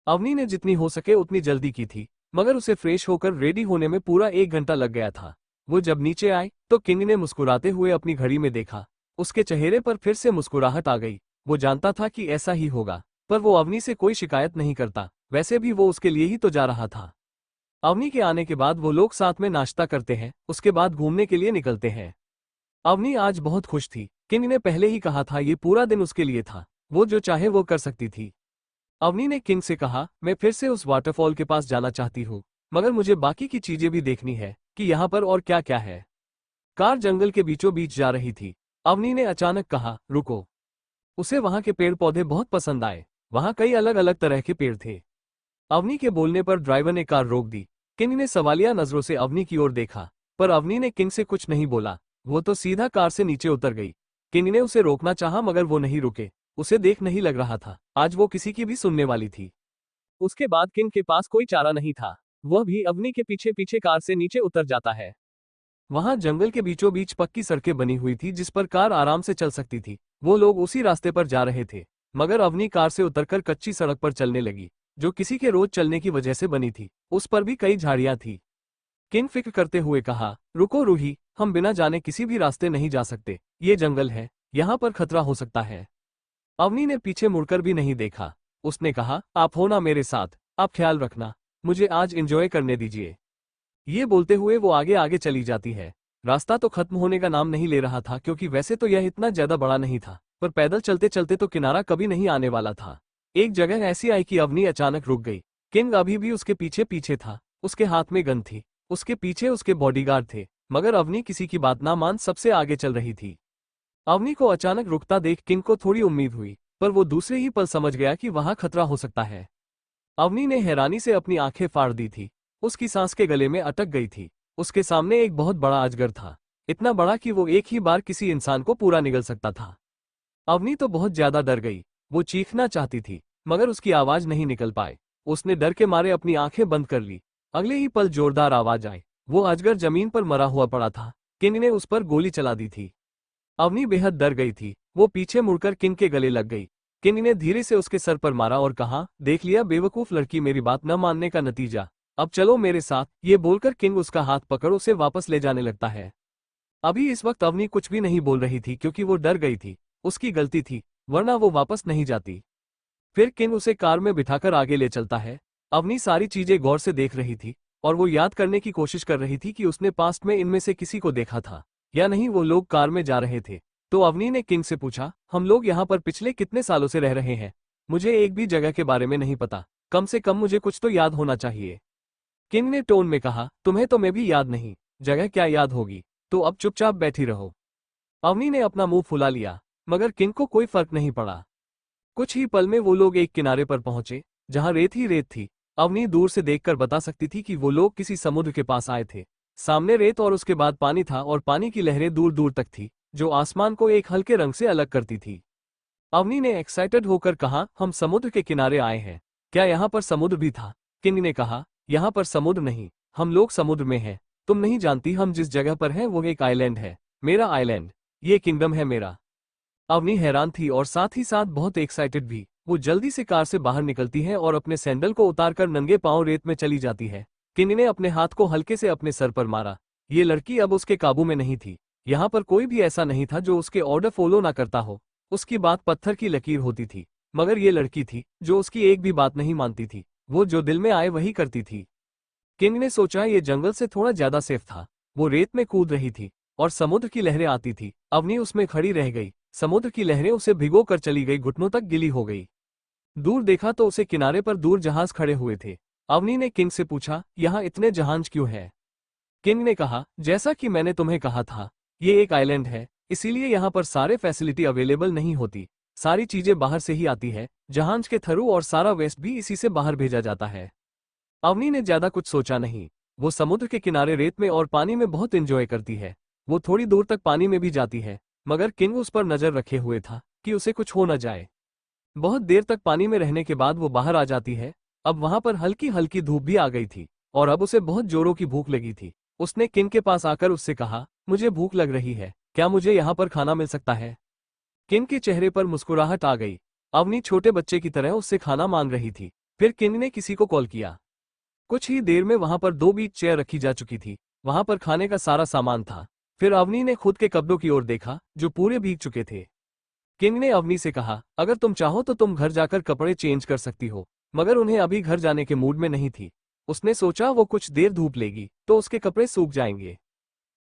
अवनी ने जितनी हो सके उतनी जल्दी की थी, मगर उसे फ्रेश होकर रेडी होने में पूरा 1 घंटा लग गया था। वो जब नीचे आई तो किंग ने मुस्कुराते हुए अपनी घड़ी में देखा। उसके चेहरे पर फिर से मुस्कुराहट आ गई। वो जानता था कि ऐसा ही होगा, पर वो अवनी से कोई शिकायत नहीं करता, वैसे भी वो उसके लिए ही तो जा रहा था। अवनी के आने के बाद वो लोग साथ में नाश्ता करते हैं, उसके बाद घूमने के लिए निकलते हैं। अवनी आज बहुत खुश थी। किंग ने पहले ही कहा था ये पूरा दिन उसके लिए था, वो जो चाहे वो कर सकती थी। अवनी ने किंग से कहा, मैं फिर से उस वाटरफॉल के पास जाना चाहती हूँ, मगर मुझे बाकी की चीजें भी देखनी है कि यहाँ पर और क्या क्या है। कार जंगल के बीचों बीच जा रही थी। अवनी ने अचानक कहा, रुको। उसे वहां के पेड़ पौधे बहुत पसंद आए। वहां कई अलग अलग तरह के पेड़ थे। अवनी के बोलने पर ड्राइवर ने कार रोक दी। किंग ने सवालिया नजरों से अवनी की ओर देखा, पर अवनी ने किंग से कुछ नहीं बोला। वो तो सीधा कार से नीचे उतर गई। किंग ने उसे रोकना चाहा मगर वो नहीं रुके। उसे देख नहीं लग रहा था आज वो किसी की भी सुनने वाली थी। उसके बाद किंग के पास कोई चारा नहीं था। वह भी अवनी के पीछे पीछे कार से नीचे उतर जाता है। वहां जंगल के बीचों बीच पक्की सड़कें बनी हुई थी जिस पर कार आराम से चल सकती थी। वो लोग उसी रास्ते पर जा रहे थे, मगर अवनी कार से उतरकर कच्ची सड़क पर चलने लगी, जो किसी के रोज चलने की वजह से बनी थी। उस पर भी कई झाड़ियां थी। किंग फिक्र करते हुए कहा, रुको रूही, हम बिना जाने किसी भी रास्ते नहीं जा सकते। ये जंगल है, यहाँ पर खतरा हो सकता है। अवनी ने पीछे मुड़कर भी नहीं देखा। उसने कहा, आप हो ना मेरे साथ, आप ख्याल रखना, मुझे आज एंजॉय करने दीजिए। ये बोलते हुए वो आगे आगे चली जाती है। रास्ता तो खत्म होने का नाम नहीं ले रहा था, क्योंकि वैसे तो यह इतना ज्यादा बड़ा नहीं था, पर पैदल चलते चलते तो किनारा कभी नहीं आने वाला था। एक जगह ऐसी आई कि अवनी अचानक रुक गई। किंग अभी भी उसके पीछे पीछे था। उसके हाथ में गन थी। उसके पीछे उसके बॉडीगार्ड थे, मगर अवनी किसी की बात ना मान सबसे आगे चल रही थी। अवनी को अचानक रुकता देख किंग को थोड़ी उम्मीद हुई, पर वो दूसरे ही पल समझ गया कि वहां खतरा हो सकता है। अवनी ने हैरानी से अपनी आंखें फाड़ दी थी। उसकी सांस के गले में अटक गई थी। उसके सामने एक बहुत बड़ा अजगर था, इतना बड़ा कि वो एक ही बार किसी इंसान को पूरा निगल सकता था। अवनी तो बहुत ज्यादा डर गई। वो चीखना चाहती थी, मगर उसकी आवाज नहीं निकल पाए। उसने डर के मारे अपनी आंखें बंद कर ली। अगले ही पल जोरदार आवाज आई। वो अजगर जमीन पर मरा हुआ पड़ा था। किंग ने उस पर गोली चला दी थी। अवनी बेहद डर गई थी। वो पीछे मुड़कर किंग के गले लग गई। किंग ने धीरे से उसके सर पर मारा और कहा, देख लिया बेवकूफ लड़की, मेरी बात न मानने का नतीजा। अब चलो मेरे साथ। ये बोलकर किंग उसका हाथ पकड़ उसे वापस ले जाने लगता है। अभी इस वक्त अवनी कुछ भी नहीं बोल रही थी, क्योंकि वो डर गई थी। उसकी गलती थी, वरना वो वापस नहीं जाती। फिर किंग उसे कार में बिठाकर आगे ले चलता है। अवनी सारी चीजें गौर से देख रही थी, और वो याद करने की कोशिश कर रही थी कि उसने पास्ट में इनमें से किसी को देखा था या नहीं। वो लोग कार में जा रहे थे, तो अवनी ने किंग से पूछा, हम लोग यहाँ पर पिछले कितने सालों से रह रहे हैं? मुझे एक भी जगह के बारे में नहीं पता, कम से कम मुझे कुछ तो याद होना चाहिए। किंग ने टोन में कहा, तुम्हें तो मैं भी याद नहीं, जगह क्या याद होगी, तो अब चुपचाप बैठी रहो। अवनी ने अपना मुंह फुला लिया, मगर किंग को कोई फर्क नहीं पड़ा। कुछ ही पल में वो लोग एक किनारे पर पहुंचे, जहां रेत ही रेत थी। अवनी दूर से देखकर बता सकती थी कि वो लोग किसी समुद्र के पास आए थे। सामने रेत और उसके बाद पानी था, और पानी की लहरें दूर दूर तक थी, जो आसमान को एक हल्के रंग से अलग करती थी। अवनी ने एक्साइटेड होकर कहा, हम समुद्र के किनारे आए हैं। क्या यहाँ पर समुद्र भी था? किंग ने कहा, यहाँ पर समुद्र नहीं, हम लोग समुद्र में हैं। तुम नहीं जानती, हम जिस जगह पर हैं वो एक आइलैंड है, मेरा आइलैंड। ये किंगडम है मेरा। अवनी हैरान थी और साथ ही साथ बहुत एक्साइटेड भी। वो जल्दी से कार से बाहर निकलती है और अपने सैंडल को उतारकर नंगे पांव रेत में चली जाती है। किंग ने अपने हाथ को हल्के से अपने सर पर मारा। ये लड़की अब उसके काबू में नहीं थी। यहाँ पर कोई भी ऐसा नहीं था जो उसके ऑर्डर फॉलो ना करता हो। उसकी बात पत्थर की लकीर होती थी, मगर ये लड़की थी जो उसकी एक भी बात नहीं मानती थी। वो जो दिल में आए वही करती थी। किंग ने सोचा ये जंगल से थोड़ा ज्यादा सेफ था। वो रेत में कूद रही थी और समुद्र की लहरें आती थी। अवनी उसमें खड़ी रह गई। समुद्र की लहरें उसे भिगो कर चली गई, घुटनों तक गिली हो गई। दूर देखा तो उसे किनारे पर दूर जहाज खड़े हुए थे। अवनी ने किंग से पूछा, यहाँ इतने जहाज क्यों है? किंग ने कहा, जैसा कि मैंने तुम्हें कहा था, ये एक आइलैंड है, इसीलिए यहाँ पर सारे फैसिलिटी अवेलेबल नहीं होती। सारी चीजें बाहर से ही आती है, जहाज के थ्रू, और सारा वेस्ट भी इसी से बाहर भेजा जाता है। अवनी ने ज्यादा कुछ सोचा नहीं। वो समुद्र के किनारे रेत में और पानी में बहुत एंजॉय करती है। वो थोड़ी दूर तक पानी में भी जाती है, मगर किंग उस पर नजर रखे हुए था कि उसे कुछ हो न जाए। बहुत देर तक पानी में रहने के बाद वो बाहर आ जाती है। अब वहां पर हल्की हल्की धूप भी आ गई थी, और अब उसे बहुत जोरों की भूख लगी थी। उसने किंग के पास आकर उससे कहा, मुझे भूख लग रही है, क्या मुझे यहाँ पर खाना मिल सकता है? किंग के चेहरे पर मुस्कुराहट आ गई। अवनी छोटे बच्चे की तरह उससे खाना मांग रही थी। फिर किंग ने किसी को कॉल किया। कुछ ही देर में वहां पर 2 बीच चेयर रखी जा चुकी थी, वहां पर खाने का सारा सामान था। फिर अवनी ने खुद के कपड़ों की ओर देखा जो पूरे भीग चुके थे। किंग ने अवनी से कहा, अगर तुम चाहो तो तुम घर जाकर कपड़े चेंज कर सकती हो, मगर उन्हें अभी घर जाने के मूड में नहीं थी। उसने सोचा वो कुछ देर धूप लेगी तो उसके कपड़े सूख जाएंगे।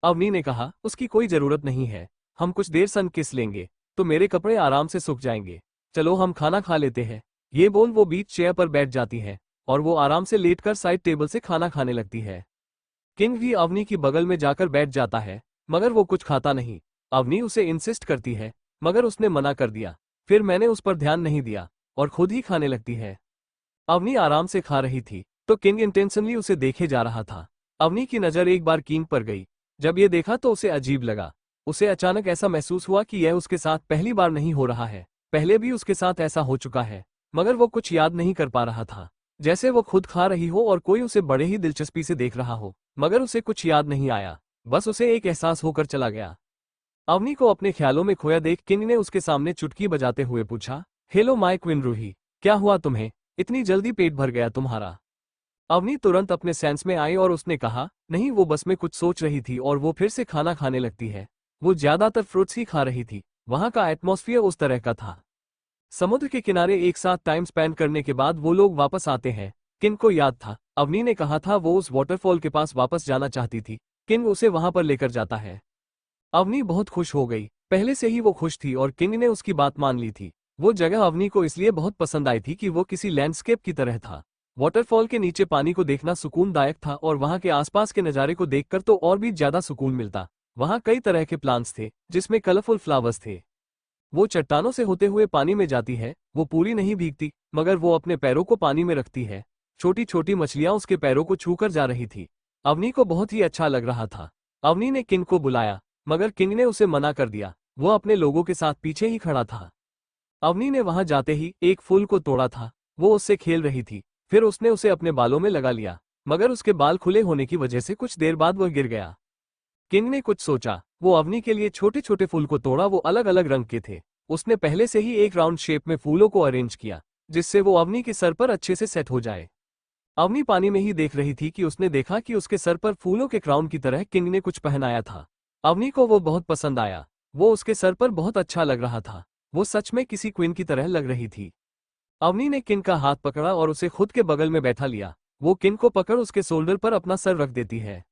अवनी ने कहा, उसकी कोई जरूरत नहीं है, हम कुछ देर सन किस लेंगे तो मेरे कपड़े आराम से सूख जाएंगे। चलो हम खाना खा लेते हैं। ये बोल वो बीच चेयर पर बैठ जाती है और वो आराम से लेटकर साइड टेबल से खाना खाने लगती है। किंग भी अवनी की बगल में जाकर बैठ जाता है, मगर वो कुछ खाता नहीं। अवनी उसे इंसिस्ट करती है, मगर उसने मना कर दिया। फिर मैंने उस पर ध्यान नहीं दिया और खुद ही खाने लगती है। अवनी आराम से खा रही थी तो किंग इंटेंशनली उसे देखे जा रहा था। अवनी की नजर एक बार किंग पर गई। जब ये देखा तो उसे अजीब लगा। उसे अचानक ऐसा महसूस हुआ कि यह उसके साथ पहली बार नहीं हो रहा है, पहले भी उसके साथ ऐसा हो चुका है, मगर वो कुछ याद नहीं कर पा रहा था। जैसे वो खुद खा रही हो और कोई उसे बड़े ही दिलचस्पी से देख रहा हो, मगर उसे कुछ याद नहीं आया, बस उसे एक एहसास होकर चला गया। अवनी को अपने ख्यालों में खोया देख किंग ने उसके सामने चुटकी बजाते हुए पूछा, हेलो माय क्वीन रूही, क्या हुआ तुम्हें, इतनी जल्दी पेट भर गया तुम्हारा? अवनी तुरंत अपने सेंस में आई और उसने कहा, नहीं वो बस में कुछ सोच रही थी और वो फिर से खाना खाने लगती है। वो ज्यादातर फ्रूट्स ही खा रही थी, वहां का एटमॉस्फेयर उस तरह का था। समुद्र के किनारे एक साथ टाइम स्पेंड करने के बाद वो लोग वापस आते हैं। किंग को याद था, अवनी ने कहा था वो उस वाटरफॉल के पास वापस जाना चाहती थी। किंग उसे वहां पर लेकर जाता है। अवनी बहुत खुश हो गई, पहले से ही वो खुश थी और किंग ने उसकी बात मान ली थी। वो जगह अवनी को इसलिए बहुत पसंद आई थी कि वो किसी लैंडस्केप की तरह था। वाटरफॉल के नीचे पानी को देखना सुकूनदायक था और वहां के आसपास के नज़ारे को देखकर तो और भी ज्यादा सुकून मिलता। वहां कई तरह के प्लांट्स थे जिसमें कलरफुल फ्लावर्स थे। वो चट्टानों से होते हुए पानी में जाती है, वो पूरी नहीं भीगती, मगर वो अपने पैरों को पानी में रखती है। छोटी छोटी मछलियां उसके पैरों को छूकर जा रही थी। अवनी को बहुत ही अच्छा लग रहा था। अवनी ने किंग को बुलाया, मगर किंग ने उसे मना कर दिया। वो अपने लोगों के साथ पीछे ही खड़ा था। अवनी ने वहां जाते ही एक फूल को तोड़ा था। वो उससे खेल रही थी, फिर उसने उसे अपने बालों में लगा लिया, मगर उसके बाल खुले होने की वजह से कुछ देर बाद वह गिर गया। किंग ने कुछ सोचा, वो अवनी के लिए छोटे छोटे फूल को तोड़ा। वो अलग अलग रंग के थे। उसने पहले से ही एक राउंड शेप में फूलों को अरेंज किया, जिससे वो अवनी के सर पर अच्छे से सेट हो जाए। अवनी पानी में ही देख रही थी कि उसने देखा कि उसके सर पर फूलों के क्राउन की तरह किंग ने कुछ पहनाया था। अवनी को वो बहुत पसंद आया। वो उसके सर पर बहुत अच्छा लग रहा था। वो सच में किसी क्वीन की तरह लग रही थी। अवनी ने किंग का हाथ पकड़ा और उसे खुद के बगल में बैठा लिया। वो किंग को पकड़ उसके शोल्डर पर अपना सर रख देती है।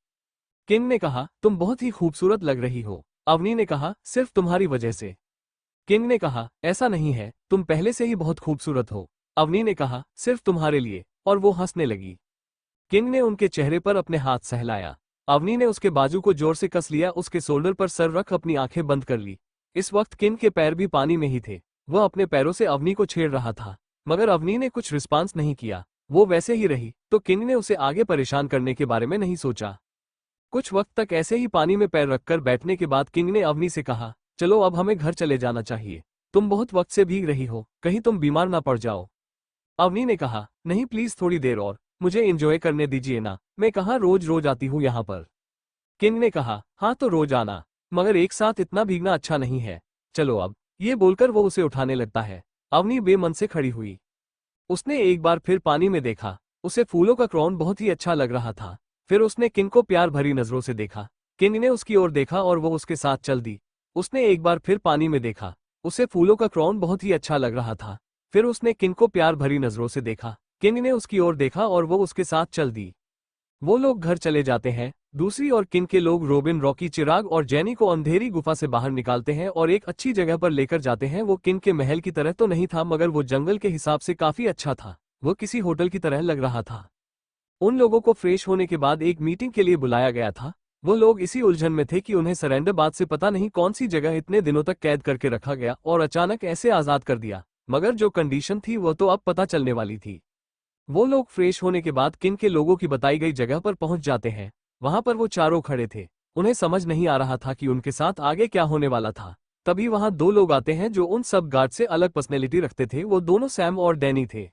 किंग ने कहा, तुम बहुत ही खूबसूरत लग रही हो। अवनी ने कहा, सिर्फ तुम्हारी वजह से। किंग ने कहा, ऐसा नहीं है, तुम पहले से ही बहुत खूबसूरत हो। अवनी ने कहा, सिर्फ तुम्हारे लिए, और वो हंसने लगी। किंग ने उनके चेहरे पर अपने हाथ सहलाया। अवनी ने उसके बाजू को जोर से कस लिया, उसके शोल्डर पर सर रख अपनी आंखें बंद कर ली। इस वक्त किंग के पैर भी पानी में ही थे। वह अपने पैरों से अवनी को छेड़ रहा था, मगर अवनी ने कुछ रिस्पांस नहीं किया। वो वैसे ही रही, तो किंग ने उसे आगे परेशान करने के बारे में नहीं सोचा। कुछ वक्त तक ऐसे ही पानी में पैर रखकर बैठने के बाद किंग ने अवनी से कहा, चलो अब हमें घर चले जाना चाहिए। तुम बहुत वक्त से भीग रही हो, कहीं तुम बीमार ना पड़ जाओ। अवनी ने कहा, नहीं प्लीज थोड़ी देर और, मुझे एंजॉय करने दीजिए ना, मैं कहाँ रोज रोज आती हूँ यहाँ पर। किंग ने कहा, हाँ तो रोज आना, मगर एक साथ इतना भीगना अच्छा नहीं है। चलो अब, ये बोलकर वो उसे उठाने लगता है। अवनी बेमन से खड़ी हुई। उसने एक बार फिर पानी में देखा। उसे फूलों का क्राउन बहुत ही अच्छा लग रहा था। फिर उसने किंग को प्यार भरी नजरों से देखा। किंग ने उसकी ओर देखा और वो उसके साथ चल दी। उसने एक बार फिर पानी में देखा। उसे फूलों का क्राउन बहुत ही अच्छा लग रहा था। फिर उसने किंग को प्यार भरी नजरों से देखा। किंग ने उसकी ओर देखा और वो उसके साथ चल दी। वो लोग घर चले जाते हैं। दूसरी ओर किंग के लोग रोबिन, रॉकी, चिराग और जेनी को अंधेरी गुफा से बाहर निकालते हैं और एक अच्छी जगह पर लेकर जाते हैं। वो किंग के महल की तरह तो नहीं था, मगर वो जंगल के हिसाब से काफी अच्छा था। वो किसी होटल की तरह लग रहा था। उन लोगों को फ्रेश होने के बाद एक मीटिंग के लिए बुलाया गया था। वो लोग इसी उलझन में थे कि उन्हें सरेंडर बाद से पता नहीं कौन सी जगह इतने दिनों तक कैद करके रखा गया और अचानक ऐसे आजाद कर दिया, मगर जो कंडीशन थी वो तो अब पता चलने वाली थी। वो लोग फ्रेश होने के बाद किंग के लोगों की बताई गई जगह पर पहुंच जाते हैं। वहां पर वो चारों खड़े थे। उन्हें समझ नहीं आ रहा था कि उनके साथ आगे क्या होने वाला था। तभी वहां दो लोग आते हैं जो उन सब गार्ड से अलग पर्सनैलिटी रखते थे। वो दोनों सैम और डैनी थे।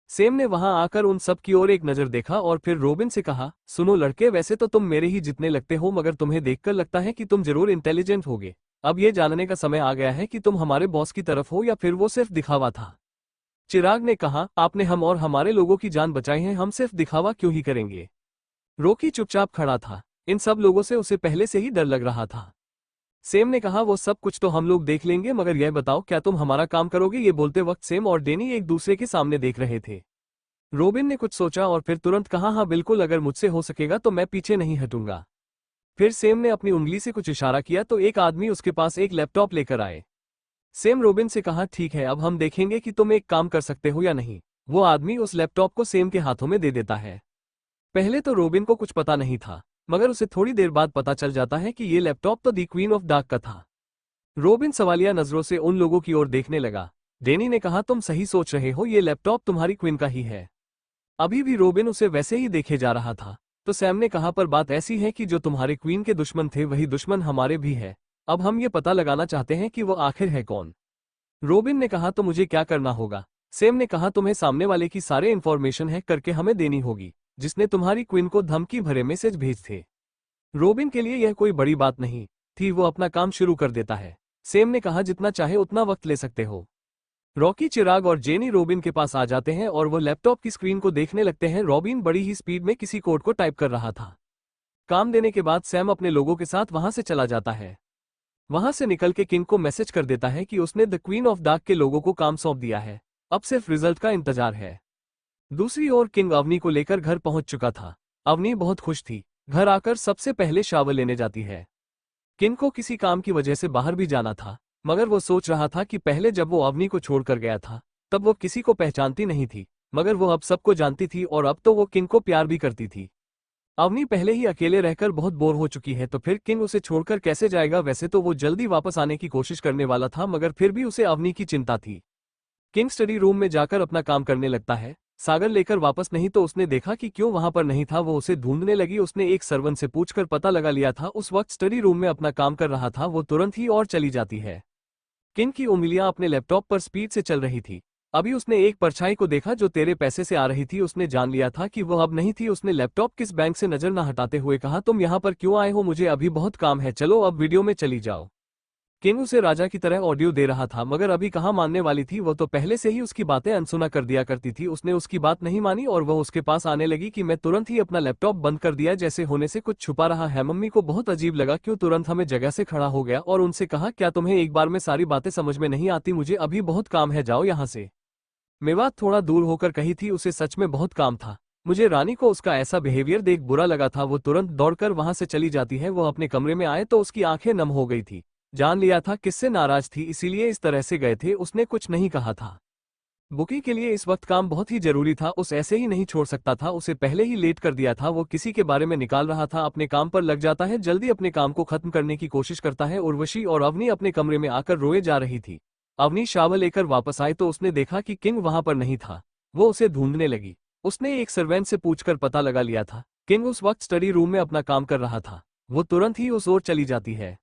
सैम ने वहां आकर उन सब की ओर एक नजर देखा और फिर रोबिन से कहा, सुनो लड़के, वैसे तो तुम मेरे ही जितने लगते हो, मगर तुम्हें देखकर लगता है कि तुम जरूर इंटेलिजेंट होगे। अब ये जानने का समय आ गया है कि तुम हमारे बॉस की तरफ हो या फिर वो सिर्फ दिखावा था। चिराग ने कहा, आपने हम और हमारे लोगों की जान बचाई है, हम सिर्फ दिखावा क्यों ही करेंगे। रॉकी चुपचाप खड़ा था। इन सब लोगों से उसे पहले से ही डर लग रहा था। सेम ने कहा, वो सब कुछ तो हम लोग देख लेंगे, मगर यह बताओ क्या तुम हमारा काम करोगे। ये बोलते वक्त सेम और डेनी एक दूसरे के सामने देख रहे थे। रोबिन ने कुछ सोचा और फिर तुरंत कहा, हाँ बिल्कुल, अगर मुझसे हो सकेगा तो मैं पीछे नहीं हटूंगा। फिर सेम ने अपनी उंगली से कुछ इशारा किया तो एक आदमी उसके पास एक लैपटॉप लेकर आए। सेम रोबिन से कहा, ठीक है, अब हम देखेंगे कि तुम एक काम कर सकते हो या नहीं। वो आदमी उस लैपटॉप को सेम के हाथों में दे देता है। पहले तो रोबिन को कुछ पता नहीं था, मगर उसे थोड़ी देर बाद पता चल जाता है कि ये लैपटॉप तो दी क्वीन ऑफ डार्क का था। रोबिन सवालिया नजरों से उन लोगों की ओर देखने लगा। डेनी ने कहा, तुम सही सोच रहे हो, ये लैपटॉप तुम्हारी क्वीन का ही है। अभी भी रोबिन उसे वैसे ही देखे जा रहा था। तो सैम ने कहा, पर बात ऐसी है कि जो तुम्हारे क्वीन के दुश्मन थे वही दुश्मन हमारे भी है। अब हम ये पता लगाना चाहते हैं कि वो आखिर है कौन। रोबिन ने कहा, तो मुझे क्या करना होगा। सैम ने कहा, तुम्हें सामने वाले की सारे इन्फॉर्मेशन हैक करके हमें देनी होगी, जिसने तुम्हारी क्वीन को धमकी भरे मैसेज भेज थे। रोबिन के लिए यह कोई बड़ी बात नहीं थी, वो अपना काम शुरू कर देता है। सैम ने कहा, जितना चाहे उतना वक्त ले सकते हो। रॉकी, चिराग और जेनी रोबिन के पास आ जाते हैं और वो लैपटॉप की स्क्रीन को देखने लगते हैं। रॉबिन बड़ी ही स्पीड में किसी कोड को टाइप कर रहा था। काम देने के बाद सैम अपने लोगों के साथ वहां से चला जाता है। वहां से निकल के किंग को मैसेज कर देता है कि उसने द क्वीन ऑफ डार्क के लोगों को काम सौंप दिया है, अब सिर्फ रिजल्ट का इंतजार है। दूसरी ओर किंग अवनी को लेकर घर पहुंच चुका था। अवनी बहुत खुश थी। घर आकर सबसे पहले शावर लेने जाती है। किंग को किसी काम की वजह से बाहर भी जाना था, मगर वो सोच रहा था कि पहले जब वो अवनी को छोड़कर गया था तब वो किसी को पहचानती नहीं थी, मगर वो अब सबको जानती थी और अब तो वो किंग को प्यार भी करती थी। अवनी पहले ही अकेले रहकर बहुत बोर हो चुकी है, तो फिर किंग उसे छोड़कर कैसे जाएगा। वैसे तो वो जल्दी वापस आने की कोशिश करने वाला था, मगर फिर भी उसे अवनी की चिंता थी। किंग स्टडी रूम में जाकर अपना काम करने लगता है। सागर लेकर वापस नहीं तो उसने देखा कि क्यों वहां पर नहीं था। वो उसे ढूंढने लगी। उसने एक सर्वेंट से पूछकर पता लगा लिया था। उस वक्त स्टडी रूम में अपना काम कर रहा था। वो तुरंत ही और चली जाती है। किंग की उंगलियां अपने लैपटॉप पर स्पीड से चल रही थी। अभी उसने एक परछाई को देखा जो तेरे पैसे से आ रही थी। उसने जान लिया था कि वह अब नहीं थी। उसने लैपटॉप किस बैंक से नजर न हटाते हुए कहा, तुम यहाँ पर क्यों आए हो? मुझे अभी बहुत काम है, चलो अब वीडियो में चली जाओ। किंग उसे राजा की तरह ऑडियो दे रहा था, मगर अभी कहाँ मानने वाली थी। वो तो पहले से ही उसकी बातें अनसुना कर दिया करती थी। उसने उसकी बात नहीं मानी और वह उसके पास आने लगी कि मैं तुरंत ही अपना लैपटॉप बंद कर दिया, जैसे होने से कुछ छुपा रहा है। मम्मी को बहुत अजीब लगा क्यों तुरंत हमें जगह से खड़ा हो गया और उनसे कहा, क्या तुम्हें एक बार में सारी बातें समझ में नहीं आती? मुझे अभी बहुत काम है, जाओ यहाँ से। मेवात थोड़ा दूर होकर कही थी, उसे सच में बहुत काम था। मुझे रानी को उसका ऐसा बिहेवियर देख बुरा लगा था। वो तुरंत दौड़कर वहां से चली जाती है। वो अपने कमरे में आए तो उसकी आंखें नम हो गई थी। जान लिया था किससे नाराज थी, इसीलिए इस तरह से गए थे। उसने कुछ नहीं कहा था। बुकी के लिए इस वक्त काम बहुत ही जरूरी था। उस ऐसे ही नहीं छोड़ सकता था। उसे पहले ही लेट कर दिया था। वो किसी के बारे में निकाल रहा था। अपने काम पर लग जाता है, जल्दी अपने काम को खत्म करने की कोशिश करता है। उर्वशी और अवनी अपने कमरे में आकर रोए जा रही थी। अवनी शावर लेकर वापस आई तो उसने देखा कि किंग वहां पर नहीं था। वो उसे ढूंढने लगी। उसने एक सर्वेंट से पूछकर पता लगा लिया था। किंग उस वक्त स्टडी रूम में अपना काम कर रहा था। वो तुरंत ही उस ओर चली जाती है।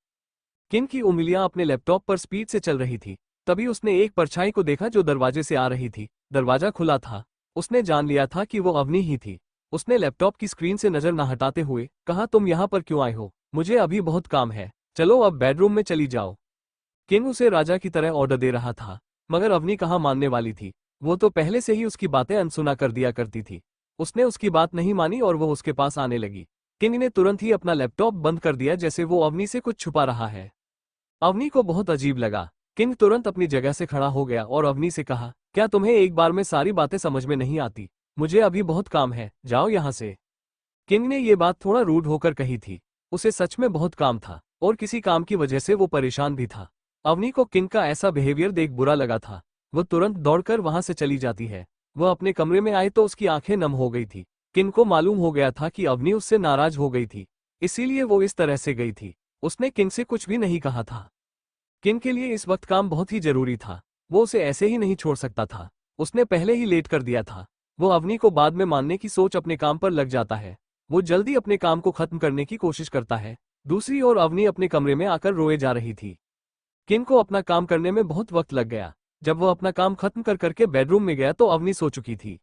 किंग की उंगलियां अपने लैपटॉप पर स्पीड से चल रही थी। तभी उसने एक परछाई को देखा जो दरवाजे से आ रही थी। दरवाजा खुला था। उसने जान लिया था कि वो अवनी ही थी। उसने लैपटॉप की स्क्रीन से नजर न हटाते हुए कहा, तुम यहाँ पर क्यों आए हो? मुझे अभी बहुत काम है, चलो अब बेडरूम में चली जाओ। किंग उसे राजा की तरह ऑर्डर दे रहा था, मगर अवनी कहाँ मानने वाली थी। वो तो पहले से ही उसकी बातें अनसुना कर दिया करती थी। उसने उसकी बात नहीं मानी और वो उसके पास आने लगी। किंग ने तुरंत ही अपना लैपटॉप बंद कर दिया, जैसे वो अवनी से कुछ छुपा रहा है। अवनी को बहुत अजीब लगा। किंग तुरंत अपनी जगह से खड़ा हो गया और अवनी से कहा, क्या तुम्हें एक बार में सारी बातें समझ में नहीं आती? मुझे अभी बहुत काम है, जाओ यहाँ से। किंग ने ये बात थोड़ा रूड होकर कही थी। उसे सच में बहुत काम था और किसी काम की वजह से वो परेशान भी था। अवनी को किंग का ऐसा बिहेवियर देख बुरा लगा था। वो तुरंत दौड़कर वहां से चली जाती है। वह अपने कमरे में आई तो उसकी आंखें नम हो गई थी। किंग को मालूम हो गया था कि अवनी उससे नाराज हो गई थी, इसीलिए वो इस तरह से गई थी। उसने किंग से कुछ भी नहीं कहा था। किंग के लिए इस वक्त काम बहुत ही जरूरी था। वो उसे ऐसे ही नहीं छोड़ सकता था। उसने पहले ही लेट कर दिया था। वो अवनी को बाद में मानने की सोच अपने काम पर लग जाता है। वो जल्दी अपने काम को खत्म करने की कोशिश करता है। दूसरी ओर अवनी अपने कमरे में आकर रोए जा रही थी। किंग को अपना काम करने में बहुत वक्त लग गया। जब वो अपना काम खत्म कर करके बेडरूम में गया तो अवनी सो चुकी थी।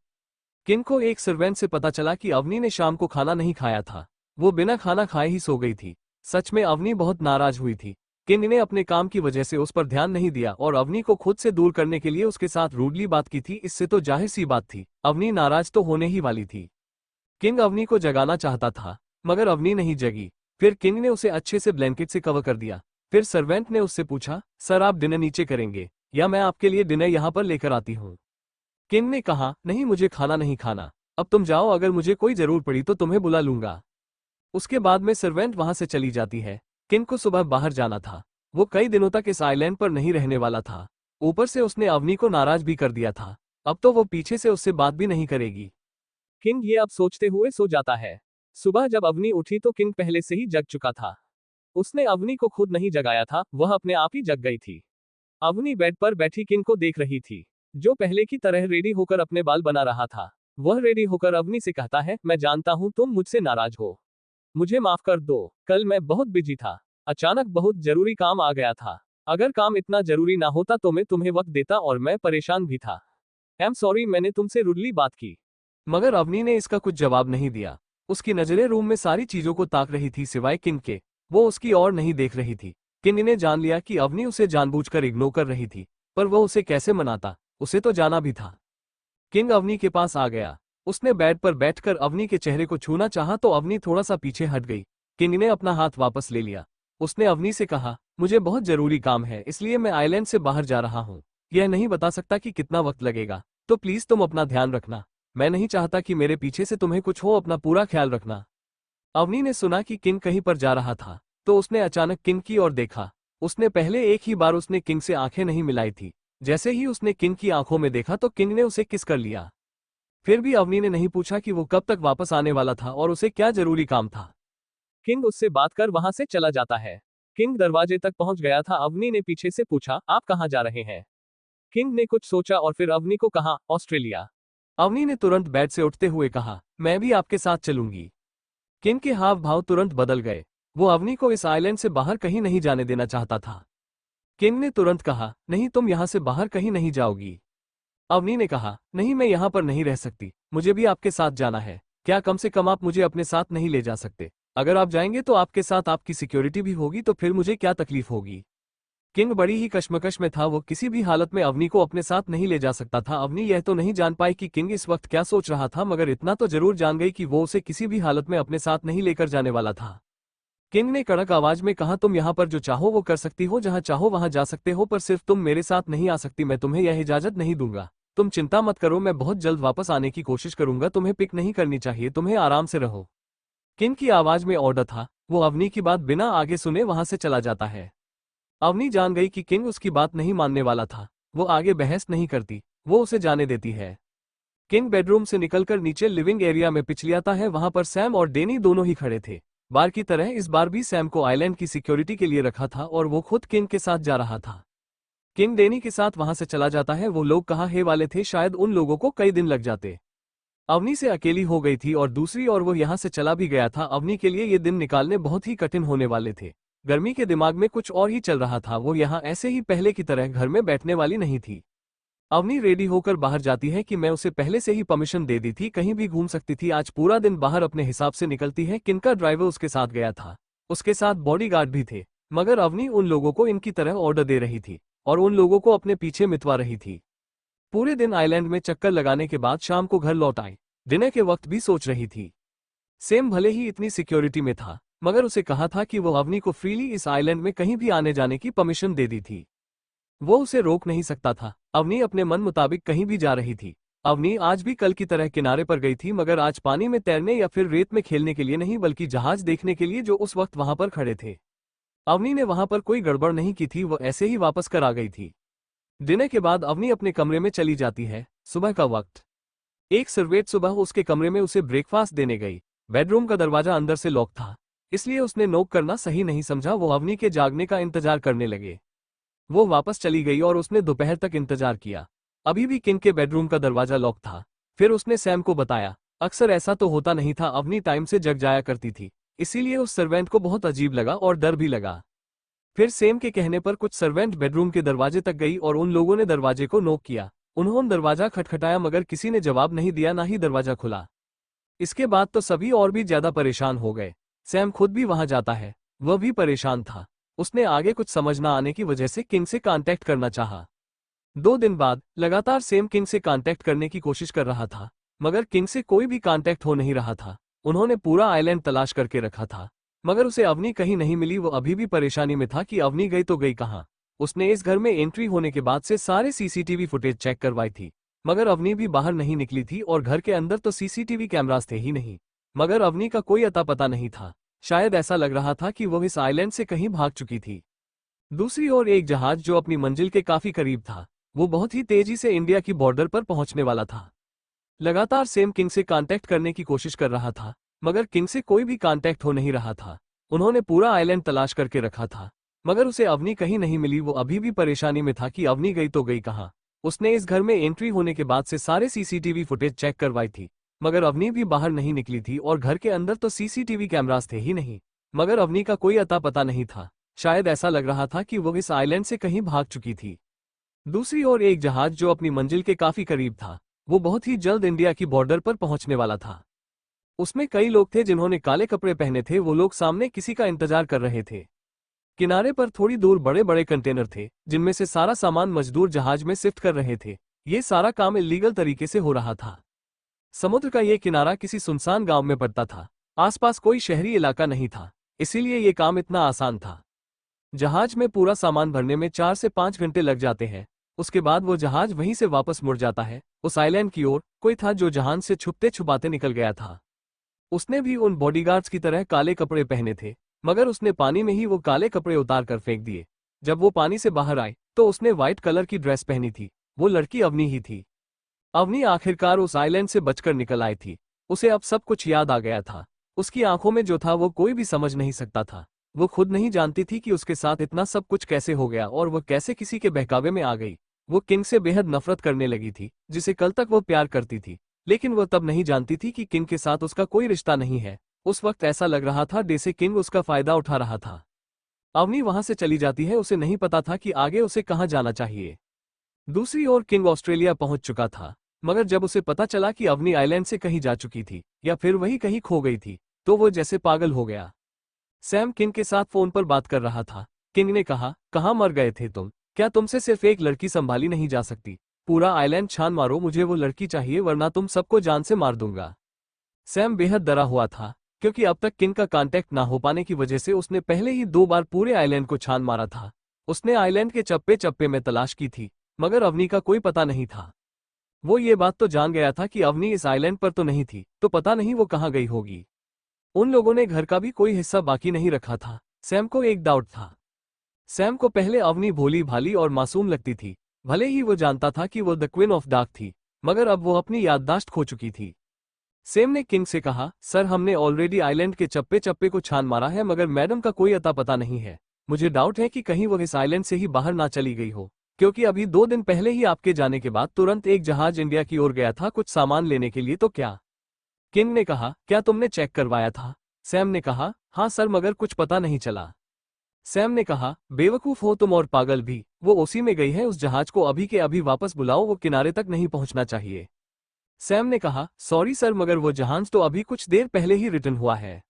किंग को एक सर्वेंट से पता चला कि अवनी ने शाम को खाना नहीं खाया था। वो बिना खाना खाए ही सो गई थी। सच में अवनी बहुत नाराज हुई थी। किंग ने अपने काम की वजह से उस पर ध्यान नहीं दिया और अवनी को खुद से दूर करने के लिए उसके साथ रूडली बात की थी। इससे तो जाहिर सी बात थी, अवनी नाराज तो होने ही वाली थी। किंग अवनी को जगाना चाहता था, मगर अवनी नहीं जगी। फिर किंग ने उसे अच्छे से ब्लैंकेट से कवर कर दिया। फिर सर्वेंट ने उससे पूछा, सर आप डिनर नीचे करेंगे या मैं आपके लिए डिनर यहाँ पर लेकर आती हूँ? किंग ने कहा, नहीं मुझे खाना नहीं खाना, अब तुम जाओ, अगर मुझे कोई जरूर पड़ी तो तुम्हें बुला लूंगा। उसके बाद में सर्वेंट वहां से चली जाती है। किंग को सुबह बाहर जाना था। वो कई दिनों तक इस आइलैंड पर नहीं रहने वाला था। ऊपर से उसने अवनी को नाराज भी कर दिया था। अब तो वो पीछे से उससे बात भी नहीं करेगी। किंग ये अब सोचते हुए सो जाता है। सुबह जब अवनी उठी तो किंग पहले से ही जग चुका था। उसने अवनी को खुद नहीं जगाया था, वह अपने आप ही जग गई थी। अवनी बेड पर बैठी किंग को देख रही थी, जो पहले की तरह रेडी होकर अपने बाल बना रहा था। वह रेडी होकर अवनी से कहता है, मैं जानता हूं तुम मुझसे नाराज हो, मुझे माफ कर दो, कल मैं बहुत बिजी था, अचानक बहुत जरूरी काम आ गया था। अगर काम इतना जरूरी ना होता तो मैं तुम्हें वक्त देता और मैं परेशान भी था। आई एम सॉरी मैंने तुमसे रुडली बात की। मगर अवनी ने इसका कुछ जवाब नहीं दिया। उसकी नजरें रूम में सारी चीजों को ताक रही थी सिवाय किंग के। वो उसकी ओर नहीं देख रही थी। किंग ने जान लिया कि अवनी उसे जानबूझकर इग्नोर कर रही थी, पर वह उसे कैसे मनाता, उसे तो जाना भी था। किंग अवनी के पास आ गया। उसने बेड पर बैठकर अवनी के चेहरे को छूना चाहा तो अवनी थोड़ा सा पीछे हट गई। किंग ने अपना हाथ वापस ले लिया। उसने अवनी से कहा, मुझे बहुत जरूरी काम है इसलिए मैं आइलैंड से बाहर जा रहा हूँ। यह नहीं बता सकता कि कितना वक्त लगेगा, तो प्लीज तुम अपना ध्यान रखना। मैं नहीं चाहता कि मेरे पीछे से तुम्हें कुछ हो, अपना पूरा ख्याल रखना। अवनी ने सुना कि किंग कहीं पर जा रहा था, तो उसने अचानक किंग की ओर देखा। उसने पहले एक ही बार उसने किंग से आंखें नहीं मिलाई थी। जैसे ही उसने किंग की आंखों में देखा तो किंग ने उसे किस कर लिया। फिर भी अवनी ने नहीं पूछा कि वो कब तक वापस आने वाला था और उसे क्या जरूरी काम था। किंग उससे बात कर वहां से चला जाता है। किंग दरवाजे तक पहुंच गया था। अवनी ने पीछे से पूछा, आप कहां जा रहे हैं? किंग ने कुछ सोचा और फिर अवनी को कहा, ऑस्ट्रेलिया। अवनी ने तुरंत बेड से उठते हुए कहा, मैं भी आपके साथ चलूंगी। किंग के हाव भाव तुरंत बदल गए। वो अवनी को इस आइलैंड से बाहर कहीं नहीं जाने देना चाहता था। किंग ने तुरंत कहा, नहीं तुम यहां से बाहर कहीं नहीं जाओगी। अवनी ने कहा, नहीं मैं यहां पर नहीं रह सकती, मुझे भी आपके साथ जाना है। क्या कम से कम आप मुझे अपने साथ नहीं ले जा सकते? अगर आप जाएंगे तो आपके साथ आपकी सिक्योरिटी भी होगी, तो फिर मुझे क्या तकलीफ होगी? किंग बड़ी ही कश्मकश में था। वो किसी भी हालत में अवनी को अपने साथ नहीं ले जा सकता था। अवनी यह तो नहीं जान पाई कि किंग इस वक्त क्या सोच रहा था, मगर इतना तो जरूर जान गई कि वो उसे किसी भी हालत में अपने साथ नहीं लेकर जाने वाला था। किंग ने कड़क आवाज में कहा, तुम यहाँ पर जो चाहो वो कर सकती हो, जहाँ चाहो वहां जा सकते हो, पर सिर्फ तुम मेरे साथ नहीं आ सकती। मैं तुम्हें यह इजाजत नहीं दूंगा। तुम चिंता मत करो, मैं बहुत जल्द वापस आने की कोशिश करूंगा। तुम्हें पिक नहीं करनी चाहिए, तुम्हें आराम से रहो। किंग की आवाज में ऑर्डर था। वो अवनी की बात बिना आगे सुने वहां से चला जाता है। अवनी जान गई कि किंग उसकी बात नहीं मानने वाला था। वो आगे बहस नहीं करती, वो उसे जाने देती है। किंग बेडरूम से निकलकर नीचे लिविंग एरिया में पिछलियाता है। वहां पर सैम और डेनी दोनों ही खड़े थे। बार की तरह इस बार भी सैम को आइलैंड की सिक्योरिटी के लिए रखा था और वो खुद किंग के साथ जा रहा था। किंग डेनी के साथ वहां से चला जाता है। वो लोग कहाँ हे वाले थे, शायद उन लोगों को कई दिन लग जाते। अवनी से अकेली हो गई थी और दूसरी ओर वो यहाँ से चला भी गया था। अवनी के लिए ये दिन निकालने बहुत ही कठिन होने वाले थे। गर्मी के दिमाग में कुछ और ही चल रहा था। वो यहाँ ऐसे ही पहले की तरह घर में बैठने वाली नहीं थी। अवनी रेडी होकर बाहर जाती है कि मैं उसे पहले से ही परमिशन दे दी थी, कहीं भी घूम सकती थी। आज पूरा दिन बाहर अपने हिसाब से निकलती है। किंग का ड्राइवर उसके साथ गया था, उसके साथ बॉडीगार्ड भी थे, मगर अवनी उन लोगों को इनकी तरह ऑर्डर दे रही थी और उन लोगों को अपने पीछे मितवा रही थी। पूरे दिन आइलैंड में चक्कर लगाने के बाद शाम को घर लौट आई। डिनर के वक्त भी सोच रही थी। सेम भले ही इतनी सिक्योरिटी में था, मगर उसे कहा था कि वो अवनी को फ्रीली इस आइलैंड में कहीं भी आने जाने की परमिशन दे दी थी। वो उसे रोक नहीं सकता था। अवनी अपने मन मुताबिक कहीं भी जा रही थी। अवनी आज भी कल की तरह किनारे पर गई थी, मगर आज पानी में तैरने या फिर रेत में खेलने के लिए नहीं, बल्कि जहाज देखने के लिए जो उस वक्त वहां पर खड़े थे। अवनी ने वहां पर कोई गड़बड़ नहीं की थी, वो ऐसे ही वापस कर आ गई थी। डिनर के बाद अवनी अपने कमरे में चली जाती है। सुबह का वक्त। एक सर्वेंट सुबह उसके कमरे में उसे ब्रेकफास्ट देने गई। बेडरूम का दरवाजा अंदर से लॉक था, इसलिए उसने नॉक करना सही नहीं समझा। वो अवनी के जागने का इंतजार करने लगे। वो वापस चली गई और उसने दोपहर तक इंतजार किया। अभी भी किंग के बेडरूम का दरवाजा लॉक था। फिर उसने सैम को बताया। अक्सर ऐसा तो होता नहीं था, अवनी टाइम से जग जाया करती थी, इसीलिए उस सर्वेंट को बहुत अजीब लगा और डर भी लगा। फिर सैम के कहने पर कुछ सर्वेंट बेडरूम के दरवाजे तक गई और उन लोगों ने दरवाजे को नॉक किया। उन्होंने दरवाजा खटखटाया, मगर किसी ने जवाब नहीं दिया, ना ही दरवाजा खुला। इसके बाद तो सभी और भी ज्यादा परेशान हो गए। सैम खुद भी वहां जाता है, वह भी परेशान था। उसने आगे कुछ समझ ना आने की वजह से किंग से कांटेक्ट करना चाहा। 2 दिन बाद लगातार सैम किंग से कांटेक्ट करने की कोशिश कर रहा था, मगर किंग से कोई भी कांटेक्ट हो नहीं रहा था। उन्होंने पूरा आइलैंड तलाश करके रखा था, मगर उसे अवनी कहीं नहीं मिली। वो अभी भी परेशानी में था कि अवनी गई तो गई कहाँ। उसने इस घर में एंट्री होने के बाद से सारे सीसीटीवी फुटेज चेक करवाई थी, मगर अवनी भी बाहर नहीं निकली थी और घर के अंदर तो सीसीटीवी कैमरास थे ही नहीं, मगर अवनी का कोई अता पता नहीं था। शायद ऐसा लग रहा था कि वो इस आइलैंड से कहीं भाग चुकी थी। दूसरी ओर एक जहाज जो अपनी मंजिल के काफी करीब था, वो बहुत ही तेजी से इंडिया की बॉर्डर पर पहुंचने वाला था। लगातार सैम किंग से कांटेक्ट करने की कोशिश कर रहा था, मगर किंग से कोई भी कांटेक्ट हो नहीं रहा था। उन्होंने पूरा आइलैंड तलाश करके रखा था, मगर उसे अवनी कहीं नहीं मिली। वो अभी भी परेशानी में था कि अवनी गई तो गई कहाँ। उसने इस घर में एंट्री होने के बाद से सारे सीसीटीवी फुटेज चेक करवाई थी, मगर अवनी भी बाहर नहीं निकली थी और घर के अंदर तो सीसीटीवी कैमरास थे ही नहीं, मगर अवनी का कोई अता पता नहीं था। शायद ऐसा लग रहा था कि वो इस आइलैंड से कहीं भाग चुकी थी। दूसरी ओर एक जहाज जो अपनी मंजिल के काफी करीब था, वो बहुत ही जल्द इंडिया की बॉर्डर पर पहुंचने वाला था। उसमें कई लोग थे जिन्होंने काले कपड़े पहने थे। वो लोग सामने किसी का इंतजार कर रहे थे। किनारे पर थोड़ी दूर बड़े बड़े कंटेनर थे, जिनमें से सारा सामान मजदूर जहाज में शिफ्ट कर रहे थे। ये सारा काम इलीगल तरीके से हो रहा था। समुद्र का ये किनारा किसी सुनसान गांव में पड़ता था। आसपास कोई शहरी इलाका नहीं था, इसीलिए ये काम इतना आसान था। जहाज में पूरा सामान भरने में 4 से 5 घंटे लग जाते हैं। उसके बाद वो जहाज वहीं से वापस मुड़ जाता है। उस आइलैंड की ओर कोई था जो जहाज से छुपते छुपाते निकल गया था। उसने भी उन बॉडीगार्ड्स की तरह काले कपड़े पहने थे, मगर उसने पानी में ही वो काले कपड़े उतार कर फेंक दिए। जब वो पानी से बाहर आई तो उसने व्हाइट कलर की ड्रेस पहनी थी। वो लड़की अवनी ही थी। अवनी आखिरकार उस आइलैंड से बचकर निकल आई थी। उसे अब सब कुछ याद आ गया था। उसकी आंखों में जो था वो कोई भी समझ नहीं सकता था। वो खुद नहीं जानती थी कि उसके साथ इतना सब कुछ कैसे हो गया और वो कैसे किसी के बहकावे में आ गई। वो किंग से बेहद नफरत करने लगी थी, जिसे कल तक वो प्यार करती थी, लेकिन वो तब नहीं जानती थी कि किंग के साथ उसका कोई रिश्ता नहीं है। उस वक्त ऐसा लग रहा था जैसे किंग उसका फायदा उठा रहा था। अवनी वहां से चली जाती है। उसे नहीं पता था कि आगे उसे कहां जाना चाहिए। दूसरी ओर किंग ऑस्ट्रेलिया पहुंच चुका था, मगर जब उसे पता चला कि अवनी आइलैंड से कहीं जा चुकी थी या फिर वही कहीं खो गई थी, तो वो जैसे पागल हो गया। सैम किंग के साथ फोन पर बात कर रहा था। किंग ने कहा, कहाँ मर गए थे तुम? क्या तुमसे सिर्फ एक लड़की संभाली नहीं जा सकती? पूरा आइलैंड छान मारो, मुझे वो लड़की चाहिए, वरना तुम सबको जान से मार दूंगा। सैम बेहद डरा हुआ था, क्योंकि अब तक किंग का कांटेक्ट ना हो पाने की वजह से उसने पहले ही 2 बार पूरे आइलैंड को छान मारा था। उसने आइलैंड के चप्पे चप्पे में तलाश की थी, मगर अवनी का कोई पता नहीं था। वो ये बात तो जान गया था कि अवनी इस आइलैंड पर तो नहीं थी, तो पता नहीं वो कहाँ गई होगी। उन लोगों ने घर का भी कोई हिस्सा बाकी नहीं रखा था। सैम को एक डाउट था। सैम को पहले अवनी भोली भाली और मासूम लगती थी, भले ही वो जानता था कि वो द क्वीन ऑफ डार्क थी, मगर अब वो अपनी याददाश्त खो चुकी थी। सैम ने किंग से कहा, सर हमने ऑलरेडी आइलैंड के चप्पे चप्पे को छान मारा है, मगर मैडम का कोई अता पता नहीं है। मुझे डाउट है कि कहीं वो इस आइलैंड से ही बाहर ना चली गई हो, क्योंकि अभी 2 दिन पहले ही आपके जाने के बाद तुरंत एक जहाज इंडिया की ओर गया था कुछ सामान लेने के लिए। तो क्या? किंग ने कहा, क्या तुमने चेक करवाया था? सैम ने कहा, हाँ सर, मगर कुछ पता नहीं चला। सैम ने कहा, बेवकूफ हो तुम और पागल भी, वो उसी में गई है। उस जहाज को अभी के अभी वापस बुलाओ, वो किनारे तक नहीं पहुंचना चाहिए। सैम ने कहा, सॉरी सर, मगर वो जहाज तो अभी कुछ देर पहले ही रिटर्न हुआ है।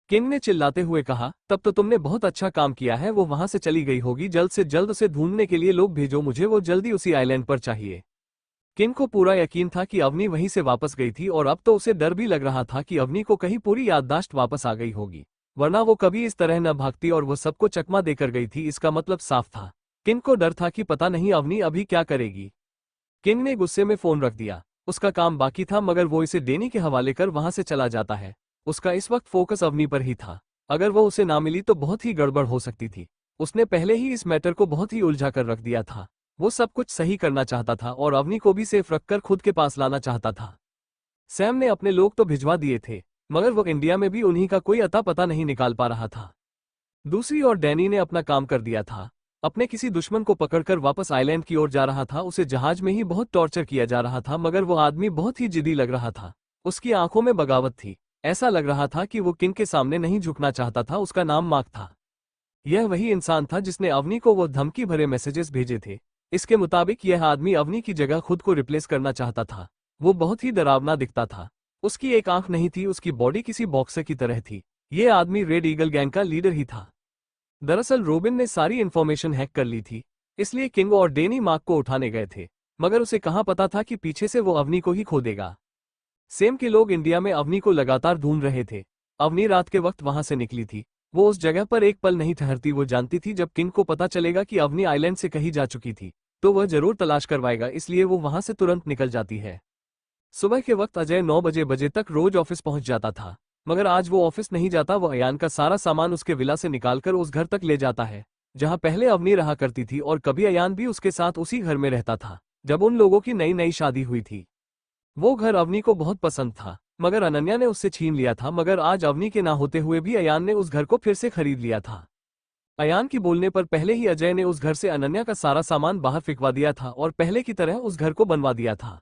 किंग ने चिल्लाते हुए कहा, तब तो तुमने बहुत अच्छा काम किया है, वो वहां से चली गई होगी। जल्द से जल्द उसे ढूंढने के लिए लोग भेजो, मुझे वो जल्दी उसी आइलैंड पर चाहिए। किंग को पूरा यकीन था कि अवनी वहीं से वापस गई थी, और अब तो उसे डर भी लग रहा था कि अवनी को कहीं पूरी याददाश्त वापस आ गई होगी, वरना वो कभी इस तरह न भागती और वो सबको चकमा देकर गई थी। इसका मतलब साफ था। किंग को डर था कि पता नहीं अवनी अभी क्या करेगी। किंग ने गुस्से में फोन रख दिया। उसका काम बाकी था, मगर वो इसे डेनी के हवाले कर वहां से चला जाता है। उसका इस वक्त फोकस अवनी पर ही था। अगर वो उसे ना मिली तो बहुत ही गड़बड़ हो सकती थी। उसने पहले ही इस मैटर को बहुत ही उलझा कर रख दिया था। वो सब कुछ सही करना चाहता था और अवनी को भी सेफ रखकर खुद के पास लाना चाहता था। सैम ने अपने लोग तो भिजवा दिए थे, मगर वो इंडिया में भी उन्हीं का कोई अता पता नहीं निकाल पा रहा था। दूसरी ओर डैनी ने अपना काम कर दिया था। अपने किसी दुश्मन को पकड़कर वापस आइलैंड की ओर जा रहा था। उसे जहाज में ही बहुत टॉर्चर किया जा रहा था, मगर वो आदमी बहुत ही जिद्दी लग रहा था। उसकी आंखों में बगावत थी। ऐसा लग रहा था कि वो किंग के सामने नहीं झुकना चाहता था। उसका नाम मार्क था। यह वही इंसान था जिसने अवनी को वो धमकी भरे मैसेजेस भेजे थे। इसके मुताबिक यह आदमी अवनी की जगह खुद को रिप्लेस करना चाहता था। वो बहुत ही डरावना दिखता था। उसकी एक आंख नहीं थी, उसकी बॉडी किसी बॉक्सर की तरह थी। ये आदमी रेड ईगल गैंग का लीडर ही था। दरअसल रोबिन ने सारी इन्फॉर्मेशन हैक कर ली थी, इसलिए किंग और डेनी मार्क को उठाने गए थे, मगर उसे कहाँ पता था कि पीछे से वो अवनी को ही खो देगा। सेम के लोग इंडिया में अवनी को लगातार ढूंढ रहे थे। अवनी रात के वक्त वहां से निकली थी। वो उस जगह पर एक पल नहीं ठहरती। वो जानती थी जब किंग को पता चलेगा कि अवनी आइलैंड से कहीं जा चुकी थी तो वह जरूर तलाश करवाएगा, इसलिए वो वहां से तुरंत निकल जाती है। सुबह के वक्त अजय 9 बजे तक रोज ऑफिस पहुंच जाता था, मगर आज वो ऑफिस नहीं जाता। वो अयान का सारा सामान उसके विला से निकालकर उस घर तक ले जाता है जहां पहले अवनी रहा करती थी, और कभी अयान भी उसके साथ उसी घर में रहता था जब उन लोगों की नई नई शादी हुई थी। वो घर अवनी को बहुत पसंद था, मगर अनन्या ने उससे छीन लिया था। मगर आज अवनी के ना होते हुए भी अयान ने उस घर को फिर से खरीद लिया था। अयान की बोलने पर पहले ही अजय ने उस घर से अनन्या का सारा सामान बाहर फिकवा दिया था और पहले की तरह उस घर को बनवा दिया था।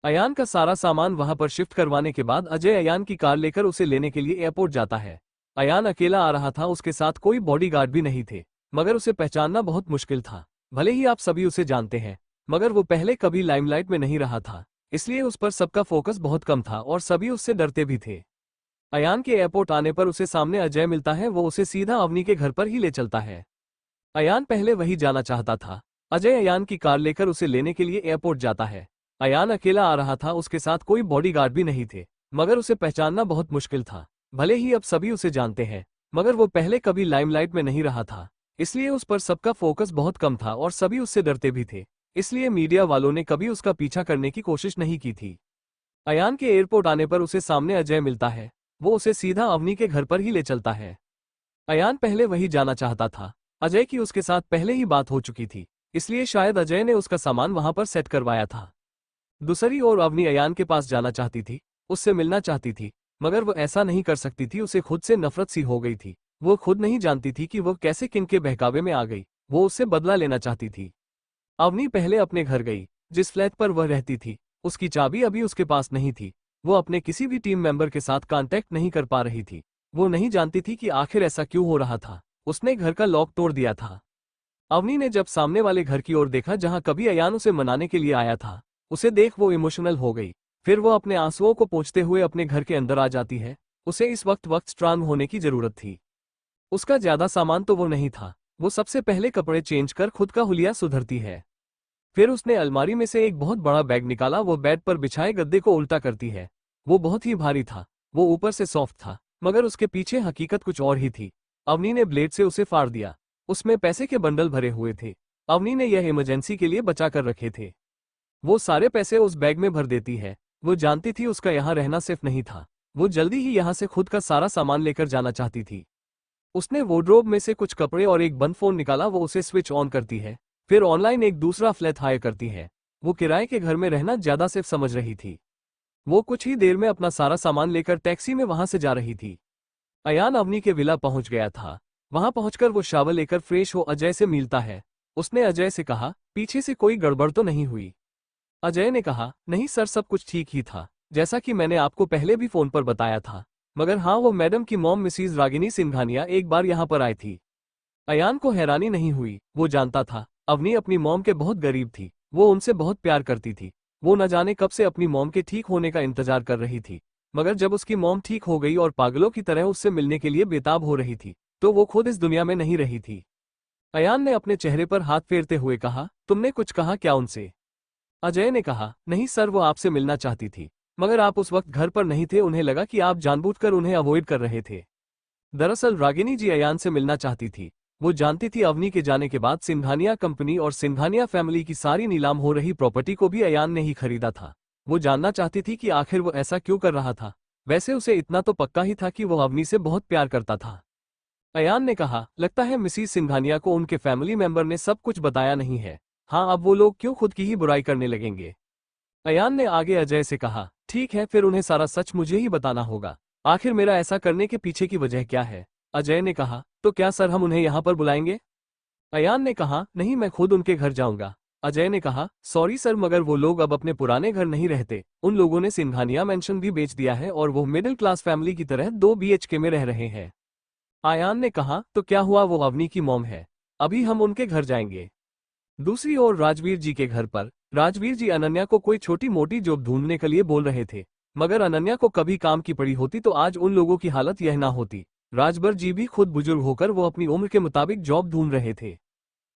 अयान का सारा सामान वहां पर शिफ्ट करवाने के बाद अजय अयान की कार लेकर उसे लेने के लिए एयरपोर्ट जाता है। अयान अकेला आ रहा था, उसके साथ कोई बॉडीगार्ड भी नहीं थे, मगर उसे पहचानना बहुत मुश्किल था। भले ही आप सभी उसे जानते हैं, मगर वो पहले कभी लाइमलाइट में नहीं रहा था, इसलिए उस पर सबका फोकस बहुत कम था और सभी उससे डरते भी थे। अयान के एयरपोर्ट आने पर उसे सामने अजय मिलता है। वो उसे सीधा अवनी के घर पर ही ले चलता है। अयान पहले वही जाना चाहता था। अजय अयान की कार लेकर उसे लेने के लिए एयरपोर्ट जाता है। अयान अकेला आ रहा था, उसके साथ कोई बॉडीगार्ड भी नहीं थे, मगर उसे पहचानना बहुत मुश्किल था। भले ही अब सभी उसे जानते हैं, मगर वो पहले कभी लाइमलाइट में नहीं रहा था, इसलिए उस पर सबका फोकस बहुत कम था और सभी उससे डरते भी थे। इसलिए मीडिया वालों ने कभी उसका पीछा करने की कोशिश नहीं की थी। अयान के एयरपोर्ट आने पर उसे सामने अजय मिलता है। वो उसे सीधा अवनी के घर पर ही ले चलता है। अयान पहले वही जाना चाहता था। अजय की उसके साथ पहले ही बात हो चुकी थी, इसलिए शायद अजय ने उसका सामान वहां पर सेट करवाया था। दूसरी ओर अवनी अयान के पास जाना चाहती थी, उससे मिलना चाहती थी, मगर वो ऐसा नहीं कर सकती थी। उसे खुद से नफरत सी हो गई थी। वो खुद नहीं जानती थी कि वो कैसे किंग के बहकावे में आ गई। वो उससे बदला लेना चाहती थी। अवनी पहले अपने घर गई, जिस फ्लैट पर वह रहती थी। उसकी चाबी अभी उसके पास नहीं थी। वो अपने किसी भी टीम मेंबर के साथ कांटेक्ट नहीं कर पा रही थी। वो नहीं जानती थी कि आखिर ऐसा क्यों हो रहा था। उसने घर का लॉक तोड़ दिया था। अवनी ने जब सामने वाले घर की ओर देखा जहां कभी अयान उसे मनाने के लिए आया था, उसे देख वो इमोशनल हो गई। फिर वो अपने आंसुओं को पोंछते हुए अपने घर के अंदर आ जाती है। उसे इस वक्त स्ट्रांग होने की जरूरत थी। उसका ज्यादा सामान तो वो नहीं था। वो सबसे पहले कपड़े चेंज कर खुद का हुलिया सुधरती है। फिर उसने अलमारी में से एक बहुत बड़ा बैग निकाला। वो बेड पर बिछाए गद्दे को उल्टा करती है। वो बहुत ही भारी था। वो ऊपर से सॉफ्ट था, मगर उसके पीछे हकीकत कुछ और ही थी। अवनी ने ब्लेड से उसे फाड़ दिया। उसमें पैसे के बंडल भरे हुए थे। अवनी ने यह इमरजेंसी के लिए बचा कर रखे थे। वो सारे पैसे उस बैग में भर देती है। वो जानती थी उसका यहाँ रहना सिर्फ नहीं था। वो जल्दी ही यहाँ से खुद का सारा सामान लेकर जाना चाहती थी। उसने वार्डरोब में से कुछ कपड़े और एक बंद फोन निकाला। वो उसे स्विच ऑन करती है, फिर ऑनलाइन एक दूसरा फ्लैट हायर करती है। वो किराए के घर में रहना ज्यादा सिर्फ समझ रही थी। वो कुछ ही देर में अपना सारा सामान लेकर टैक्सी में वहां से जा रही थी। अयान अवनी के विला पहुंच गया था। वहां पहुंचकर वो शावर लेकर फ्रेश हो अजय से मिलता है। उसने अजय से कहा, पीछे से कोई गड़बड़ तो नहीं हुई? अजय ने कहा, नहीं सर, सब कुछ ठीक ही था, जैसा कि मैंने आपको पहले भी फोन पर बताया था। मगर हाँ, वो मैडम की मॉम मिसीज रागिनी सिंघानिया एक बार यहाँ पर आई थी। अयान को हैरानी नहीं हुई। वो जानता था अवनी अपनी मॉम के बहुत गरीब थी। वो उनसे बहुत प्यार करती थी। वो न जाने कब से अपनी मॉम के ठीक होने का इंतजार कर रही थी, मगर जब उसकी मॉम ठीक हो गई और पागलों की तरह उससे मिलने के लिए बेताब हो रही थी, तो वो खुद इस दुनिया में नहीं रही थी। अयान ने अपने चेहरे पर हाथ फेरते हुए कहा, तुमने कुछ कहा क्या उनसे? अजय ने कहा, नहीं सर, वो आपसे मिलना चाहती थी, मगर आप उस वक्त घर पर नहीं थे। उन्हें लगा कि आप जानबूझकर उन्हें अवॉइड कर रहे थे। दरअसल रागिनी जी अयान से मिलना चाहती थी। वो जानती थी अवनी के जाने के बाद सिंघानिया कंपनी और सिंघानिया फैमिली की सारी नीलाम हो रही प्रॉपर्टी को भी अयान ने ही खरीदा था। वो जानना चाहती थी कि आखिर वो ऐसा क्यों कर रहा था। वैसे उसे इतना तो पक्का ही था कि वो अवनी से बहुत प्यार करता था। अयान ने कहा, लगता है मिसिस सिंघानिया को उनके फैमिली मेंबर ने सब कुछ बताया नहीं है। हाँ, अब वो लोग क्यों खुद की ही बुराई करने लगेंगे? अयान ने आगे अजय से कहा, ठीक है, फिर उन्हें सारा सच मुझे ही बताना होगा। आखिर मेरा ऐसा करने के पीछे की वजह क्या है? अजय ने कहा, तो क्या सर हम उन्हें यहाँ पर बुलाएंगे? अयान ने कहा, नहीं, मैं खुद उनके घर जाऊंगा। अजय ने कहा, सॉरी सर, मगर वो लोग अब अपने पुराने घर नहीं रहते। उन लोगों ने सिंघानिया मेंशन भी बेच दिया है और वो मिडिल क्लास फैमिली की तरह 2 BHK में रह रहे हैं। अयान ने कहा, तो क्या हुआ, वो अवनी की मॉम है। अभी हम उनके घर जाएंगे। दूसरी ओर राजवीर जी के घर पर राजवीर जी अनन्या को कोई छोटी मोटी जॉब ढूंढने के लिए बोल रहे थे, मगर अनन्या को कभी काम की पड़ी होती तो आज उन लोगों की हालत यह ना होती। राजभर जी भी खुद बुजुर्ग होकर वो अपनी उम्र के मुताबिक जॉब ढूंढ रहे थे।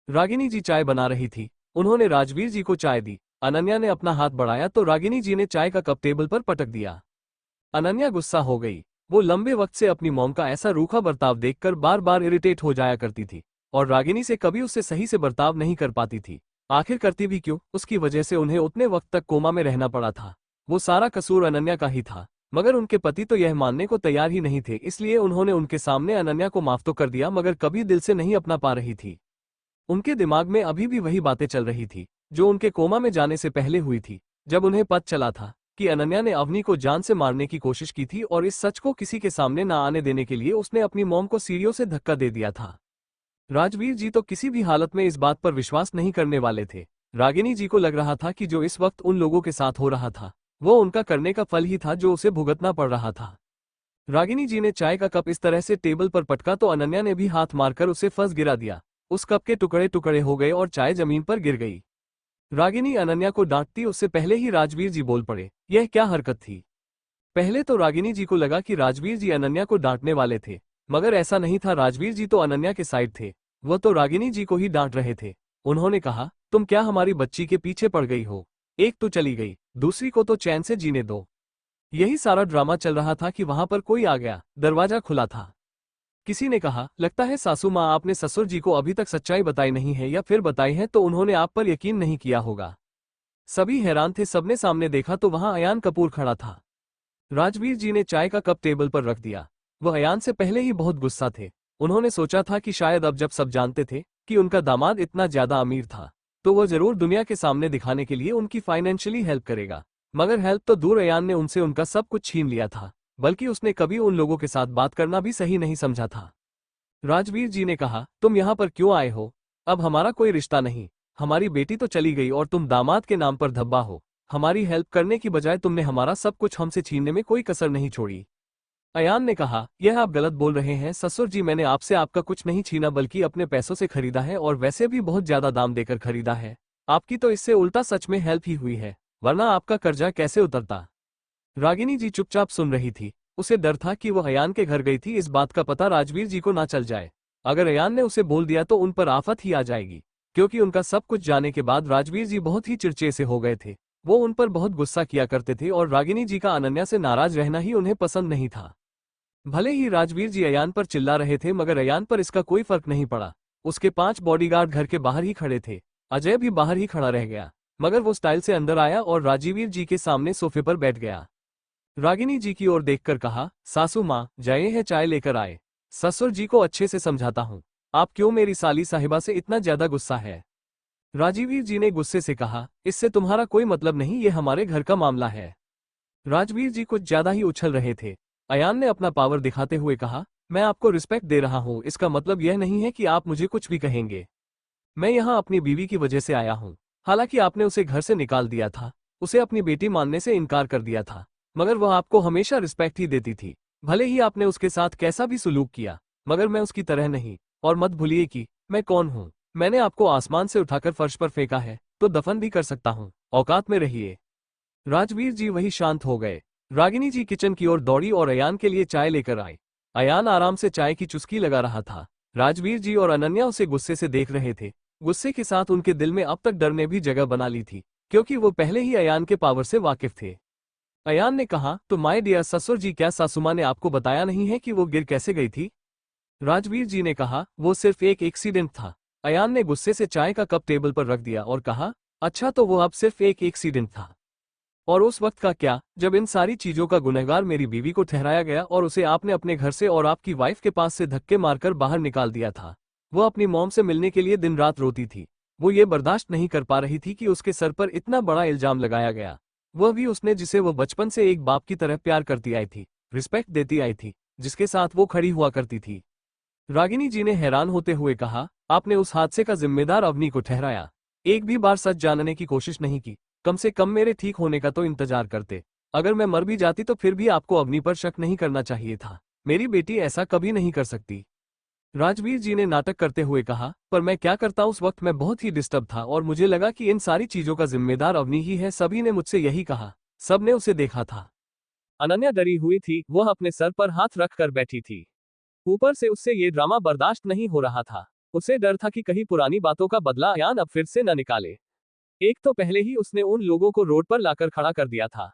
रागिनी जी चाय बना रही थी। उन्होंने राजवीर जी को चाय दी। अनन्या ने अपना हाथ बढ़ाया तो रागिनी जी ने चाय का कप टेबल पर पटक दिया। अनन्या गुस्सा हो गई। वो लंबे वक्त से अपनी मॉम का ऐसा रूखा बर्ताव देखकर बार बार इरिटेट हो जाया करती थी और रागिनी से कभी उससे सही से बर्ताव नहीं कर पाती थी। आखिर करती भी क्यों, उसकी वजह से उन्हें उतने वक्त तक कोमा में रहना पड़ा था। वो सारा कसूर अनन्या का ही था, मगर उनके पति तो यह मानने को तैयार ही नहीं थे, इसलिए उन्होंने उनके सामने अनन्या को माफ तो कर दिया मगर कभी दिल से नहीं अपना पा रही थी। उनके दिमाग में अभी भी वही बातें चल रही थी जो उनके कोमा में जाने से पहले हुई थी, जब उन्हें पता चला था कि अनन्या ने अवनी को जान से मारने की कोशिश की थी और इस सच को किसी के सामने न आने देने के लिए उसने अपनी मॉम को सीढ़ियों से धक्का दे दिया था। राजवीर जी तो किसी भी हालत में इस बात पर विश्वास नहीं करने वाले थे। रागिनी जी को लग रहा था कि जो इस वक्त उन लोगों के साथ हो रहा था वो उनका करने का फल ही था जो उसे भुगतना पड़ रहा था। रागिनी जी ने चाय का कप इस तरह से टेबल पर पटका तो अनन्या ने भी हाथ मारकर उसे फंस गिरा दिया। उस कप के टुकड़े टुकड़े हो गए और चाय जमीन पर गिर गई। रागिनी अनन्या को डांटती उससे पहले ही राजवीर जी बोल पड़े। यह क्या हरकत थी? पहले तो रागिनी जी को लगा कि राजवीर जी अनन्या को डांटने वाले थे, मगर ऐसा नहीं था। राजवीर जी तो अनन्या के साइड थे, वह तो रागिनी जी को ही डांट रहे थे। उन्होंने कहा, तुम क्या हमारी बच्ची के पीछे पड़ गई हो? एक तो चली गई, दूसरी को तो चैन से जीने दो। यही सारा ड्रामा चल रहा था कि वहां पर कोई आ गया। दरवाजा खुला था। किसी ने कहा, लगता है सासू माँ आपने ससुर जी को अभी तक सच्चाई बताई नहीं है, या फिर बताई है तो उन्होंने आप पर यकीन नहीं किया होगा। सभी हैरान थे। सबने सामने देखा तो वहां अयान कपूर खड़ा था। राजवीर जी ने चाय का कप टेबल पर रख दिया। वह अयान से पहले ही बहुत गुस्सा थे। उन्होंने सोचा था कि शायद अब जब सब जानते थे कि उनका दामाद इतना ज्यादा अमीर था तो वह जरूर दुनिया के सामने दिखाने के लिए उनकी फाइनेंशियली हेल्प करेगा। मगर हेल्प तो दूर, अयान ने उनसे उनका सब कुछ छीन लिया था, बल्कि उसने कभी उन लोगों के साथ बात करना भी सही नहीं समझा था। राजवीर जी ने कहा, तुम यहाँ पर क्यों आए हो? अब हमारा कोई रिश्ता नहीं। हमारी बेटी तो चली गई और तुम दामाद के नाम पर धब्बा हो। हमारी हेल्प करने की बजाय तुमने हमारा सब कुछ हमसे छीनने में कोई कसर नहीं छोड़ी। अयान ने कहा, यह आप गलत बोल रहे हैं ससुर जी, मैंने आपसे आपका कुछ नहीं छीना बल्कि अपने पैसों से खरीदा है और वैसे भी बहुत ज्यादा दाम देकर खरीदा है। आपकी तो इससे उल्टा सच में हेल्प ही हुई है, वरना आपका कर्जा कैसे उतरता? रागिनी जी चुपचाप सुन रही थी। उसे डर था कि वह अयान के घर गई थी, इस बात का पता राजवीर जी को ना चल जाए। अगर अयान ने उसे बोल दिया तो उन पर आफत ही आ जाएगी, क्योंकि उनका सब कुछ जाने के बाद राजवीर जी बहुत ही चिड़चिड़े से हो गए थे। वो उन पर बहुत गुस्सा किया करते थे और रागिनी जी का अनन्या से नाराज रहना ही उन्हें पसंद नहीं था। भले ही राजवीर जी अयान पर चिल्ला रहे थे मगर अयान पर इसका कोई फर्क नहीं पड़ा। उसके 5 बॉडीगार्ड घर के बाहर ही खड़े थे। अजय भी बाहर ही खड़ा रह गया, मगर वो स्टाइल से अंदर आया और राजवीर जी के सामने सोफे पर बैठ गया। रागिनी जी की ओर देखकर कहा, सासू माँ जय है, चाय लेकर आए। ससुर जी को अच्छे से समझाता हूँ, आप क्यों मेरी साली साहिबा से इतना ज्यादा गुस्सा है? राजवीर जी ने गुस्से से कहा, इससे तुम्हारा कोई मतलब नहीं, ये हमारे घर का मामला है। राजवीर जी कुछ ज्यादा ही उछल रहे थे। अयान ने अपना पावर दिखाते हुए कहा, मैं आपको रिस्पेक्ट दे रहा हूँ, इसका मतलब यह नहीं है कि आप मुझे कुछ भी कहेंगे। मैं यहाँ अपनी बीवी की वजह से आया हूँ। हालांकि आपने उसे घर से निकाल दिया था, उसे अपनी बेटी मानने से इनकार कर दिया था, मगर वह आपको हमेशा रिस्पेक्ट ही देती थी। भले ही आपने उसके साथ कैसा भी सुलूक किया, मगर मैं उसकी तरह नहीं। और मत भूलिए कि मैं कौन हूँ। मैंने आपको आसमान से उठाकर फर्श पर फेंका है तो दफन भी कर सकता हूँ। औकात में रहिए। राजवीर जी वही शांत हो गए। रागिनी जी किचन की ओर दौड़ी और अयान के लिए चाय लेकर आई। अयान आराम से चाय की चुस्की लगा रहा था। राजवीर जी और अनन्या उसे गुस्से से देख रहे थे। गुस्से के साथ उनके दिल में अब तक डर ने भी जगह बना ली थी, क्योंकि वो पहले ही अयान के पावर से वाकिफ थे। अयान ने कहा, तो माय डियर ससुर जी, क्या सासुमा ने आपको बताया नहीं है कि वो गिर कैसे गई थी? राजवीर जी ने कहा, वो सिर्फ एक एक्सीडेंट था। अयान ने गुस्से से चाय का कप टेबल पर रख दिया और कहा, अच्छा तो वो अब सिर्फ एक एक्सीडेंट था। और उस वक्त का क्या, जब इन सारी चीजों का गुनहगार मेरी बीवी को ठहराया गया और उसे आपने अपने घर से और आपकी वाइफ के पास से धक्के मारकर बाहर निकाल दिया था। वो अपनी मॉम से मिलने के लिए दिन रात रोती थी। वो ये बर्दाश्त नहीं कर पा रही थी कि उसके सर पर इतना बड़ा इल्जाम लगाया गया, वह भी उसने जिसे वो बचपन से एक बाप की तरह प्यार करती आई थी, रिस्पेक्ट देती आई थी, जिसके साथ वो खड़ी हुआ करती थी। रागिनी जी ने हैरान होते हुए कहा, आपने उस हादसे का जिम्मेदार अवनी को ठहराया। एक भी बार सच जानने की कोशिश नहीं की। कम से कम मेरे ठीक होने का तो इंतजार करते। अगर मैं मर भी जाती तो फिर भी आपको अवनी पर शक नहीं करना चाहिए था। मेरी बेटी ऐसा कभी नहीं कर सकती। राजवीर जी ने नाटक करते हुए कहा, पर मैं क्या करता, उस वक्त मैं बहुत ही डिस्टर्ब था और मुझे लगा कि इन सारी चीजों का जिम्मेदार अवनी ही है। सभी ने मुझसे यही कहा। सबने उसे देखा था। अनन्या डरी हुई थी, वह अपने सर पर हाथ रख कर बैठी थी। ऊपर से उससे ये ड्रामा बर्दाश्त नहीं हो रहा था। उसे डर था कि कहीं पुरानी बातों का बदला अयान अब फिर से न निकाले। एक तो पहले ही उसने उन लोगों को रोड पर लाकर खड़ा कर दिया था।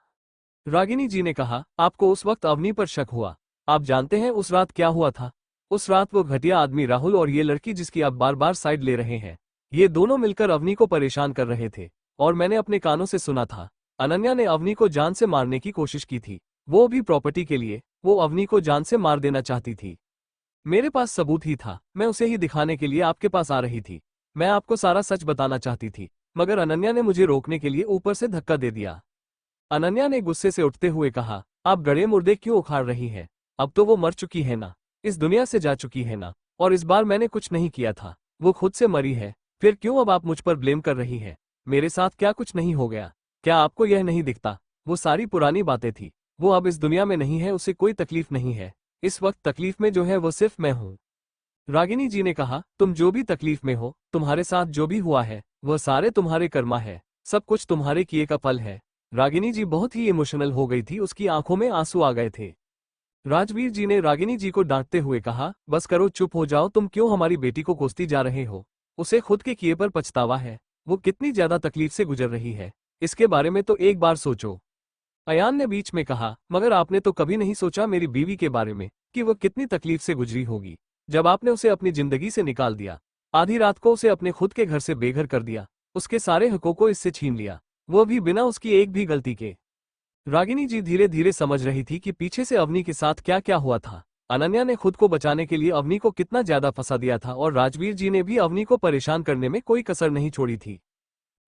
रागिनी जी ने कहा, आपको उस वक्त अवनी पर शक हुआ। आप जानते हैं उस रात क्या हुआ था? उस रात वो घटिया आदमी राहुल और ये लड़की जिसकी आप बार बार साइड ले रहे हैं, ये दोनों मिलकर अवनी को परेशान कर रहे थे। और मैंने अपने कानों से सुना था, अनन्या ने अवनी को जान से मारने की कोशिश की थी, वो भी प्रॉपर्टी के लिए। वो अवनी को जान से मार देना चाहती थी। मेरे पास सबूत ही था, मैं उसे ही दिखाने के लिए आपके पास आ रही थी। मैं आपको सारा सच बताना चाहती थी, मगर अनन्या ने मुझे रोकने के लिए ऊपर से धक्का दे दिया। अनन्या ने गुस्से से उठते हुए कहा, आप गड़े मुर्दे क्यों उखाड़ रही हैं? अब तो वो मर चुकी है ना, इस दुनिया से जा चुकी है ना। और इस बार मैंने कुछ नहीं किया था, वो खुद से मरी है। फिर क्यों अब आप मुझ पर ब्लेम कर रही हैं? मेरे साथ क्या कुछ नहीं हो गया? क्या आपको यह नहीं दिखता? वो सारी पुरानी बातें थी। वो अब इस दुनिया में नहीं है, उसे कोई तकलीफ नहीं है। इस वक्त तकलीफ में जो है वो सिर्फ मैं हूँ। रागिनी जी ने कहा, तुम जो भी तकलीफ में हो, तुम्हारे साथ जो भी हुआ है, वह सारे तुम्हारे कर्मा है। सब कुछ तुम्हारे किए का फल है। रागिनी जी बहुत ही इमोशनल हो गई थी, उसकी आंखों में आंसू आ गए थे। राजवीर जी ने रागिनी जी को डांटते हुए कहा, बस करो, चुप हो जाओ। तुम क्यों हमारी बेटी को कोसती जा रहे हो? उसे खुद के किए पर पछतावा है। वो कितनी ज्यादा तकलीफ से गुजर रही है, इसके बारे में तो एक बार सोचो। अयान ने बीच में कहा, मगर आपने तो कभी नहीं सोचा मेरी बीवी के बारे में, कि वो कितनी तकलीफ से गुजरी होगी। जब आपने उसे अपनी जिंदगी से निकाल दिया, आधी रात को उसे अपने खुद के घर से बेघर कर दिया, उसके सारे हकों को इससे छीन लिया, वो भी बिना उसकी एक भी गलती के। रागिनी जी धीरे धीरे समझ रही थी कि पीछे से अवनी के साथ क्या क्या हुआ था। अनन्या ने खुद को बचाने के लिए अवनी को कितना ज्यादा फंसा दिया था, और राजवीर जी ने भी अवनी को परेशान करने में कोई कसर नहीं छोड़ी थी।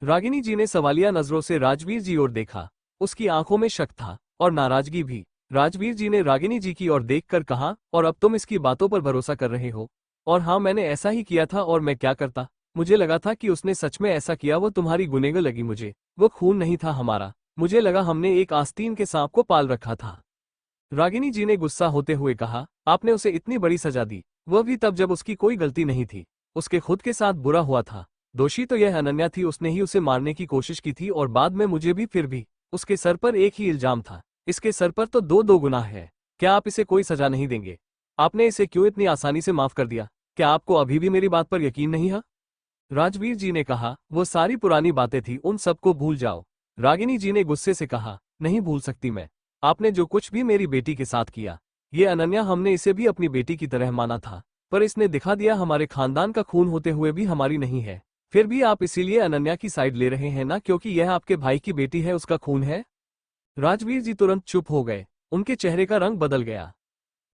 रागिनी जी ने सवालिया नजरों से राजवीर जी ओर देखा। उसकी आंखों में शक था और नाराजगी भी। राजवीर जी ने रागिनी जी की ओर देखकर कहा, और अब तुम इसकी बातों पर भरोसा कर रहे हो? और हाँ, मैंने ऐसा ही किया था। और मैं क्या करता? मुझे लगा था कि उसने सच में ऐसा किया। वो तुम्हारी गुनहगार लगी मुझे। वो खून नहीं था हमारा। मुझे लगा हमने एक आस्तीन के सांप को पाल रखा था। रागिनी जी ने गुस्सा होते हुए कहा, आपने उसे इतनी बड़ी सजा दी, वह भी तब जब उसकी कोई गलती नहीं थी। उसके खुद के साथ बुरा हुआ था। दोषी तो यह अनन्या थी, उसने ही उसे मारने की कोशिश की थी, और बाद में मुझे भी। फिर भी उसके सर पर एक ही इल्जाम था, इसके सर पर तो दो दो गुनाह है। क्या आप इसे कोई सजा नहीं देंगे? आपने इसे क्यों इतनी आसानी से माफ कर दिया? क्या आपको अभी भी मेरी बात पर यकीन नहीं है? राजवीर जी ने कहा, वो सारी पुरानी बातें थी, उन सबको भूल जाओ। रागिनी जी ने गुस्से से कहा, नहीं भूल सकती मैं। आपने जो कुछ भी मेरी बेटी के साथ किया, ये अनन्या, हमने इसे भी अपनी बेटी की तरह माना था, पर इसने दिखा दिया हमारे खानदान का खून होते हुए भी हमारी नहीं है। फिर भी आप इसीलिए अनन्या की साइड ले रहे हैं ना, क्योंकि यह आपके भाई की बेटी है, उसका खून है? राजवीर जी तुरंत चुप हो गए, उनके चेहरे का रंग बदल गया।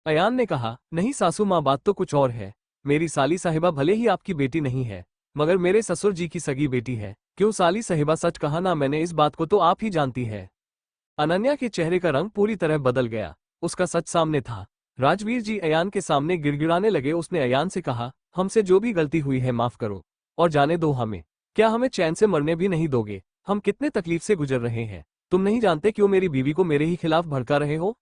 अयान ने कहा, नहीं सासू माँ, बात तो कुछ और है। मेरी साली साहिबा भले ही आपकी बेटी नहीं है, मगर मेरे ससुर जी की सगी बेटी है। क्यों साली साहिबा, सच कहा ना मैंने? इस बात को तो आप ही जानती है। अनन्या के चेहरे का रंग पूरी तरह बदल गया। उसका सच सामने था। राजवीर जी अयान के सामने गिड़गिड़ाने लगे। उसने अयान से कहा, हमसे जो भी गलती हुई है माफ करो, और जाने दो हमें। क्या हमें चैन से मरने भी नहीं दोगे? हम कितने तकलीफ से गुजर रहे हैं। तुम नहीं जानते क्यों मेरी बीवी को मेरे ही खिलाफ भड़का रहे हो?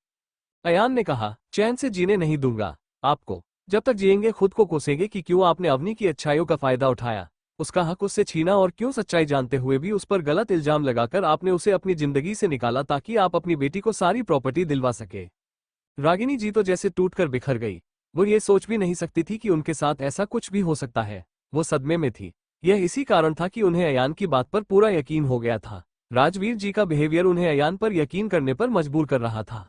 अयान ने कहा, चैन से जीने नहीं दूंगा आपको। जब तक जिएंगे खुद को कोसेंगे कि क्यों आपने अवनी की अच्छाइयों का फायदा उठाया, उसका हक उससे छीना, और क्यों सच्चाई जानते हुए भी उस पर गलत इल्जाम लगाकर आपने उसे अपनी जिंदगी से निकाला, ताकि आप अपनी बेटी को सारी प्रॉपर्टी दिलवा सके। रागिनी जी तो जैसे टूटकर बिखर गई। वो ये सोच भी नहीं सकती थी कि उनके साथ ऐसा कुछ भी हो सकता है। वो सदमे में थी। यह इसी कारण था कि उन्हें अयान की बात पर पूरा यकीन हो गया था। राजवीर जी का बिहेवियर उन्हें अयान पर यकीन करने पर मजबूर कर रहा था।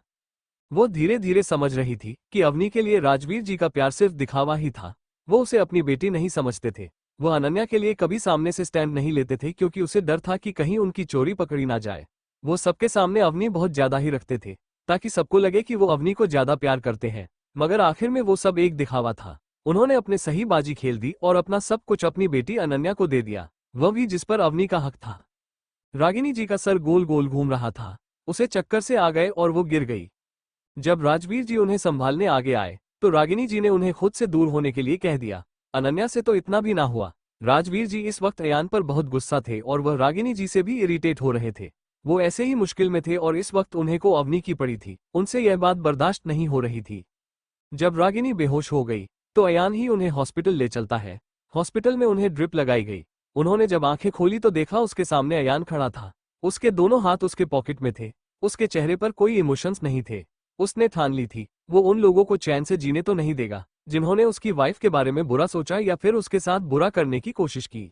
वो धीरे धीरे समझ रही थी कि अवनी के लिए राजवीर जी का प्यार सिर्फ दिखावा ही था। वो उसे अपनी बेटी नहीं समझते थे। वो अनन्या के लिए कभी सामने से स्टैंड नहीं लेते थे, क्योंकि उसे डर था कि कहीं उनकी चोरी पकड़ी ना जाए। वो सबके सामने अवनी बहुत ज्यादा ही रखते थे, ताकि सबको लगे कि वो अवनी को ज्यादा प्यार करते हैं। मगर आखिर में वो सब एक दिखावा था। उन्होंने अपने सही बाजी खेल दी और अपना सब कुछ अपनी बेटी अनन्या को दे दिया, वह भी जिस पर अवनी का हक था। रागिनी जी का सर गोल गोल घूम रहा था। उसे चक्कर से आ गए और वो गिर गई। जब राजवीर जी उन्हें संभालने आगे आए, तो रागिनी जी ने उन्हें खुद से दूर होने के लिए कह दिया। अनन्या से तो इतना भी ना हुआ। राजवीर जी इस वक्त अयान पर बहुत गुस्सा थे, और वह रागिनी जी से भी इरिटेट हो रहे थे। वो ऐसे ही मुश्किल में थे, और इस वक्त उन्हें को अवनी की पड़ी थी। उनसे यह बात बर्दाश्त नहीं हो रही थी। जब रागिनी बेहोश हो गई, तो अयान ही उन्हें हॉस्पिटल ले चलता है। हॉस्पिटल में उन्हें ड्रिप लगाई गई। उन्होंने जब आंखें खोली तो देखा उसके सामने अयान खड़ा था। उसके दोनों हाथ उसके पॉकेट में थे। उसके चेहरे पर कोई इमोशंस नहीं थे। उसने ठान ली थी वो उन लोगों को चैन से जीने तो नहीं देगा जिन्होंने उसकी वाइफ के बारे में बुरा सोचा या फिर उसके साथ बुरा करने की कोशिश की।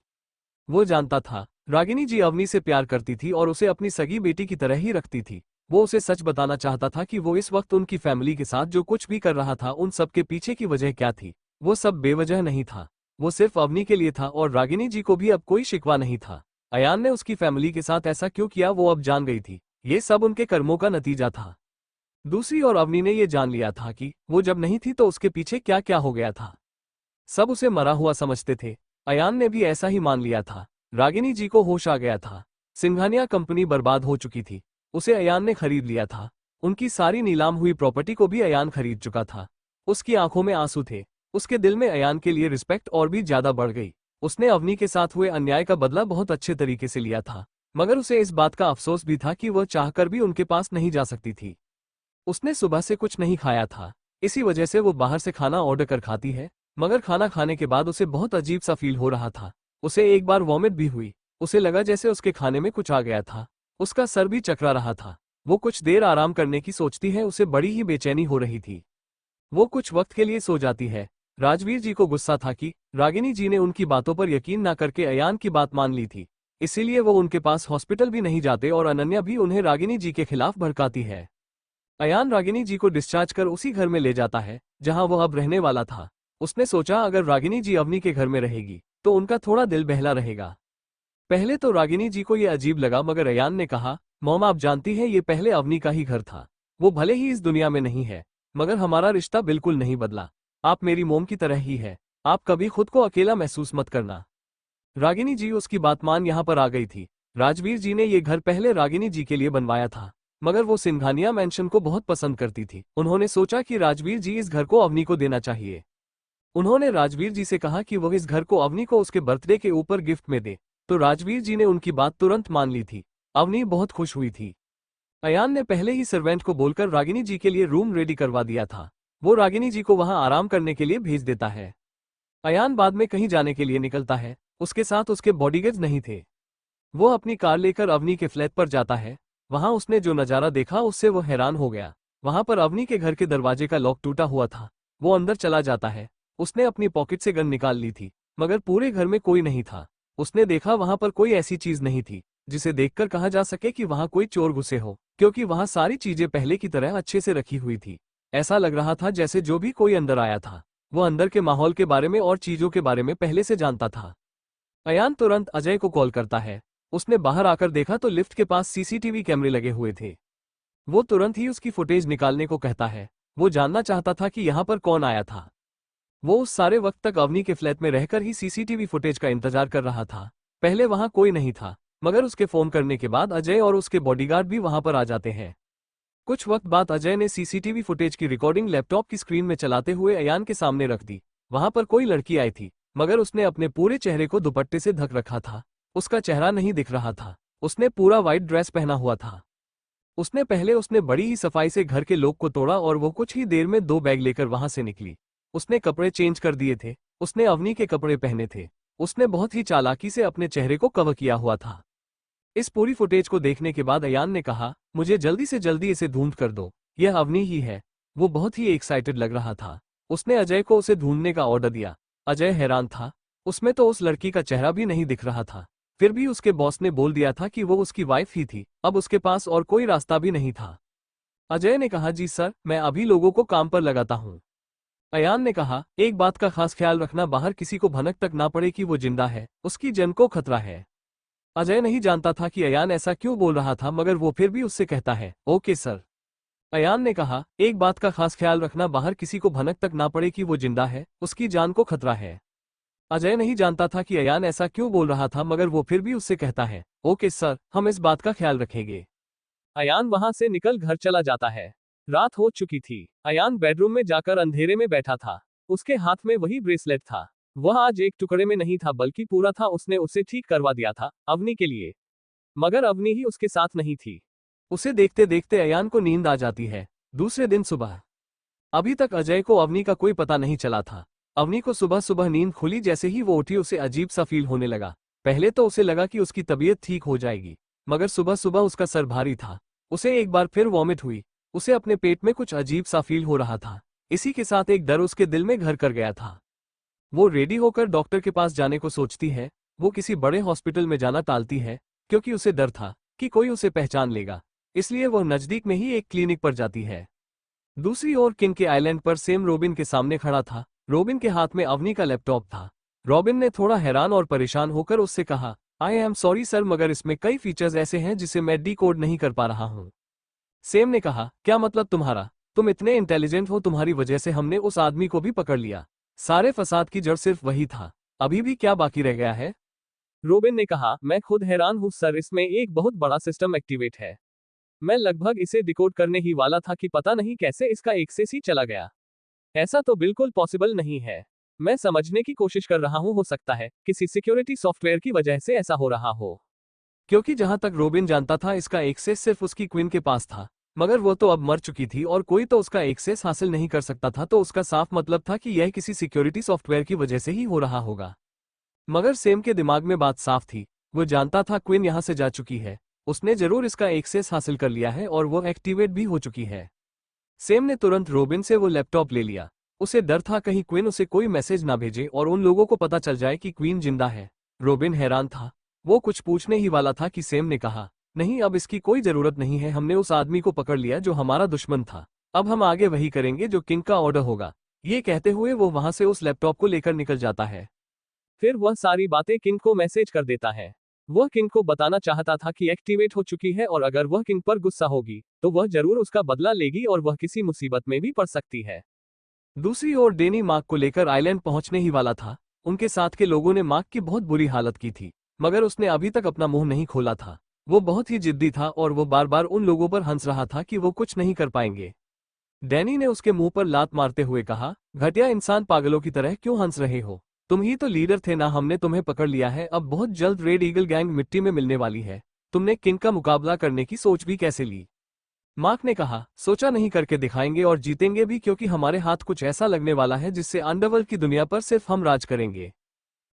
वो जानता था रागिनी जी अवनी से प्यार करती थी और उसे अपनी सगी बेटी की तरह ही रखती थी। वो उसे सच बताना चाहता था कि वो इस वक्त उनकी फैमिली के साथ जो कुछ भी कर रहा था उन सब के पीछे की वजह क्या थी। वो सब बेवजह नहीं था, वो सिर्फ अवनी के लिए था और रागिनी जी को भी अब कोई शिकवा नहीं था। अयान ने उसकी फैमिली के साथ ऐसा क्यों किया वो अब जान गई थी, ये सब उनके कर्मों का नतीजा था। दूसरी ओर अवनी ने ये जान लिया था कि वो जब नहीं थी तो उसके पीछे क्या क्या हो गया था। सब उसे मरा हुआ समझते थे। अयान ने भी ऐसा ही मान लिया था। रागिनी जी को होश आ गया था। सिंघानिया कंपनी बर्बाद हो चुकी थी, उसे अयान ने खरीद लिया था। उनकी सारी नीलाम हुई प्रॉपर्टी को भी अयान खरीद चुका था। उसकी आंखों में आंसू थे। उसके दिल में अयान के लिए रिस्पेक्ट और भी ज्यादा बढ़ गई। उसने अवनी के साथ हुए अन्याय का बदला बहुत अच्छे तरीके से लिया था, मगर उसे इस बात का अफसोस भी था कि वह चाहकर भी उनके पास नहीं जा सकती थी। उसने सुबह से कुछ नहीं खाया था, इसी वजह से वो बाहर से खाना ऑर्डर कर खाती है, मगर खाना खाने के बाद उसे बहुत अजीब सा फील हो रहा था। उसे एक बार वॉमिट भी हुई। उसे लगा जैसे उसके खाने में कुछ आ गया था। उसका सर भी चकरा रहा था। वो कुछ देर आराम करने की सोचती है, उसे बड़ी ही बेचैनी हो रही थी। वो कुछ वक्त के लिए सो जाती है। राजवीर जी को गुस्सा था कि रागिनी जी ने उनकी बातों पर यकीन ना करके अयान की बात मान ली थी, इसीलिए वो उनके पास हॉस्पिटल भी नहीं जाते और अनन्या भी उन्हें रागिनी जी के खिलाफ भड़काती है। अयान रागिनी जी को डिस्चार्ज कर उसी घर में ले जाता है जहां वो अब रहने वाला था। उसने सोचा अगर रागिनी जी अवनी के घर में रहेगी तो उनका थोड़ा दिल बहला रहेगा। पहले तो रागिनी जी को ये अजीब लगा, मगर अयान ने कहा, मॉम आप जानती हैं ये पहले अवनी का ही घर था। वो भले ही इस दुनिया में नहीं है, मगर हमारा रिश्ता बिल्कुल नहीं बदला। आप मेरी मोम की तरह ही है। आप कभी खुद को अकेला महसूस मत करना। रागिनी जी उसकी बात मान यहाँ पर आ गई थी। राजवीर जी ने ये घर पहले रागिनी जी के लिए बनवाया था, मगर वो सिंघानिया मैंशन को बहुत पसंद करती थी। उन्होंने सोचा कि राजवीर जी इस घर को अवनी को देना चाहिए। उन्होंने राजवीर जी से कहा कि वह इस घर को अवनी को उसके बर्थडे के ऊपर गिफ्ट में दे, तो राजवीर जी ने उनकी बात तुरंत मान ली थी। अवनी बहुत खुश हुई थी। अयान ने पहले ही सर्वेंट को बोलकर रागिनी जी के लिए रूम रेडी करवा दिया था। वो रागिनी जी को वहां आराम करने के लिए भेज देता है। अयान बाद में कहीं जाने के लिए निकलता है। उसके साथ उसके बॉडीगार्ड्स नहीं थे। वो अपनी कार लेकर अवनी के फ्लैट पर जाता है। वहां उसने जो नजारा देखा उससे वो हैरान हो गया। वहां पर अवनी के घर के दरवाजे का लॉक टूटा हुआ था। वो अंदर चला जाता है। उसने अपनी पॉकेट से गन निकाल ली थी, मगर पूरे घर में कोई नहीं था। उसने देखा वहां पर कोई ऐसी चीज नहीं थी जिसे देखकर कहा जा सके कि वहां कोई चोर घुसे हो, क्योंकि वहां सारी चीजें पहले की तरह अच्छे से रखी हुई थी। ऐसा लग रहा था जैसे जो भी कोई अंदर आया था वो अंदर के माहौल के बारे में और चीजों के बारे में पहले से जानता था। अयान तुरंत अजय को कॉल करता है। उसने बाहर आकर देखा तो लिफ्ट के पास सीसीटीवी कैमरे लगे हुए थे। वो तुरंत ही उसकी फुटेज निकालने को कहता है। वो जानना चाहता था कि यहाँ पर कौन आया था। वो उस सारे वक्त तक अवनी के फ्लैट में रहकर ही सीसीटीवी फुटेज का इंतजार कर रहा था। पहले वहां कोई नहीं था, मगर उसके फोन करने के बाद अजय और उसके बॉडीगार्ड भी वहां पर आ जाते हैं। कुछ वक्त बाद अजय ने सीसीटीवी फुटेज की रिकॉर्डिंग लैपटॉप की स्क्रीन में चलाते हुए अयान के सामने रख दी। वहां पर कोई लड़की आई थी, मगर उसने अपने पूरे चेहरे को दुपट्टे से ढक रखा था। उसका चेहरा नहीं दिख रहा था। उसने पूरा व्हाइट ड्रेस पहना हुआ था। उसने बड़ी ही सफाई से घर के लॉक को तोड़ा और वो कुछ ही देर में 2 बैग लेकर वहां से निकली। उसने कपड़े चेंज कर दिए थे। उसने अवनी के कपड़े पहने थे। उसने बहुत ही चालाकी से अपने चेहरे को कवर किया हुआ था। इस पूरी फुटेज को देखने के बाद अयान ने कहा, मुझे जल्दी से जल्दी इसे ढूंढ कर दो, यह अवनी ही है। वो बहुत ही एक्साइटेड लग रहा था। उसने अजय को उसे ढूंढने का ऑर्डर दिया। अजय हैरान था। उसमें तो उस लड़की का चेहरा भी नहीं दिख रहा था। फिर भी उसके बॉस ने बोल दिया था कि वो उसकी वाइफ ही थी। अब उसके पास और कोई रास्ता भी नहीं था। अजय ने कहा, जी सर, मैं अभी लोगों को काम पर लगाता हूँ। अयान ने कहा, एक बात का खास ख्याल रखना, बाहर किसी को भनक तक ना पड़े कि वो जिंदा है, उसकी जान को खतरा है। अजय नहीं जानता था कि अयान ऐसा क्यों बोल रहा था, मगर वो फिर भी उससे कहता है, ओके सर। अयान ने कहा, एक बात का खास ख्याल रखना, बाहर किसी को भनक तक ना पड़े कि वो जिंदा है, उसकी जान को खतरा है। अजय नहीं जानता था कि अयान ऐसा क्यों बोल रहा था, मगर वो फिर भी उससे कहता है, ओके सर, हम इस बात का ख्याल रखेंगे। अयान वहां से निकल घर चला जाता है। रात हो चुकी थी। अयान बेडरूम में जाकर अंधेरे में बैठा था। उसके हाथ में वही ब्रेसलेट था। वह आज एक टुकड़े में नहीं था बल्कि पूरा था। उसने उसे ठीक करवा दिया था अवनी के लिए, मगर अवनी ही उसके साथ नहीं थी। उसे देखते देखते अयान को नींद आ जाती है। दूसरे दिन सुबह। अभी तक अजय को अवनी का कोई पता नहीं चला था। अवनी को सुबह सुबह नींद खुली, जैसे ही वो उठी उसे अजीब सा फील होने लगा। पहले तो उसे लगा कि उसकी तबीयत ठीक हो जाएगी, मगर सुबह सुबह उसका सर भारी था। उसे एक बार फिर वॉमिट हुई। उसे अपने पेट में कुछ अजीब सा फील हो रहा था। इसी के साथ एक डर उसके दिल में घर कर गया था। वो रेडी होकर डॉक्टर के पास जाने को सोचती है। वो किसी बड़े हॉस्पिटल में जाना टालती है क्योंकि उसे डर था कि कोई उसे पहचान लेगा, इसलिए वो नजदीक में ही एक क्लिनिक पर जाती है। दूसरी ओर किंग के आइलैंड पर सेम रॉबिन के सामने खड़ा था। रॉबिन के हाथ में अवनी का लैपटॉप था। रॉबिन ने थोड़ा हैरान और परेशान होकर उससे कहा, आई एम सॉरी सर, मगर इसमें कई फीचर्स ऐसे हैं जिसे मैं डिकोड नहीं कर पा रहा हूँ। सेम ने कहा, क्या मतलब तुम्हारा? तुम इतने इंटेलिजेंट हो, तुम्हारी वजह से हमने उस आदमी को भी पकड़ लिया। सारे फसाद की जड़ सिर्फ वही था। अभी भी क्या बाकी रह गया है? रोबिन ने कहा, मैं खुद हैरान हूँ सर, इसमें एक बहुत बड़ा सिस्टम एक्टिवेट है। मैं लगभग इसे डिकोड करने ही वाला था कि पता नहीं कैसे इसका एक्सेस ही चला गया। ऐसा तो बिल्कुल पॉसिबल नहीं है। मैं समझने की कोशिश कर रहा हूँ, हो सकता है किसी सिक्योरिटी सॉफ्टवेयर की वजह से ऐसा हो रहा हो। क्योंकि जहां तक रोबिन जानता था इसका एक्सेस सिर्फ उसकी क्वीन के पास था, मगर वो तो अब मर चुकी थी और कोई तो उसका एक्सेस हासिल नहीं कर सकता था, तो उसका साफ मतलब था कि यह किसी सिक्योरिटी सॉफ्टवेयर की वजह से ही हो रहा होगा। मगर सेम के दिमाग में बात साफ थी। वो जानता था क्वीन यहां से जा चुकी है, उसने जरूर इसका एक्सेस हासिल कर लिया है और वो एक्टिवेट भी हो चुकी है। सेम ने तुरंत रोबिन से वो लैपटॉप ले लिया। उसे डर था कहीं क्वीन उसे कोई मैसेज ना भेजे और उन लोगों को पता चल जाए कि क्वीन जिंदा है। रोबिन हैरान था। वो कुछ पूछने ही वाला था कि सेम ने कहा, नहीं अब इसकी कोई जरूरत नहीं है, हमने उस आदमी को पकड़ लिया जो हमारा दुश्मन था। अब हम आगे वही करेंगे जो किंग का ऑर्डर होगा। ये कहते हुए वो वहां से उस लैपटॉप को लेकर निकल जाता है। फिर वह सारी बातें किंग को मैसेज कर देता है। वह किंग को बताना चाहता था कि एक्टिवेट हो चुकी है और अगर वह किंग पर गुस्सा होगी तो वह जरूर उसका बदला लेगी और वह किसी मुसीबत में भी पड़ सकती है। दूसरी ओर डेनी मार्क को लेकर आइलैंड पहुंचने ही वाला था। उनके साथ के लोगों ने मार्क की बहुत बुरी हालत की थी, मगर उसने अभी तक अपना मुंह नहीं खोला था। वो बहुत ही जिद्दी था और वो बार बार उन लोगों पर हंस रहा था कि वो कुछ नहीं कर पाएंगे। डैनी ने उसके मुंह पर लात मारते हुए कहा, घटिया इंसान, पागलों की तरह क्यों हंस रहे हो? तुम ही तो लीडर थे ना, हमने तुम्हें पकड़ लिया है, अब बहुत जल्द रेड ईगल गैंग मिट्टी में मिलने वाली है। तुमने किंग का मुकाबला करने की सोच भी कैसे ली? मार्क ने कहा, सोचा नहीं, करके दिखाएंगे और जीतेंगे भी, क्योंकि हमारे हाथ कुछ ऐसा लगने वाला है जिससे अंडरवर्ल्ड की दुनिया पर सिर्फ हम राज करेंगे।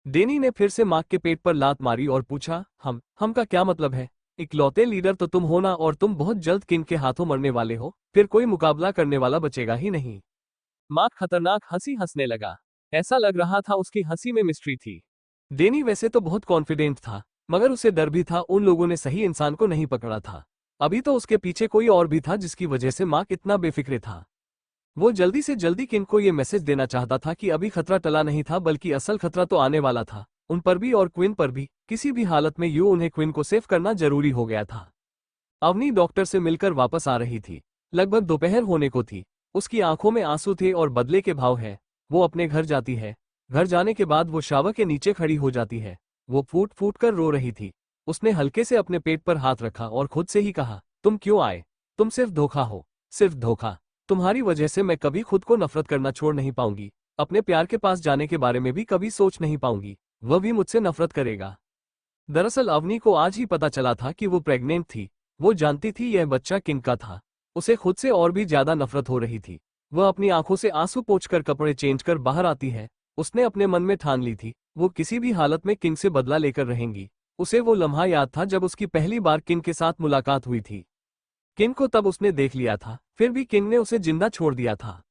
डेनी ने फिर से मार्क के पेट पर लात मारी और पूछा, हम का क्या मतलब है? इकलौते लीडर तो तुम हो ना, और तुम बहुत जल्द किंग के हाथों मरने वाले हो, फिर कोई मुकाबला करने वाला बचेगा ही नहीं। मार्क खतरनाक हंसी हंसने लगा। ऐसा लग रहा था उसकी हंसी में मिस्ट्री थी। डेनी वैसे तो बहुत कॉन्फिडेंट था, मगर उसे डर भी था, उन लोगों ने सही इंसान को नहीं पकड़ा था। अभी तो उसके पीछे कोई और भी था जिसकी वजह से मार्क इतना बेफिक्र था। वो जल्दी से जल्दी किंग को ये मैसेज देना चाहता था कि अभी खतरा टला नहीं था, बल्कि असल खतरा तो आने वाला था, उन पर भी और क्वीन पर भी। किसी भी हालत में उन्हें क्वीन को सेव करना जरूरी हो गया था। अवनी डॉक्टर से मिलकर वापस आ रही थी। लगभग दोपहर होने को थी। उसकी आंखों में आंसू थे और बदले के भाव है। वो अपने घर जाती है। घर जाने के बाद वो शावर के नीचे खड़ी हो जाती है। वो फूट फूट कर रो रही थी। उसने हल्के से अपने पेट पर हाथ रखा और खुद से ही कहा, तुम क्यों आए? तुम सिर्फ धोखा हो, सिर्फ धोखा। तुम्हारी वजह से मैं कभी खुद को नफरत करना छोड़ नहीं पाऊंगी। अपने प्यार के पास जाने के बारे में भी कभी सोच नहीं पाऊंगी। वह भी मुझसे नफरत करेगा। दरअसल अवनी को आज ही पता चला था कि वो प्रेग्नेंट थी। वो जानती थी यह बच्चा किंग का था। उसे खुद से और भी ज्यादा नफरत हो रही थी। वह अपनी आंखों से आंसू पोंछकर कपड़े चेंज कर बाहर आती है। उसने अपने मन में ठान ली थी, वो किसी भी हालत में किंग से बदला लेकर रहेंगी। उसे वो लम्हा याद था जब उसकी पहली बार किंग के साथ मुलाकात हुई थी। किंग को तब उसने देख लिया था, फिर भी किंग ने उसे जिंदा छोड़ दिया था।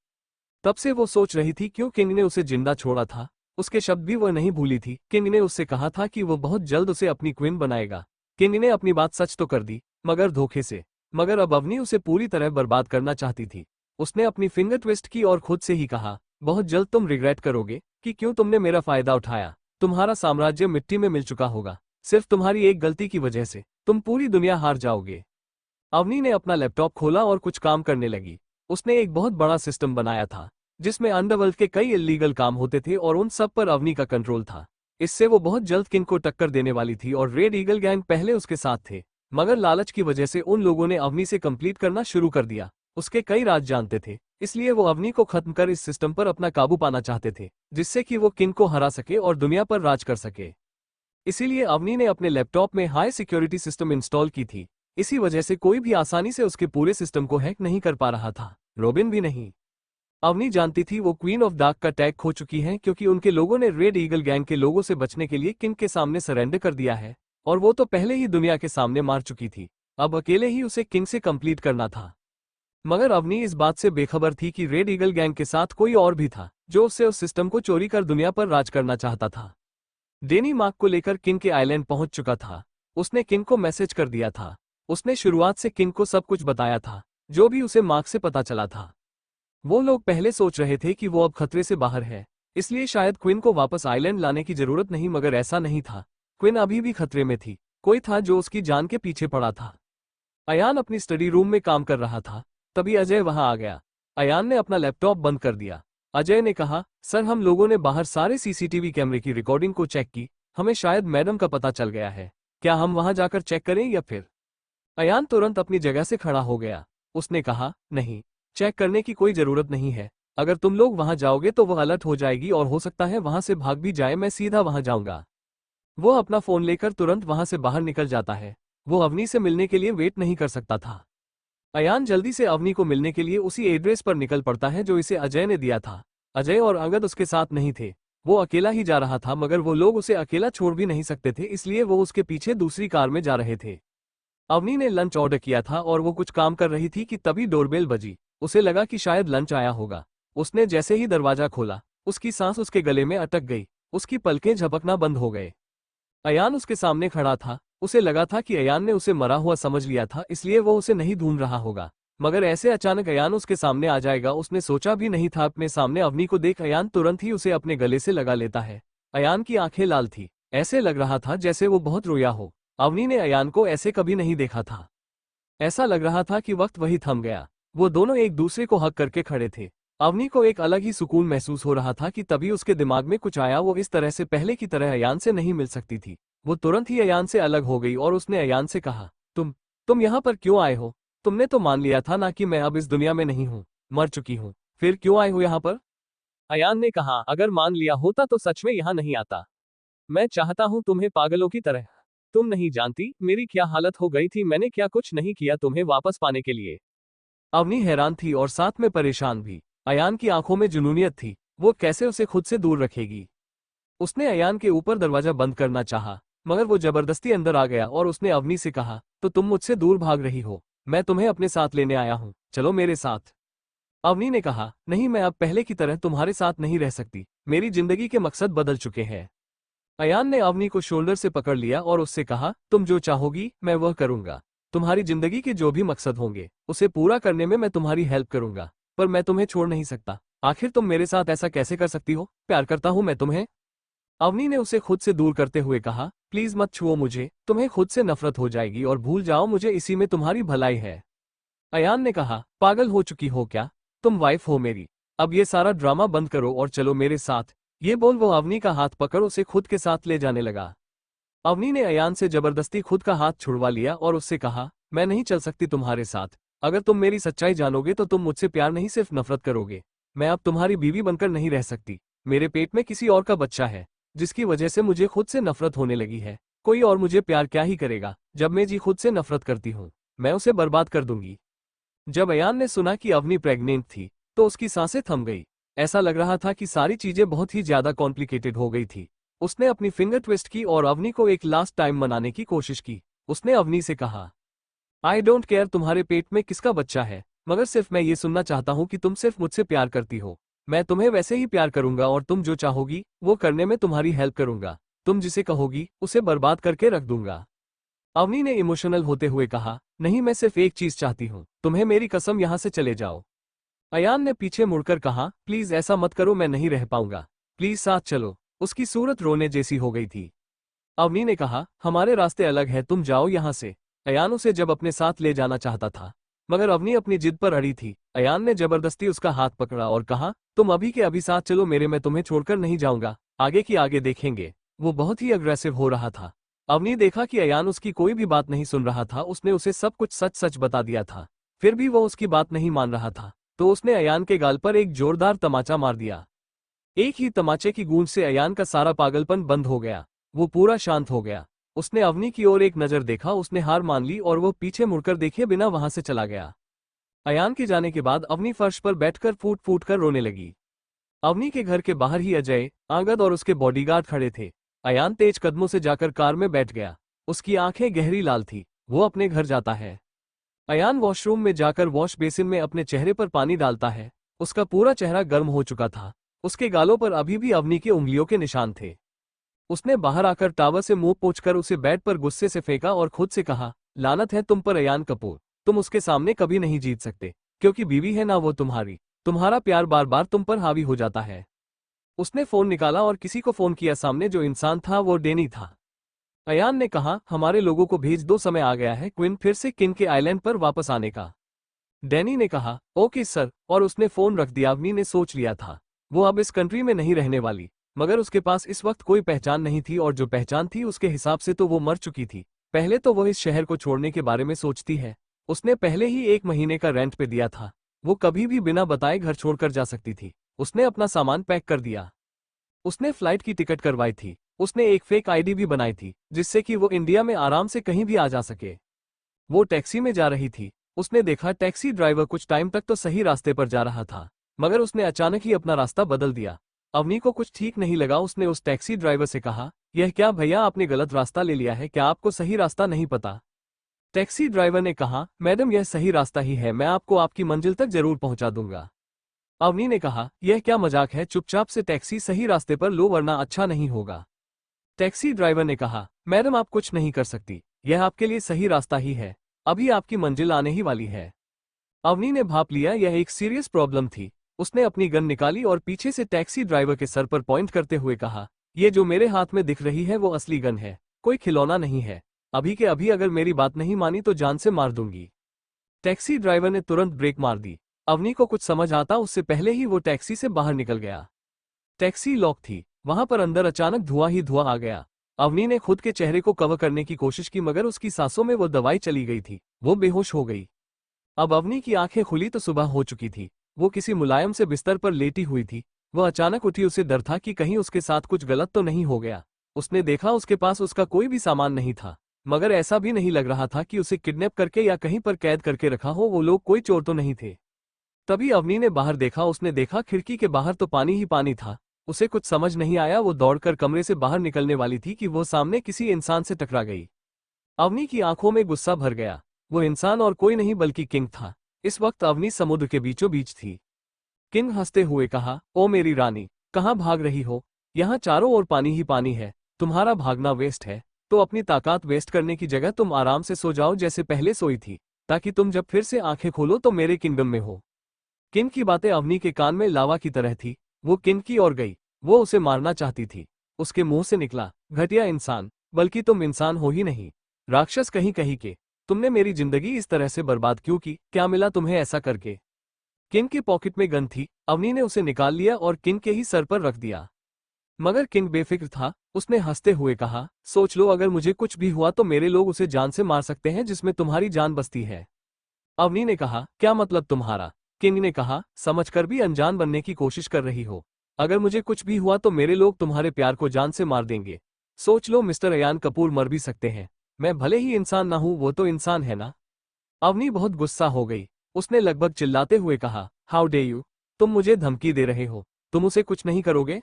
तब से वो सोच रही थी क्यों किंग ने उसे जिंदा छोड़ा था। उसके शब्द भी वह नहीं भूली थी। किंग ने उससे कहा था कि वो बहुत जल्द उसे अपनी क्वीन बनाएगा। किंग ने अपनी बात सच तो कर दी, मगर धोखे से। मगर अब अवनी उसे पूरी तरह बर्बाद करना चाहती थी। उसने अपनी फिंगर ट्विस्ट की और खुद से ही कहा, बहुत जल्द तुम रिग्रेट करोगे कि क्यों तुमने मेरा फायदा उठाया। तुम्हारा साम्राज्य मिट्टी में मिल चुका होगा। सिर्फ तुम्हारी एक गलती की वजह से तुम पूरी दुनिया हार जाओगे। अवनी ने अपना लैपटॉप खोला और कुछ काम करने लगी। उसने एक बहुत बड़ा सिस्टम बनाया था जिसमें अंडरवर्ल्ड के कई इल्लीगल काम होते थे और उन सब पर अवनी का कंट्रोल था। इससे वो बहुत जल्द किंग को टक्कर देने वाली थी और रेड ईगल गैंग पहले उसके साथ थे, मगर लालच की वजह से उन लोगों ने अवनी से कंप्लीट करना शुरू कर दिया। उसके कई राज जानते थे, इसलिए वो अवनी को खत्म कर इस सिस्टम पर अपना काबू पाना चाहते थे, जिससे कि वो किंग को हरा सके और दुनिया पर राज कर सके। इसीलिए अवनी ने अपने लैपटॉप में हाई सिक्योरिटी सिस्टम इंस्टॉल की थी। इसी वजह से कोई भी आसानी से उसके पूरे सिस्टम को हैक नहीं कर पा रहा था, रोबिन भी नहीं। अवनी जानती थी वो क्वीन ऑफ डार्क का टैग खो चुकी हैं, क्योंकि उनके लोगों ने रेड ईगल गैंग के लोगों से बचने के लिए किंग के सामने सरेंडर कर दिया है, और वो तो पहले ही दुनिया के सामने मार चुकी थी। अब अकेले ही उसे किंग से कंप्लीट करना था। मगर अवनी इस बात से बेखबर थी कि रेड ईगल गैंग के साथ कोई और भी था जो उससे उस सिस्टम को चोरी कर दुनिया पर राज करना चाहता था। डेनी मार्क को लेकर किंग के आइलैंड पहुंच चुका था। उसने किंग को मैसेज कर दिया था। उसने शुरुआत से किंग को सब कुछ बताया था जो भी उसे मार्क से पता चला था। वो लोग पहले सोच रहे थे कि वो अब खतरे से बाहर है, इसलिए शायद क्वीन को वापस आइलैंड लाने की जरूरत नहीं, मगर ऐसा नहीं था। क्वीन अभी भी खतरे में थी। कोई था जो उसकी जान के पीछे पड़ा था। अयान अपनी स्टडी रूम में काम कर रहा था, तभी अजय वहां आ गया। अयान ने अपना लैपटॉप बंद कर दिया। अजय ने कहा, सर हम लोगों ने बाहर सारे सीसीटीवी कैमरे की रिकॉर्डिंग को चेक की, हमें शायद मैडम का पता चल गया है। क्या हम वहां जाकर चेक करें या फिर? अयान तुरंत अपनी जगह से खड़ा हो गया। उसने कहा, नहीं, चेक करने की कोई जरूरत नहीं है। अगर तुम लोग वहां जाओगे तो वह अलर्ट हो जाएगी और हो सकता है वहां से भाग भी जाए। मैं सीधा वहां जाऊंगा। वो अपना फोन लेकर तुरंत वहां से बाहर निकल जाता है। वो अवनी से मिलने के लिए वेट नहीं कर सकता था। अयान जल्दी से अवनी को मिलने के लिए उसी एड्रेस पर निकल पड़ता है जो इसे अजय ने दिया था। अजय और अंगद उसके साथ नहीं थे। वो अकेला ही जा रहा था, मगर वो लोग उसे अकेला छोड़ भी नहीं सकते थे, इसलिए वो उसके पीछे दूसरी कार में जा रहे थे। अवनी ने लंच ऑर्डर किया था और वो कुछ काम कर रही थी कि तभी डोरबेल बजी। उसे लगा कि शायद लंच आया होगा। उसने जैसे ही दरवाजा खोला, उसकी सांस उसके गले में अटक गई। उसकी पलकें झपकना बंद हो गए। अयान उसके सामने खड़ा था। उसे लगा था कि अयान ने उसे मरा हुआ समझ लिया था, इसलिए वो उसे नहीं ढूंढ रहा होगा। मगर ऐसे अचानक अयान उसके सामने आ जाएगा उसने सोचा भी नहीं था। अपने सामने अवनी को देख अयान तुरंत ही उसे अपने गले से लगा लेता है। अयान की आंखें लाल थी। ऐसे लग रहा था जैसे वो बहुत रोया हो। अवनी ने अयान को ऐसे कभी नहीं देखा था। ऐसा लग रहा था कि वक्त वही थम गया। वो दोनों एक दूसरे को हक करके खड़े थे। अवनी को एक अलग ही सुकून महसूस हो रहा था कि तभी उसके दिमाग में कुछ आया। वो इस तरह से पहले की तरह अयान से नहीं मिल सकती थी। वो तुरंत ही अयान से अलग हो गई और उसने अयान से कहा, तुम यहाँ पर क्यों आए हो? तुमने तो मान लिया था ना कि मैं अब इस दुनिया में नहीं हूँ, मर चुकी हूँ। फिर क्यों आए हो यहाँ पर? अयान ने कहा, अगर मान लिया होता तो सच में यहाँ नहीं आता। मैं चाहता हूँ तुम्हें पागलों की तरह। तुम नहीं जानती मेरी क्या हालत हो गई थी। मैंने क्या कुछ नहीं किया तुम्हें वापस पाने के लिए। अवनी हैरान थी और साथ में परेशान भी। अयान की आंखों में जुनूनियत थी। वो कैसे उसे खुद से दूर रखेगी? उसने अयान के ऊपर दरवाजा बंद करना चाहा, मगर वो जबरदस्ती अंदर आ गया और उसने अवनी से कहा, तो तुम मुझसे दूर भाग रही हो? मैं तुम्हें अपने साथ लेने आया हूँ, चलो मेरे साथ। अवनी ने कहा, नहीं, मैं अब पहले की तरह तुम्हारे साथ नहीं रह सकती। मेरी जिंदगी के मकसद बदल चुके हैं। अयान ने अवनी को शोल्डर से पकड़ लिया और उससे कहा, तुम जो चाहोगी मैं वह करूंगा। तुम्हारी जिंदगी के जो भी मकसद होंगे उसे पूरा करने में मैं तुम्हारी हेल्प करूंगा, पर मैं तुम्हें छोड़ नहीं सकता। आखिर तुम मेरे साथ ऐसा कैसे कर सकती हो? प्यार करता हूं मैं तुम्हें। अवनी ने उसे खुद से दूर करते हुए कहा, प्लीज मत छुओ मुझे, तुम्हें खुद से नफरत हो जाएगी और भूल जाओ मुझे, इसी में तुम्हारी भलाई है। अयान ने कहा, पागल हो चुकी हो क्या? तुम वाइफ हो मेरी। अब ये सारा ड्रामा बंद करो और चलो मेरे साथ। ये बोल वो अवनी का हाथ पकड़ उसे खुद के साथ ले जाने लगा। अवनी ने अयान से जबरदस्ती खुद का हाथ छुड़वा लिया और उससे कहा, मैं नहीं चल सकती तुम्हारे साथ। अगर तुम मेरी सच्चाई जानोगे तो तुम मुझसे प्यार नहीं सिर्फ नफरत करोगे। मैं अब तुम्हारी बीवी बनकर नहीं रह सकती। मेरे पेट में किसी और का बच्चा है, जिसकी वजह से मुझे खुद से नफरत होने लगी है। कोई और मुझे प्यार क्या ही करेगा? जब मैं जी खुद से नफरत करती हूँ, मैं उसे बर्बाद कर दूंगी। जब अयान ने सुना कि अवनी प्रेग्नेंट थी तो उसकी सांसें थम गई। ऐसा लग रहा था कि सारी चीजें बहुत ही ज्यादा कॉम्प्लिकेटेड हो गई थी। उसने अपनी फिंगर ट्विस्ट की और अवनी को एक लास्ट टाइम मनाने की कोशिश की। उसने अवनी से कहा, आई डोंट केयर तुम्हारे पेट में किसका बच्चा है, मगर सिर्फ मैं ये सुनना चाहता हूँ कि तुम सिर्फ मुझसे प्यार करती हो। मैं तुम्हें वैसे ही प्यार करूंगा और तुम जो चाहोगी वो करने में तुम्हारी हेल्प करूंगा। तुम जिसे कहोगी उसे बर्बाद करके रख दूंगा। अवनी ने इमोशनल होते हुए कहा, नहीं, मैं सिर्फ एक चीज चाहती हूँ, तुम्हें मेरी कसम यहाँ से चले जाओ। अयान ने पीछे मुड़कर कहा, प्लीज ऐसा मत करो, मैं नहीं रह पाऊंगा, प्लीज साथ चलो। उसकी सूरत रोने जैसी हो गई थी। अवनी ने कहा, हमारे रास्ते अलग है, तुम जाओ यहाँ से। अयान उसे जब अपने साथ ले जाना चाहता था, मगर अवनी अपनी जिद पर अड़ी थी। अयान ने जबरदस्ती उसका हाथ पकड़ा और कहा, तुम अभी के अभी साथ चलो मेरे, मैं तुम्हें छोड़कर नहीं जाऊंगा, आगे की आगे देखेंगे। वो बहुत ही अग्रेसिव हो रहा था। अवनी देखा कि अयान उसकी कोई भी बात नहीं सुन रहा था। उसने उसे सब कुछ सच सच बता दिया था, फिर भी वो उसकी बात नहीं मान रहा था, तो उसने अयान के गाल पर एक जोरदार तमाचा मार दिया। एक ही तमाचे की गूंज से अयान का सारा पागलपन बंद हो गया। वो पूरा शांत हो गया। उसने अवनी की ओर एक नजर देखा, उसने हार मान ली और वो पीछे मुड़कर देखे बिना वहां से चला गया। अयान के जाने के बाद अवनी फर्श पर बैठकर फूट फूट कर रोने लगी। अवनी के घर के बाहर ही अजय, आंगद और उसके बॉडीगार्ड खड़े थे। अयान तेज कदमों से जाकर कार में बैठ गया। उसकी आंखें गहरी लाल थी। वो अपने घर जाता है। अयान वॉशरूम में जाकर वॉश बेसिन में अपने चेहरे पर पानी डालता है। उसका पूरा चेहरा गर्म हो चुका था। उसके गालों पर अभी भी अवनी की उंगलियों के निशान थे। उसने बाहर आकर टावर से मुंह पोंछकर उसे बेड पर गुस्से से फेंका और खुद से कहा, लानत है तुम पर अयान कपूर, तुम उसके सामने कभी नहीं जीत सकते, क्योंकि बीवी है ना वो तुम्हारी। तुम्हारा प्यार बार बार तुम पर हावी हो जाता है। उसने फोन निकाला और किसी को फोन किया। सामने जो इंसान था वो डेनी था। अयान ने कहा, हमारे लोगों को भेज दो, समय आ गया है क्विन फिर से किंग के आइलैंड पर वापस आने का। डैनी ने कहा, ओके सर, और उसने फोन रख दिया। अवनी ने सोच लिया था वो अब इस कंट्री में नहीं रहने वाली, मगर उसके पास इस वक्त कोई पहचान नहीं थी, और जो पहचान थी उसके हिसाब से तो वो मर चुकी थी। पहले तो वो इस शहर को छोड़ने के बारे में सोचती है। उसने पहले ही 1 महीने का रेंट पे दिया था। वो कभी भी बिना बताए घर छोड़कर जा सकती थी। उसने अपना सामान पैक कर दिया। उसने फ्लाइट की टिकट करवाई थी। उसने एक फेक आईडी भी बनाई थी जिससे कि वो इंडिया में आराम से कहीं भी आ जा सके। वो टैक्सी में जा रही थी। उसने देखा टैक्सी ड्राइवर कुछ टाइम तक तो सही रास्ते पर जा रहा था, मगर उसने अचानक ही अपना रास्ता बदल दिया। अवनी को कुछ ठीक नहीं लगा। उसने उस टैक्सी ड्राइवर से कहा, यह क्या भैया, आपने गलत रास्ता ले लिया है क्या? आपको सही रास्ता नहीं पता? टैक्सी ड्राइवर ने कहा, मैडम यह सही रास्ता ही है, मैं आपको आपकी मंजिल तक जरूर पहुंचा दूंगा। अवनी ने कहा, यह क्या मजाक है, चुपचाप से टैक्सी सही रास्ते पर लो वरना अच्छा नहीं होगा। टैक्सी ड्राइवर ने कहा, मैडम आप कुछ नहीं कर सकती, यह आपके लिए सही रास्ता ही है, अभी आपकी मंजिल आने ही वाली है। अवनी ने भाप लिया यह एक सीरियस प्रॉब्लम थी। उसने अपनी गन निकाली और पीछे से टैक्सी ड्राइवर के सर पर पॉइंट करते हुए कहा, यह जो मेरे हाथ में दिख रही है वो असली गन है, कोई खिलौना नहीं है। अभी के अभी अगर मेरी बात नहीं मानी तो जान से मार दूंगी। टैक्सी ड्राइवर ने तुरंत ब्रेक मार दी। अवनी को कुछ समझ आता उससे पहले ही वो टैक्सी से बाहर निकल गया। टैक्सी लॉक थी। वहां पर अंदर अचानक धुआं ही धुआं आ गया। अवनी ने खुद के चेहरे को कवर करने की कोशिश की, मगर उसकी सांसों में वो दवाई चली गई थी। वो बेहोश हो गई। अब अवनी की आंखें खुली तो सुबह हो चुकी थी। वो किसी मुलायम से बिस्तर पर लेटी हुई थी। वह अचानक उठी। उसे डर था कि कहीं उसके साथ कुछ गलत तो नहीं हो गया। उसने देखा उसके पास उसका कोई भी सामान नहीं था, मगर ऐसा भी नहीं लग रहा था कि उसे किडनैप करके या कहीं पर कैद करके रखा हो। वो लोग कोई चोर तो नहीं थे। तभी अवनी ने बाहर देखा। उसने देखा खिड़की के बाहर तो पानी ही पानी था। उसे कुछ समझ नहीं आया। वो दौड़कर कमरे से बाहर निकलने वाली थी कि वो सामने किसी इंसान से टकरा गई। अवनी की आंखों में गुस्सा भर गया। वो इंसान और कोई नहीं बल्कि किंग था। इस वक्त अवनी समुद्र के बीचों बीच थी। किंग हंसते हुए कहा, ओ मेरी रानी, कहाँ भाग रही हो? यहाँ चारों ओर पानी ही पानी है, तुम्हारा भागना वेस्ट है। तो अपनी ताकत वेस्ट करने की जगह तुम आराम से सो जाओ जैसे पहले सोई थी, ताकि तुम जब फिर से आंखें खोलो तो मेरे किंगडम में हो। किंग की बातें अवनी के कान में लावा की तरह थी। वो किंग की ओर गई। वो उसे मारना चाहती थी। उसके मुंह से निकला, घटिया इंसान, बल्कि तुम इंसान हो ही नहीं, राक्षस कहीं कहीं के। तुमने मेरी जिंदगी इस तरह से बर्बाद क्यों की? क्या मिला तुम्हें ऐसा करके? किंग की पॉकेट में गन थी। अवनी ने उसे निकाल लिया और किंग के ही सर पर रख दिया। मगर किंग बेफिक्र था। उसने हंसते हुए कहा, सोच लो अगर मुझे कुछ भी हुआ तो मेरे लोग उसे जान से मार सकते हैं जिसमें तुम्हारी जान बसती है। अवनी ने कहा, क्या मतलब तुम्हारा? किंग ने कहा, समझकर भी अनजान बनने की कोशिश कर रही हो। अगर मुझे कुछ भी हुआ तो मेरे लोग तुम्हारे प्यार को जान से मार देंगे। सोच लो मिस्टर अयान कपूर मर भी सकते हैं। मैं भले ही इंसान ना हूं, वो तो इंसान है ना। अवनी बहुत गुस्सा हो गई। उसने लगभग चिल्लाते हुए कहा, हाउ डे यू, तुम मुझे धमकी दे रहे हो? तुम उसे कुछ नहीं करोगे?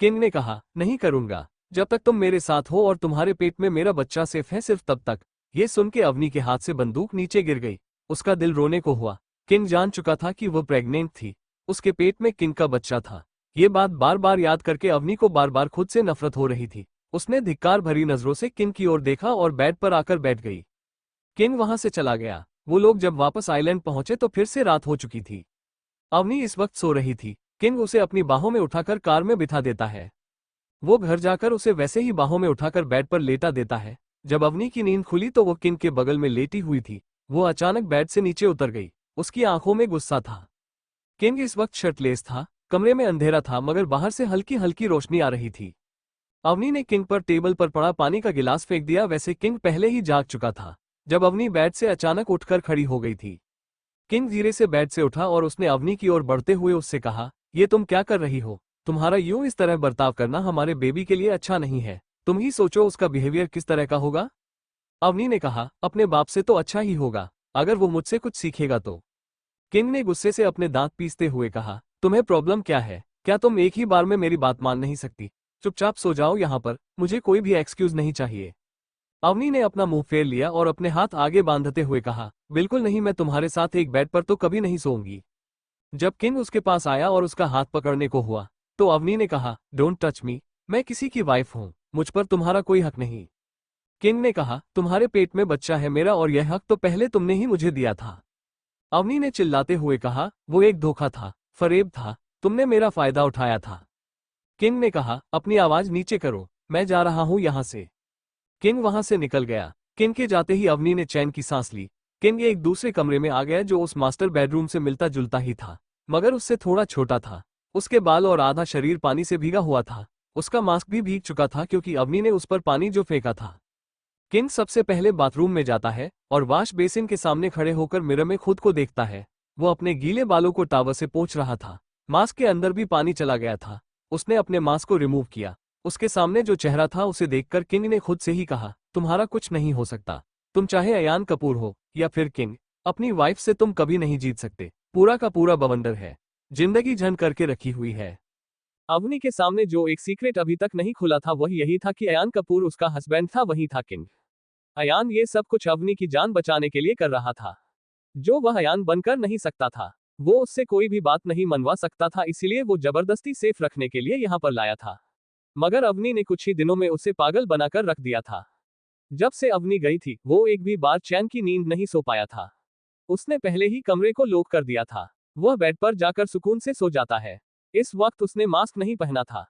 किंग ने कहा, नहीं करूंगा, जब तक तुम मेरे साथ हो और तुम्हारे पेट में मेरा बच्चा सेफ है, सिर्फ तब तक। ये सुन के अवनी के हाथ से बंदूक नीचे गिर गई। उसका दिल रोने को हुआ। किंग जान चुका था कि वो प्रेग्नेंट थी। उसके पेट में किंग का बच्चा था। ये बात बार बार याद करके अवनी को बार बार खुद से नफरत हो रही थी। उसने धिक्कार भरी नजरों से किंग की ओर देखा और बेड पर आकर बैठ गई। किंग वहां से चला गया। वो लोग जब वापस आइलैंड पहुंचे तो फिर से रात हो चुकी थी। अवनी इस वक्त सो रही थी। किंग उसे अपनी बाहों में उठाकर कार में बिठा देता है। वो घर जाकर उसे वैसे ही बाहों में उठाकर बेड पर लेटा देता है। जब अवनी की नींद खुली तो वो किंग के बगल में लेटी हुई थी। वो अचानक बेड से नीचे उतर गई। उसकी आंखों में गुस्सा था। किंग इस वक्त शर्टलेस था। कमरे में अंधेरा था, मगर बाहर से हल्की हल्की रोशनी आ रही थी। अवनी ने किंग पर टेबल पर पड़ा पानी का गिलास फेंक दिया। वैसे किंग पहले ही जाग चुका था जब अवनी बेड से अचानक उठकर खड़ी हो गई थी। किंग धीरे से बेड से उठा और उसने अवनी की ओर बढ़ते हुए उससे कहा, ये तुम क्या कर रही हो? तुम्हारा यूं इस तरह बर्ताव करना हमारे बेबी के लिए अच्छा नहीं है। तुम ही सोचो उसका बिहेवियर किस तरह का होगा। अवनी ने कहा, अपने बाप से तो अच्छा ही होगा, अगर वो मुझसे कुछ सीखेगा तो। किंग ने गुस्से से अपने दांत पीसते हुए कहा, तुम्हें प्रॉब्लम क्या है? क्या तुम एक ही बार में मेरी बात मान नहीं सकती? चुपचाप सो जाओ यहाँ पर, मुझे कोई भी एक्सक्यूज नहीं चाहिए। अवनी ने अपना मुंह फेर लिया और अपने हाथ आगे बांधते हुए कहा, बिल्कुल नहीं, मैं तुम्हारे साथ एक बेड पर तो कभी नहीं सोऊंगी। जब किंग उसके पास आया और उसका हाथ पकड़ने को हुआ तो अवनी ने कहा, डोंट टच मी, मैं किसी की वाइफ हूं, मुझ पर तुम्हारा कोई हक नहीं। किंग ने कहा, तुम्हारे पेट में बच्चा है मेरा और यह हक तो पहले तुमने ही मुझे दिया था। अवनी ने चिल्लाते हुए कहा, वो एक धोखा था, फरेब था, तुमने मेरा फायदा उठाया था। किंग ने कहा, अपनी आवाज नीचे करो, मैं जा रहा हूं यहां से। किंग वहां से निकल गया। किंग के जाते ही अवनी ने चैन की सांस ली। किंग एक दूसरे कमरे में आ गया जो उस मास्टर बेडरूम से मिलता जुलता ही था, मगर उससे थोड़ा छोटा था। उसके बाल और आधा शरीर पानी से भीगा हुआ था। उसका मास्क भी भीग चुका था क्योंकि अवनी ने उस पर पानी जो फेंका था। किंग सबसे पहले बाथरूम में जाता है और वॉश बेसिन के सामने खड़े होकर मिरर में खुद को देखता है। वो अपने गीले बालों को टावल से पोंछ रहा था। मास्क के अंदर भी पानी चला गया था। उसने अपने मास्क को रिमूव किया। उसके सामने जो चेहरा था उसे देखकर किंग ने खुद से ही कहा, तुम्हारा कुछ नहीं हो सकता। तुम चाहे अयान कपूर हो या फिर किंग, अपनी वाइफ से तुम कभी नहीं जीत सकते। पूरा का पूरा बवंडर है, जिंदगी झंड करके रखी हुई है। अवनी के सामने जो एक सीक्रेट अभी तक नहीं खुला था वह यही था कि अयान कपूर उसका हस्बैंड था, वही था किंग। अयान ये सब कुछ अवनी की जान बचाने के लिए कर रहा था, जो वह अयान बनकर नहीं सकता था। वो उससे कोई भी बात नहीं मनवा सकता था, इसीलिए वो जबरदस्ती सेफ रखने के लिए यहाँ पर लाया था। मगर अवनी ने कुछ ही दिनों में उसे पागल बनाकर रख दिया था। जब से अवनी गई थी वो एक भी बार चैन की नींद नहीं सो पाया था। उसने पहले ही कमरे को लॉक कर दिया था। वह बेड पर जाकर सुकून से सो जाता है। इस वक्त उसने मास्क नहीं पहना था।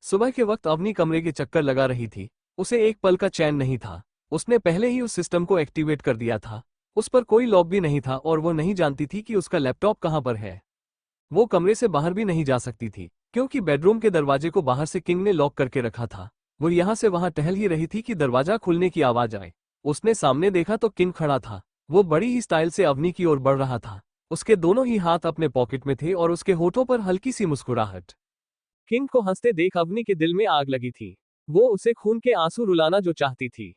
सुबह के वक्त अवनी कमरे के चक्कर लगा रही थी। उसे एक पल का चैन नहीं था। उसने पहले ही उस सिस्टम को एक्टिवेट कर दिया था। उस पर कोई लॉक भी नहीं था और वो नहीं जानती थी कि उसका लैपटॉप कहाँ पर है। वो कमरे से बाहर भी नहीं जा सकती थी क्योंकि बेडरूम के दरवाजे को बाहर से किंग ने लॉक करके रखा था। वो यहाँ से वहां टहल ही रही थी कि दरवाजा खुलने की आवाज आए। उसने सामने देखा तो किंग खड़ा था। वो बड़ी ही स्टाइल से अवनी की ओर बढ़ रहा था। उसके दोनों ही हाथ अपने पॉकेट में थे और उसके होठों पर हल्की सी मुस्कुराहट। किंग को हंसते देख अवनी के दिल में आग लगी थी। वो उसे खून के आंसू रुलाना जो चाहती थी।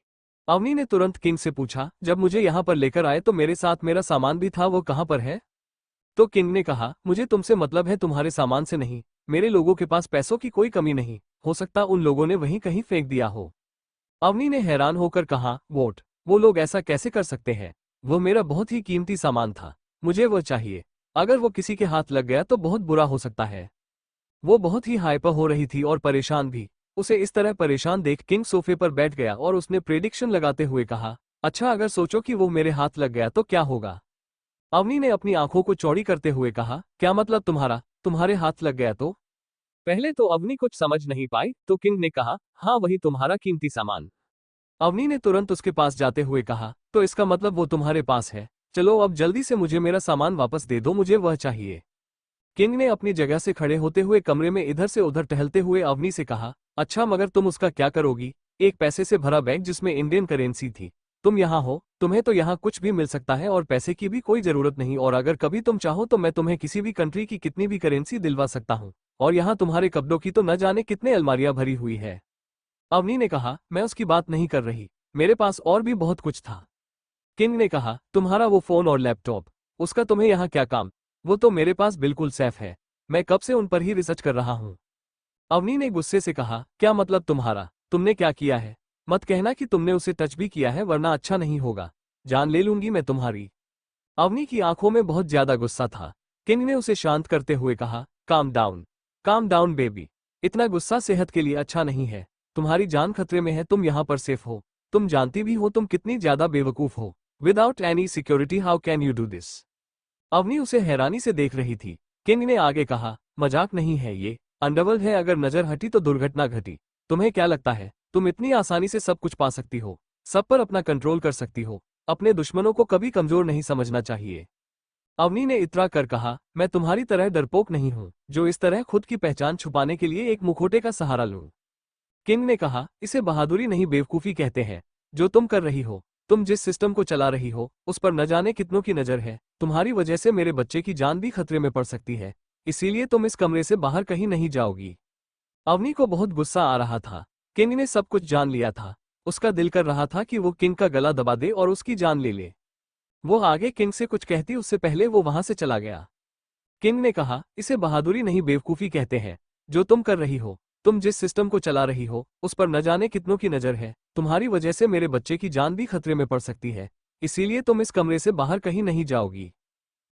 अवनी ने तुरंत किंग से पूछा, जब मुझे यहाँ पर लेकर आए तो मेरे साथ मेरा सामान भी था, वो कहाँ पर है? तो किंग ने कहा, मुझे तुमसे मतलब है, तुम्हारे सामान से नहीं। मेरे लोगों के पास पैसों की कोई कमी नहीं, हो सकता उन लोगों ने वहीं कहीं फेंक दिया हो। अवनी ने हैरान होकर कहा, वोट, वो लोग ऐसा कैसे कर सकते हैं? वो मेरा बहुत ही कीमती सामान था, मुझे वो चाहिए। अगर वो किसी के हाथ लग गया तो बहुत बुरा हो सकता है। वो बहुत ही हाइपर हो रही थी और परेशान भी। उसे इस तरह परेशान देख किंग सोफे पर बैठ गया और उसने प्रेडिक्शन लगाते हुए कहा, अच्छा अगर सोचो कि वो मेरे हाथ लग गया तो क्या होगा? अवनी ने अपनी आंखों को चौड़ी करते हुए कहा, क्या मतलब तुम्हारे हाथ लग गया तो? पहले तो अवनी कुछ समझ नहीं पाई, तो किंग ने कहा, हाँ वही तुम्हारा कीमती सामान। अवनी ने तुरंत उसके पास जाते हुए कहा, तो इसका मतलब वो तुम्हारे पास है। चलो अब जल्दी से मुझे मेरा सामान वापस दे दो, मुझे वह चाहिए। किंग ने अपनी जगह से खड़े होते हुए कमरे में इधर से उधर टहलते हुए अवनी से कहा, अच्छा मगर तुम उसका क्या करोगी? एक पैसे से भरा बैग जिसमें इंडियन करेंसी थी। तुम यहाँ हो, तुम्हें तो यहाँ कुछ भी मिल सकता है और पैसे की भी कोई जरूरत नहीं, और अगर कभी तुम चाहो तो मैं तुम्हें किसी भी कंट्री की कितनी भी करेंसी दिलवा सकता हूँ। और यहाँ तुम्हारे कपड़ों की तो न जाने कितने अलमारियां भरी हुई है। अवनी ने कहा, मैं उसकी बात नहीं कर रही, मेरे पास और भी बहुत कुछ था। किंग ने कहा, तुम्हारा वो फोन और लैपटॉप, उसका तुम्हें यहाँ क्या काम? वो तो मेरे पास बिल्कुल सेफ है, मैं कब से उन पर ही रिसर्च कर रहा हूँ। अवनी ने गुस्से से कहा, क्या मतलब तुम्हारा? तुमने क्या किया है? मत कहना कि तुमने उसे टच भी किया है, वरना अच्छा नहीं होगा। जान ले लूंगी मैं तुम्हारी। अवनी की आंखों में बहुत ज्यादा गुस्सा था। किंग ने उसे शांत करते हुए कहा, काम डाउन बेबी। इतना गुस्सा सेहत के लिए अच्छा नहीं है। तुम्हारी जान खतरे में है, तुम यहाँ पर सेफ हो। तुम जानती भी हो तुम कितनी ज्यादा बेवकूफ हो। Without any security how can you do this? Avni उसे हैरानी से देख रही थी। किंग ने आगे कहा, मजाक नहीं है ये, अंडरवर्ल्ड है, अगर नजर हटी तो दुर्घटना घटी। तुम्हें क्या लगता है तुम इतनी आसानी से सब कुछ पा सकती हो, सब पर अपना कंट्रोल कर सकती हो? अपने दुश्मनों को कभी कमजोर नहीं समझना चाहिए। अवनी ने इतरा कर कहा, मैं तुम्हारी तरह डरपोक नहीं हूं जो इस तरह खुद की पहचान छुपाने के लिए एक मुखौटे का सहारा लूं। किंग ने कहा, इसे बहादुरी नहीं बेवकूफी कहते हैं। जो तुम कर रही हो, तुम जिस सिस्टम को चला रही हो उस पर न जाने कितनों की नजर है। तुम्हारी वजह से मेरे बच्चे की जान भी खतरे में पड़ सकती है, इसीलिए तुम इस कमरे से बाहर कहीं नहीं जाओगी। अवनी को बहुत गुस्सा आ रहा था। किंग ने सब कुछ जान लिया था। उसका दिल कर रहा था कि वो किंग का गला दबा दे और उसकी जान ले ले। वो आगे किंग से कुछ कहती उससे पहले वो वहां से चला गया। किंग ने कहा, इसे बहादुरी नहीं बेवकूफी कहते हैं। जो तुम कर रही हो, तुम जिस सिस्टम को चला रही हो उस पर न जाने कितनों की नजर है। तुम्हारी वजह से मेरे बच्चे की जान भी खतरे में पड़ सकती है, इसीलिए तुम इस कमरे से बाहर कहीं नहीं जाओगी।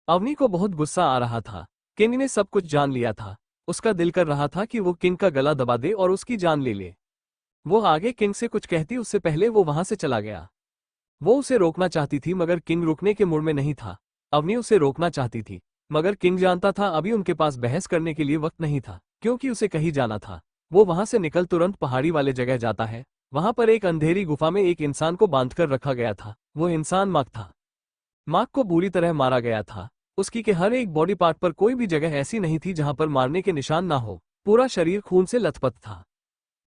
अवनी को बहुत गुस्सा आ रहा था। किंग ने सब कुछ जान लिया था। उसका दिल कर रहा था कि वो किंग का गला दबा दे और उसकी जान ले ले। वो आगे किंग से कुछ कहती उससे पहले वो वहां से चला गया। वो उसे रोकना चाहती थी मगर किंग रुकने के मूड में नहीं था। अवनी उसे रोकना चाहती थी मगर किंग जानता था अभी उनके पास बहस करने के लिए वक्त नहीं था, क्योंकि उसे कहीं जाना था। वो वहां से निकल तुरंत पहाड़ी वाले जगह जाता है। वहां पर एक अंधेरी गुफा में एक इंसान को बांधकर रखा गया था। वो इंसान मार्क था। मार्क को बुरी तरह मारा गया था। उसकी के हर एक बॉडी पार्ट पर कोई भी जगह ऐसी नहीं थी जहां पर मारने के निशान ना हो। पूरा शरीर खून से लथपथ था।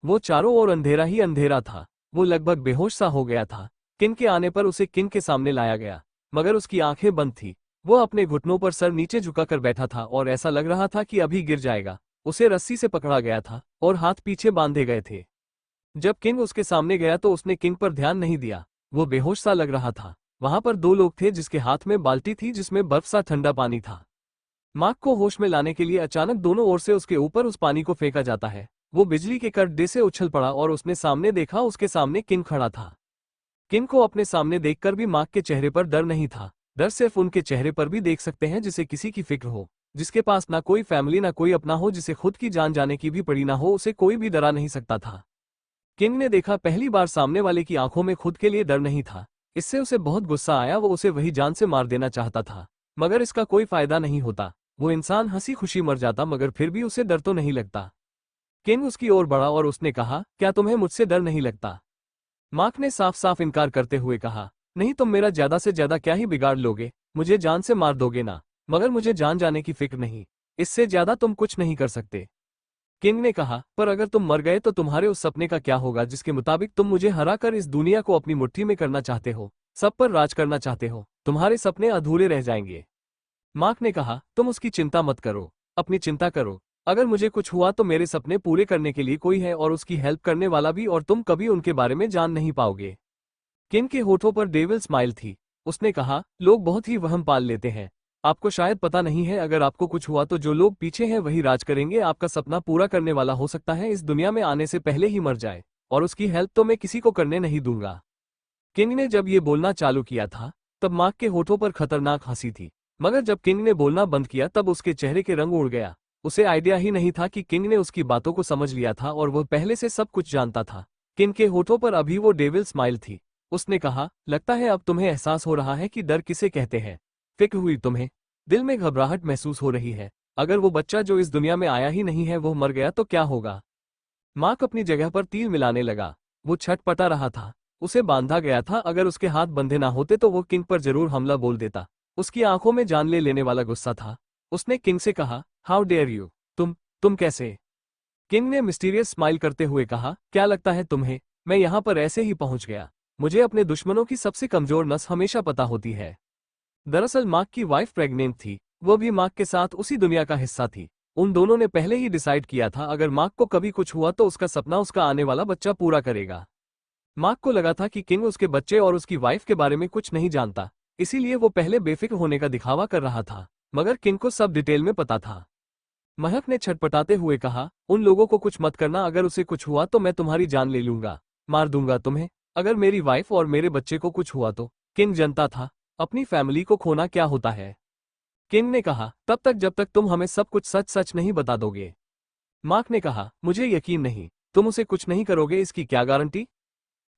वो चारों ओर अंधेरा ही अंधेरा था। वो लगभग बेहोश सा हो गया था। किंग के आने पर उसे किंग के सामने लाया गया, मगर उसकी आंखें बंद थी। वो अपने घुटनों पर सर नीचे झुकाकर बैठा था और ऐसा लग रहा था कि अभी गिर जाएगा। उसे रस्सी से पकड़ा गया था और हाथ पीछे बांधे गए थे। जब किंग उसके सामने गया तो उसने किंग पर ध्यान नहीं दिया। वो बेहोश सा लग रहा था। वहां पर दो लोग थे जिसके हाथ में बाल्टी थी जिसमें बर्फ सा ठंडा पानी था। मार्क को होश में लाने के लिए अचानक दोनों ओर से उसके ऊपर उस पानी को फेंका जाता है। वो बिजली के करंट से उछल पड़ा और उसने सामने देखा, उसके सामने किंग खड़ा था। किंग को अपने सामने देखकर भी मार्क के चेहरे पर डर नहीं था। डर सिर्फ उनके चेहरे पर भी देख सकते हैं जिसे किसी की फिक्र हो, जिसके पास ना कोई फैमिली ना कोई अपना हो, जिसे खुद की जान जाने की भी पड़ी ना हो, उसे कोई भी डरा नहीं सकता था। किंग ने देखा पहली बार सामने वाले की आंखों में खुद के लिए डर नहीं था। इससे उसे बहुत गुस्सा आया। वो उसे वही जान से मार देना चाहता था, मगर इसका कोई फायदा नहीं होता। वो इंसान हंसी खुशी मर जाता, मगर फिर भी उसे डर तो नहीं लगता। किंग उसकी ओर बढ़ा और उसने कहा, क्या तुम्हें मुझसे डर नहीं लगता? मार्क ने साफ साफ इनकार करते हुए कहा, नहीं, तुम मेरा ज्यादा से ज्यादा क्या ही बिगाड़ लोगे, मुझे जान से मार दोगे ना, मगर मुझे जान जाने की फिक्र नहीं, इससे ज्यादा तुम कुछ नहीं कर सकते। किंग ने कहा, पर अगर तुम मर गए तो तुम्हारे उस सपने का क्या होगा जिसके मुताबिक तुम मुझे हराकर इस दुनिया को अपनी मुट्ठी में करना चाहते हो, सब पर राज करना चाहते हो? तुम्हारे सपने अधूरे रह जाएंगे। मार्क ने कहा, तुम उसकी चिंता मत करो, अपनी चिंता करो। अगर मुझे कुछ हुआ तो मेरे सपने पूरे करने के लिए कोई है और उसकी हेल्प करने वाला भी, और तुम कभी उनके बारे में जान नहीं पाओगे। किंग के होठों पर डेविल स्माइल थी। उसने कहा, लोग बहुत ही वहम पाल लेते हैं। आपको शायद पता नहीं है, अगर आपको कुछ हुआ तो जो लोग पीछे हैं वही राज करेंगे। आपका सपना पूरा करने वाला हो सकता है इस दुनिया में आने से पहले ही मर जाए, और उसकी हेल्प तो मैं किसी को करने नहीं दूंगा। किंग ने जब ये बोलना चालू किया था तब मार्क के होठों पर खतरनाक हंसी थी, मगर जब किंग ने बोलना बंद किया तब उसके चेहरे के रंग उड़ गया। उसे आइडिया ही नहीं था कि किंग ने उसकी बातों को समझ लिया था और वह पहले से सब कुछ जानता था। किंग के होठों पर अभी वो डेविल स्माइल थी। उसने कहा, लगता है अब तुम्हें एहसास हो रहा है कि डर किसे कहते हैं। फिक्र हुई तुम्हें, दिल में घबराहट महसूस हो रही है। अगर वो बच्चा जो इस दुनिया में आया ही नहीं है वो मर गया तो क्या होगा? मार्क अपनी जगह पर तीर मिलाने लगा। वो छटपटा रहा था। उसे बांधा गया था, अगर उसके हाथ बंधे ना होते तो वो किंग पर जरूर हमला बोल देता। उसकी आंखों में जान ले लेने वाला गुस्सा था। उसने किंग से कहा, हाउ डेयर यू, तुम कैसे? किंग ने मिस्टीरियस स्माइल करते हुए कहा, क्या लगता है तुम्हें मैं यहाँ पर ऐसे ही पहुंच गया? मुझे अपने दुश्मनों की सबसे कमजोर नस हमेशा पता होती है। दरअसल मार्क की वाइफ प्रेग्नेंट थी। वो भी मार्क के साथ उसी दुनिया का हिस्सा थी। उन दोनों ने पहले ही डिसाइड किया था, अगर मार्क को कभी कुछ हुआ तो उसका सपना उसका आने वाला बच्चा पूरा करेगा। मार्क को लगा था कि किंग उसके बच्चे और उसकी वाइफ के बारे में कुछ नहीं जानता, इसीलिए वो पहले बेफिक्र होने का दिखावा कर रहा था, मगर किंग को सब डिटेल में पता था। महक ने छटपटाते हुए कहा, उन लोगों को कुछ मत करना, अगर उसे कुछ हुआ तो मैं तुम्हारी जान ले लूंगा, मार दूंगा तुम्हें। अगर मेरी वाइफ और मेरे बच्चे को कुछ हुआ तो? किंग जनता था, अपनी फैमिली को खोना क्या होता है? किंग ने कहा, तब तक जब तक तुम हमें सब कुछ सच सच नहीं बता दोगे। मार्क ने कहा, मुझे यकीन नहीं, तुम उसे कुछ नहीं करोगे, इसकी क्या गारंटी?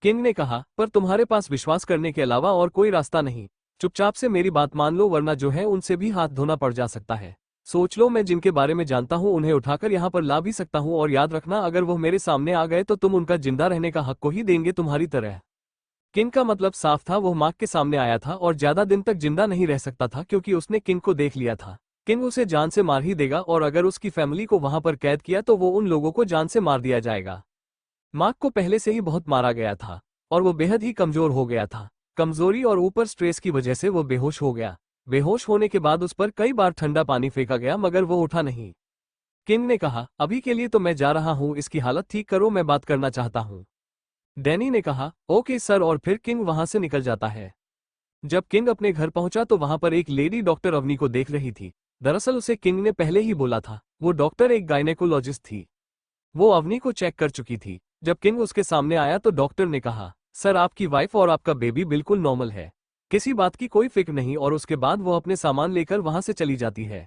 किंग ने कहा, पर तुम्हारे पास विश्वास करने के अलावा और कोई रास्ता नहीं। चुपचाप से मेरी बात मान लो, वरना जो है उनसे भी हाथ धोना पड़ जा सकता है। सोच लो, मैं जिनके बारे में जानता हूँ उन्हें उठाकर यहाँ पर ला भी सकता हूँ, और याद रखना, अगर वो मेरे सामने आ गए तो तुम उनका जिंदा रहने का हक को ही देंगे, तुम्हारी तरह। किंग का मतलब साफ था, वो मार्क के सामने आया था और ज्यादा दिन तक जिंदा नहीं रह सकता था, क्योंकि उसने किंग को देख लिया था। किंग उसे जान से मार ही देगा, और अगर उसकी फैमिली को वहां पर कैद किया तो वो उन लोगों को जान से मार दिया जाएगा। मार्क को पहले से ही बहुत मारा गया था और वो बेहद ही कमजोर हो गया था। कमजोरी और ऊपर स्ट्रेस की वजह से वो बेहोश हो गया। बेहोश होने के बाद उस पर कई बार ठंडा पानी फेंका गया, मगर वो उठा नहीं। किंग ने कहा, अभी के लिए तो मैं जा रहा हूँ, इसकी हालत ठीक करो, मैं बात करना चाहता हूँ। डैनी ने कहा, ओके सर, और फिर किंग वहां से निकल जाता है। जब किंग अपने घर पहुंचा तो वहां पर एक लेडी डॉक्टर अवनी को देख रही थी। दरअसल उसे किंग ने पहले ही बोला था, वो डॉक्टर एक गायनेकोलॉजिस्ट थी। वो अवनी को चेक कर चुकी थी। जब किंग उसके सामने आया तो डॉक्टर ने कहा, सर आपकी वाइफ और आपका बेबी बिल्कुल नॉर्मल है, किसी बात की कोई फिक्र नहीं। और उसके बाद वो अपने सामान लेकर वहां से चली जाती है।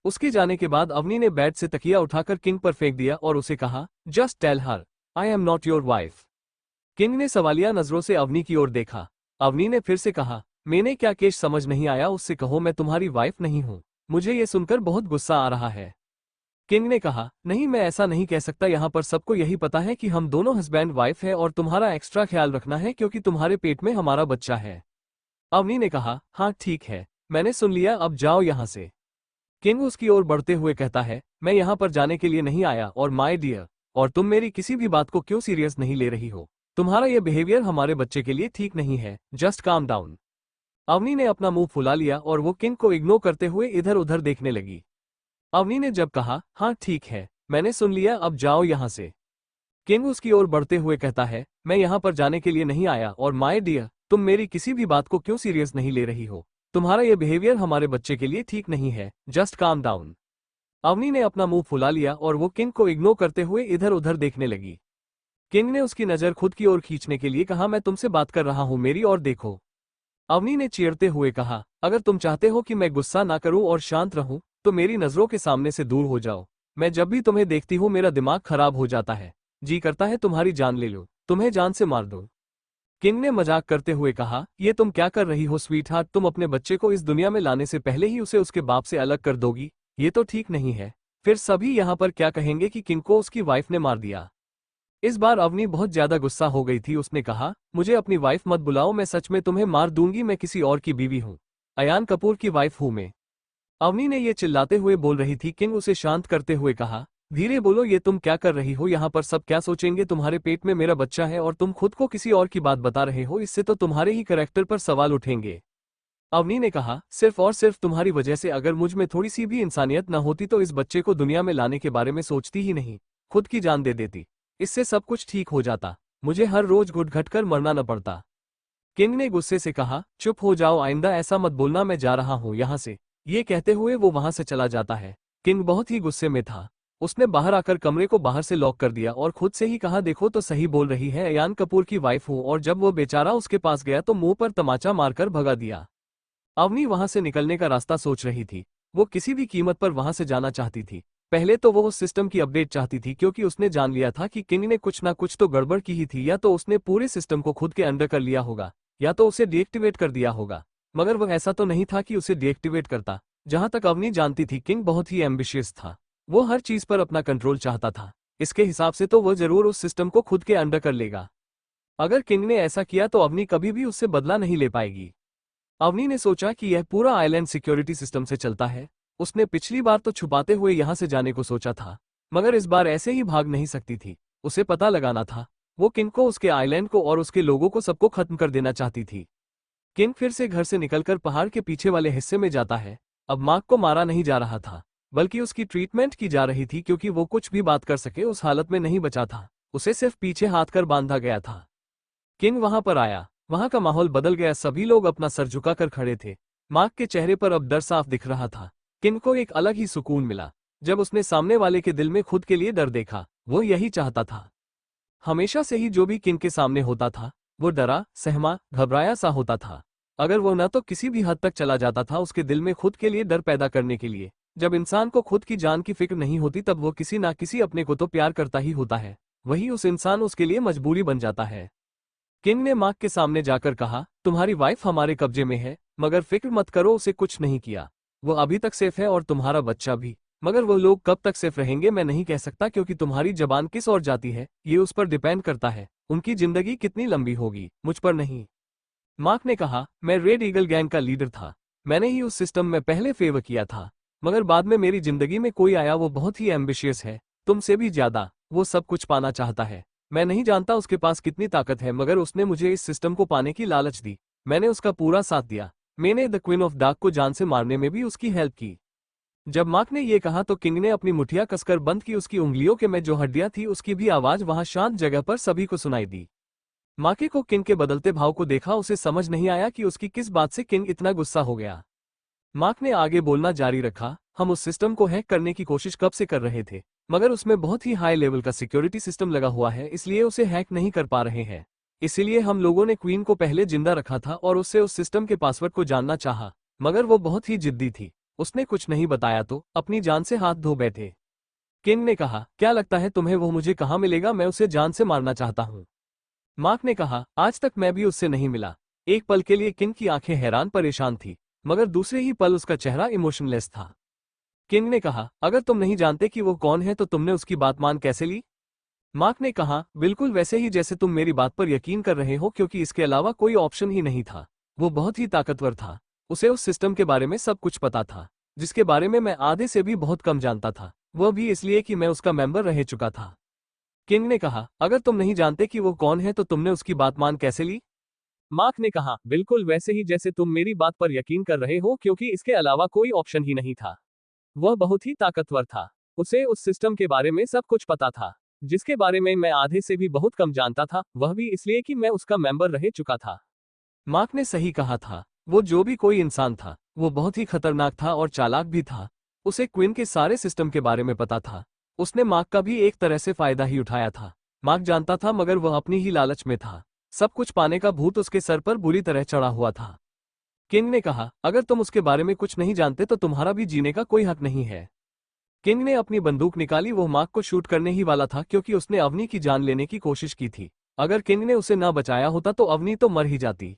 उसके जाने के बाद अवनी ने बेड से तकिया उठाकर किंग पर फेंक दिया और उसे कहा, just tell her I am not your wife. King ने सवालिया नजरों से अवनी की ओर देखा। अवनी ने फिर से कहा, मैंने क्या केस समझ नहीं आया, उससे कहो मैं तुम्हारी वाइफ नहीं हूं। मुझे ये सुनकर बहुत गुस्सा आ रहा है। किंग ने कहा, नहीं मैं ऐसा नहीं कह सकता, यहाँ पर सबको यही पता है कि हम दोनों हस्बैंड वाइफ है और तुम्हारा एक्स्ट्रा ख्याल रखना है क्योंकि तुम्हारे पेट में हमारा बच्चा है। अवनी ने कहा, हाँ ठीक है, मैंने सुन लिया, अब जाओ यहाँ से। किंग उसकी ओर बढ़ते हुए कहता है, मैं यहाँ पर जाने के लिए नहीं आया और माय डियर, और तुम मेरी किसी भी बात को क्यों सीरियस नहीं ले रही हो? तुम्हारा ये बिहेवियर हमारे बच्चे के लिए ठीक नहीं है, जस्ट काम डाउन। अवनी ने अपना मुंह फुला लिया और वो किंग को इग्नोर करते हुए इधर उधर देखने लगी। अवनी ने जब कहा, हाँ ठीक है, मैंने सुन लिया, अब जाओ यहाँ से। किंग उसकी ओर बढ़ते हुए कहता है, मैं यहाँ पर जाने के लिए नहीं आया और माय डियर, तुम मेरी किसी भी बात को क्यों सीरियस नहीं ले रही हो? तुम्हारा ये बिहेवियर हमारे बच्चे के लिए ठीक नहीं है, जस्ट काम डाउन। अवनी ने अपना मुंह फुला लिया और वो किंग को इग्नोर करते हुए इधर उधर देखने लगी। किंग ने उसकी नजर खुद की ओर खींचने के लिए कहा, मैं तुमसे बात कर रहा हूं, मेरी ओर देखो। अवनी ने चीरते हुए कहा, अगर तुम चाहते हो कि मैं गुस्सा ना करूं और शांत रहूं तो मेरी नजरों के सामने से दूर हो जाओ। मैं जब भी तुम्हें देखती हूं मेरा दिमाग खराब हो जाता है, जी करता है तुम्हारी जान ले लूं, तुम्हें जान से मार दूं। किंग ने मजाक करते हुए कहा, ये तुम क्या कर रही हो स्वीटहार्ट? तुम अपने बच्चे को इस दुनिया में लाने से पहले ही उसे उसके बाप से अलग कर दोगी? ये तो ठीक नहीं है। फिर सभी यहाँ पर क्या कहेंगे कि किंग को उसकी वाइफ ने मार दिया। इस बार अवनी बहुत ज्यादा गुस्सा हो गई थी। उसने कहा, मुझे अपनी वाइफ मत बुलाओ, मैं सच में तुम्हें मार दूंगी, मैं किसी और की बीवी हूँ, अयान कपूर की वाइफ हूँ मैं। अवनी ने ये चिल्लाते हुए बोल रही थी। किंग उसे शांत करते हुए कहा, धीरे बोलो, ये तुम क्या कर रही हो? यहाँ पर सब क्या सोचेंगे? तुम्हारे पेट में मेरा बच्चा है और तुम खुद को किसी और की बात बता रहे हो, इससे तो तुम्हारे ही कैरेक्टर पर सवाल उठेंगे। अवनी ने कहा, सिर्फ और सिर्फ तुम्हारी वजह से अगर मुझ में थोड़ी सी भी इंसानियत न होती तो इस बच्चे को दुनिया में लाने के बारे में सोचती ही नहीं, खुद की जान दे देती, इससे सब कुछ ठीक हो जाता, मुझे हर रोज घुट घट कर मरना न पड़ता। किंग ने गुस्से से कहा, चुप हो जाओ, आइंदा ऐसा मत बोलना, मैं जा रहा हूँ यहाँ से। ये कहते हुए वो वहां से चला जाता है। किंग बहुत ही गुस्से में था। उसने बाहर आकर कमरे को बाहर से लॉक कर दिया और खुद से ही कहा, देखो तो सही बोल रही है, अयान कपूर की वाइफ हूँ। और जब वो बेचारा उसके पास गया तो मुंह पर तमाचा मारकर भगा दिया। अवनी वहां से निकलने का रास्ता सोच रही थी। वो किसी भी कीमत पर वहां से जाना चाहती थी। पहले तो वो उस सिस्टम की अपडेट चाहती थी क्योंकि उसने जान लिया था कि किंग ने कुछ ना कुछ तो गड़बड़ की ही थी, या तो उसने पूरे सिस्टम को खुद के अंडर कर लिया होगा या तो उसे डीएक्टिवेट कर दिया होगा। मगर वह ऐसा तो नहीं था कि उसे डीएक्टिवेट करता। जहां तक अवनी जानती थी, किंग बहुत ही एम्बिशियस था। वो हर चीज पर अपना कंट्रोल चाहता था। इसके हिसाब से तो वह जरूर उस सिस्टम को खुद के अंडर कर लेगा। अगर किंग ने ऐसा किया तो अवनी कभी भी उससे बदला नहीं ले पाएगी। अवनी ने सोचा कि यह पूरा आइलैंड सिक्योरिटी सिस्टम से चलता है। उसने पिछली बार तो छुपाते हुए यहां से जाने को सोचा था, मगर इस बार ऐसे ही भाग नहीं सकती थी। उसे पता लगाना था। वो किंग को, उसके आइलैंड को और उसके लोगों को सबको खत्म कर देना चाहती थी। किंग फिर से घर से निकलकर पहाड़ के पीछे वाले हिस्से में जाता है। अब मार्क को मारा नहीं जा रहा था, बल्कि उसकी ट्रीटमेंट की जा रही थी क्योंकि वो कुछ भी बात कर सके उस हालत में नहीं बचा था। उसे सिर्फ पीछे हाथ कर बांधा गया था। किंग वहां पर आया। वहां का माहौल बदल गया। सभी लोग अपना सर झुकाकर खड़े थे। मार्क के चेहरे पर अब डर साफ दिख रहा था। किंग को एक अलग ही सुकून मिला जब उसने सामने वाले के दिल में खुद के लिए डर देखा। वो यही चाहता था। हमेशा से ही जो भी किंग के सामने होता था वो डरा, सहमा, घबराया सा होता था। अगर वो न तो किसी भी हद तक चला जाता था उसके दिल में खुद के लिए डर पैदा करने के लिए। जब इंसान को खुद की जान की फिक्र नहीं होती तब वो किसी ना किसी अपने को तो प्यार करता ही होता है। वही उस इंसान उसके लिए मजबूरी बन जाता है। किंग ने मार्क के सामने जाकर कहा, तुम्हारी वाइफ हमारे कब्जे में है, मगर फिक्र मत करो, उसे कुछ नहीं किया। वो अभी तक सेफ है और तुम्हारा बच्चा भी। मगर वो लोग कब तक सेफ रहेंगे मैं नहीं कह सकता क्योंकि तुम्हारी जबान किस ओर जाती है ये उस पर डिपेंड करता है। उनकी जिंदगी कितनी लंबी होगी, मुझ पर नहीं। मार्क ने कहा, मैं रेड ईगल गैंग का लीडर था। मैंने ही उस सिस्टम में पहले फेवर किया था, मगर बाद में मेरी जिंदगी में कोई आया, वो बहुत ही एम्बिशियस है, तुमसे भी ज्यादा। वो सब कुछ पाना चाहता है। मैं नहीं जानता उसके पास कितनी ताकत है, मगर उसने मुझे इस सिस्टम को पाने की लालच दी। मैंने उसका पूरा साथ दिया। मैंने द क्वीन ऑफ डार्क को जान से मारने में भी उसकी हेल्प की। जब मार्क ने यह कहा तो किंग ने अपनी मुठिया कसकर बंद की। उसकी उंगलियों के में जो हड्डियां थी उसकी भी आवाज वहां शांत जगह पर सभी को सुनाई दी। मार्के को किंग के बदलते भाव को देखा। उसे समझ नहीं आया कि उसकी किस बात से किंग इतना गुस्सा हो गया। मार्क ने आगे बोलना जारी रखा, हम उस सिस्टम को हैक करने की कोशिश कब से कर रहे थे, मगर उसमें बहुत ही हाई लेवल का सिक्योरिटी सिस्टम लगा हुआ है, इसलिए उसे हैक नहीं कर पा रहे हैं। इसीलिए हम लोगों ने क्वीन को पहले जिंदा रखा था और उससे उस सिस्टम के पासवर्ड को जानना चाहा, मगर वो बहुत ही जिद्दी थी। उसने कुछ नहीं बताया तो अपनी जान से हाथ धो बैठे। किंग ने कहा, क्या लगता है तुम्हें वो मुझे कहाँ मिलेगा? मैं उसे जान से मारना चाहता हूँ। मार्क ने कहा, आज तक मैं भी उससे नहीं मिला। एक पल के लिए किंग की आंखें हैरान परेशान थी, मगर दूसरे ही पल उसका चेहरा इमोशनलेस था। किंग ने कहा, अगर तुम नहीं जानते कि वो कौन है तो तुमने उसकी बात मान कैसे ली? मार्क ने कहा, बिल्कुल वैसे ही जैसे तुम मेरी बात पर यकीन कर रहे हो, क्योंकि इसके अलावा कोई ऑप्शन ही नहीं था। वो बहुत ही ताकतवर था। उसे उस सिस्टम के बारे में सब कुछ पता था, जिसके बारे में मैं आधे से भी बहुत कम जानता था, वह भी इसलिए कि मैं उसका मेंबर रह चुका था। किंग ने कहा, अगर तुम नहीं जानते कि वो कौन है तो तुमने उसकी बात मान कैसे ली? मार्क ने कहा, बिल्कुल वैसे ही जैसे तुम मेरी बात पर यकीन कर रहे हो, क्योंकि इसके अलावा कोई ऑप्शन ही नहीं था। वह बहुत ही ताकतवर था। उसे उस सिस्टम के बारे में सब कुछ पता था, जिसके बारे में मैं आधे से भी बहुत कम जानता था, वह भी इसलिए कि मैं उसका मेंबर रह चुका था। मार्क ने सही कहा था। वो जो भी कोई इंसान था, वो बहुत ही खतरनाक था और चालाक भी था। उसे क्वीन के सारे सिस्टम के बारे में पता था। उसने मार्क का भी एक तरह से फायदा ही उठाया था। मार्क जानता था, मगर वह अपनी ही लालच में था। सब कुछ पाने का भूत उसके सर पर बुरी तरह चढ़ा हुआ था। किंग ने कहा, अगर तुम उसके बारे में कुछ नहीं जानते तो तुम्हारा भी जीने का कोई हक नहीं है। किंग ने अपनी बंदूक निकाली। वो मार्क को शूट करने ही वाला था, क्योंकि उसने अवनी की जान लेने की कोशिश की थी। अगर किंग ने उसे ना बचाया होता तो अवनी तो मर ही जाती।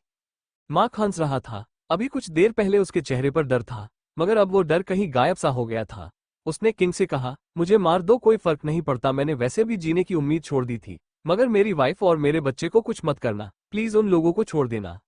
मार्क हंस रहा था। अभी कुछ देर पहले उसके चेहरे पर डर था, मगर अब वो डर कहीं गायब सा हो गया था। उसने किंग से कहा, मुझे मार दो, कोई फर्क नहीं पड़ता। मैंने वैसे भी जीने की उम्मीद छोड़ दी थी, मगर मेरी वाइफ और मेरे बच्चे को कुछ मत करना, प्लीज उन लोगों को छोड़ देना।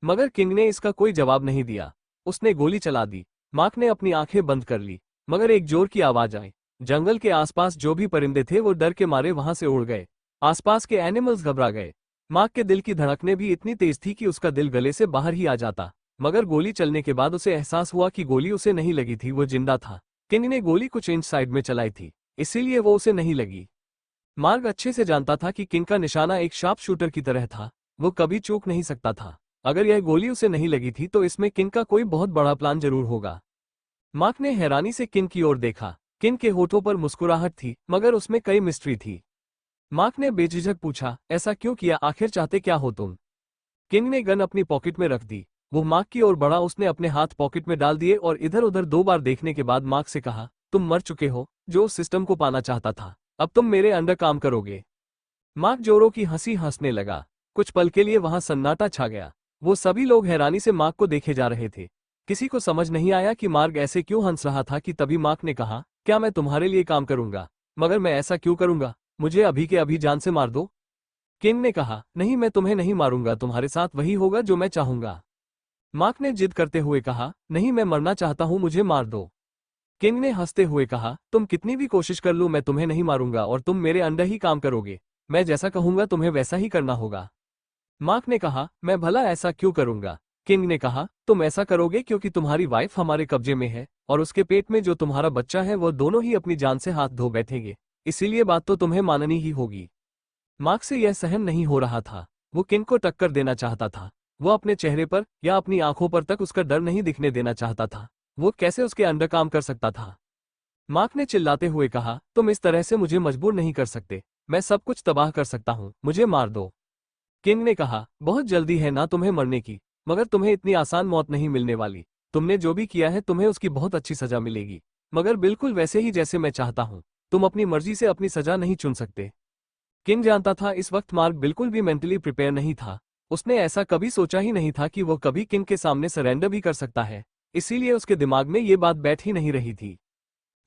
मगर किंग ने इसका कोई जवाब नहीं दिया। उसने गोली चला दी। मार्क ने अपनी आंखें बंद कर ली, मगर एक जोर की आवाज आई। जंगल के आसपास जो भी परिंदे थे वो डर के मारे वहां से उड़ गए। आसपास के एनिमल्स घबरा गए। मार्क के दिल की धड़कनें भी इतनी तेज थी कि उसका दिल गले से बाहर ही आ जाता। मगर गोली चलने के बाद उसे एहसास हुआ कि गोली उसे नहीं लगी थी, वो जिंदा था। किंग ने गोली कुछ इंच साइड में चलाई थी, इसीलिए वो उसे नहीं लगी। मार्क अच्छे से जानता था कि किंग का निशाना एक शार्प शूटर की तरह था। वो कभी चूक नहीं सकता था। अगर यह गोली उसे नहीं लगी थी तो इसमें किंग का कोई बहुत बड़ा प्लान जरूर होगा। मार्क ने हैरानी से किंग की ओर देखा। किंग के होठों पर मुस्कुराहट थी, मगर उसमें कई मिस्ट्री थी। मार्क ने बेझिझक पूछा, ऐसा क्यों किया? आखिर चाहते क्या हो तुम? किंग ने गन अपनी पॉकेट में रख दी। वो मार्क की ओर बढ़ा। उसने अपने हाथ पॉकेट में डाल दिए और इधर उधर 2 बार देखने के बाद मार्क से कहा, तुम मर चुके हो, जो उस सिस्टम को पाना चाहता था। अब तुम मेरे अंडर काम करोगे। मार्क जोरों की हंसी हंसने लगा। कुछ पल के लिए वहां सन्नाटा छा गया। वो सभी लोग हैरानी से मार्क को देखे जा रहे थे। किसी को समझ नहीं आया कि मार्क ऐसे क्यों हंस रहा था। कि तभी मार्क ने कहा, क्या मैं तुम्हारे लिए काम करूंगा? मगर मैं ऐसा क्यों करूंगा? मुझे अभी के अभी जान से मार दो। किंग ने कहा, नहीं, मैं तुम्हें नहीं मारूंगा, तुम्हारे साथ वही होगा जो मैं चाहूंगा। मार्क ने जिद करते हुए कहा, नहीं, मैं मरना चाहता हूं, मुझे मार दो। किंग ने हंसते हुए कहा, तुम कितनी भी कोशिश कर लो, मैं तुम्हें नहीं मारूंगा और तुम मेरे अंडर ही काम करोगे। मैं जैसा कहूंगा तुम्हें वैसा ही करना होगा। मार्क ने कहा, मैं भला ऐसा क्यों करूंगा? किंग ने कहा, तुम ऐसा करोगे क्योंकि तुम्हारी वाइफ हमारे कब्जे में है और उसके पेट में जो तुम्हारा बच्चा है वो दोनों ही अपनी जान से हाथ धो बैठेंगे। इसीलिए बात तो तुम्हें माननी ही होगी। मार्क से यह सहन नहीं हो रहा था। वो किंग को टक्कर देना चाहता था। वो अपने चेहरे पर या अपनी आंखों पर तक उसका डर नहीं दिखने देना चाहता था। वो कैसे उसके अंडर काम कर सकता था? मार्क ने चिल्लाते हुए कहा, तुम इस तरह से मुझे मजबूर नहीं कर सकते। मैं सब कुछ तबाह कर सकता हूँ, मुझे मार दो। किंग ने कहा, बहुत जल्दी है ना तुम्हें मरने की, मगर तुम्हें इतनी आसान मौत नहीं मिलने वाली। तुमने जो भी किया है तुम्हें उसकी बहुत अच्छी सजा मिलेगी, मगर बिल्कुल वैसे ही जैसे मैं चाहता हूँ। तुम अपनी मर्जी से अपनी सजा नहीं चुन सकते। किंग जानता था इस वक्त मार्क बिल्कुल भी मेंटली प्रिपेयर नहीं था। उसने ऐसा कभी सोचा ही नहीं था कि वो कभी किंग के सामने सरेंडर भी कर सकता है। इसीलिए उसके दिमाग में ये बात बैठ ही नहीं रही थी।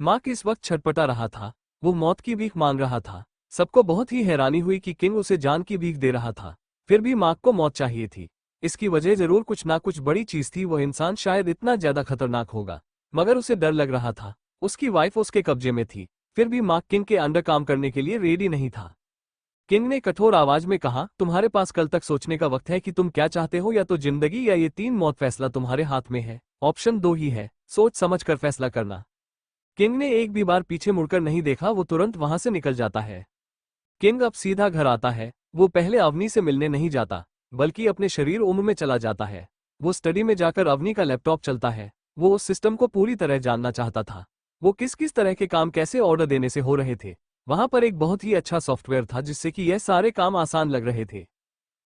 मार्क इस वक्त छटपटा रहा था। वो मौत की भीख मांग रहा था। सबको बहुत ही हैरानी हुई कि किंग उसे जान की भीख दे रहा था। फिर भी मार्क को मौत चाहिए थी। इसकी वजह जरूर कुछ ना कुछ बड़ी चीज थी। वो इंसान शायद इतना ज्यादा खतरनाक होगा, मगर उसे डर लग रहा था। उसकी वाइफ उसके कब्जे में थी, फिर भी मार्क किंग के अंडर काम करने के लिए रेडी नहीं था। किंग ने कठोर आवाज में कहा, तुम्हारे पास कल तक सोचने का वक्त है कि तुम क्या चाहते हो, या तो जिंदगी या ये 3 मौत। फैसला तुम्हारे हाथ में है। ऑप्शन 2 ही है, सोच समझ कर फैसला करना। किंग ने एक भी बार पीछे मुड़कर नहीं देखा। वो तुरंत वहां से निकल जाता है। किंग अब सीधा घर आता है। वो पहले अवनी से मिलने नहीं जाता, बल्कि अपने शरीर उम्र में चला जाता है। वो स्टडी में जाकर अवनी का लैपटॉप चलता है। वो उस सिस्टम को पूरी तरह जानना चाहता था। वो किस किस तरह के काम कैसे ऑर्डर देने से हो रहे थे। वहां पर एक बहुत ही अच्छा सॉफ्टवेयर था जिससे कि यह सारे काम आसान लग रहे थे।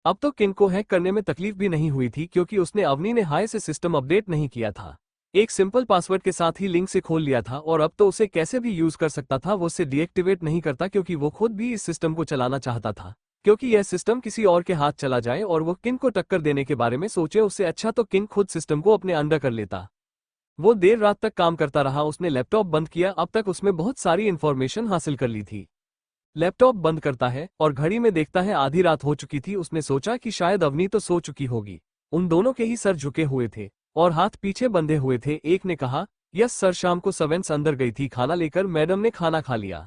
अब तो किन को हैक करने में तकलीफ भी नहीं हुई थी क्योंकि उसने अवनी ने हाय से सिस्टम अपडेट नहीं किया था। एक सिंपल पासवर्ड के साथ ही लिंक से खोल लिया था और अब तो उसे कैसे भी यूज कर सकता था। वो उसे डीएक्टिवेट नहीं करता क्योंकि वो खुद भी इस सिस्टम को चलाना चाहता था, क्योंकि यह सिस्टम किसी और के हाथ चला जाए और वो किन को टक्कर देने के बारे में सोचे उससे अच्छा तो किन खुद सिस्टम को अपने अंडर कर लेता। वो देर रात तक काम करता रहा, उसने लैपटॉप बंद किया, अब तक उसमें बहुत सारी इन्फॉर्मेशन हासिल कर ली थी। लैपटॉप बंद करता है और घड़ी में देखता है आधी रात हो चुकी थी। उसने सोचा कि शायद अवनी तो सो चुकी होगी। उन दोनों के ही सर झुके हुए थे और हाथ पीछे बंधे हुए थे। एक ने कहा, यस सर, शाम को सवेंस अंदर गई थी खाना लेकर, मैडम ने खाना खा लिया।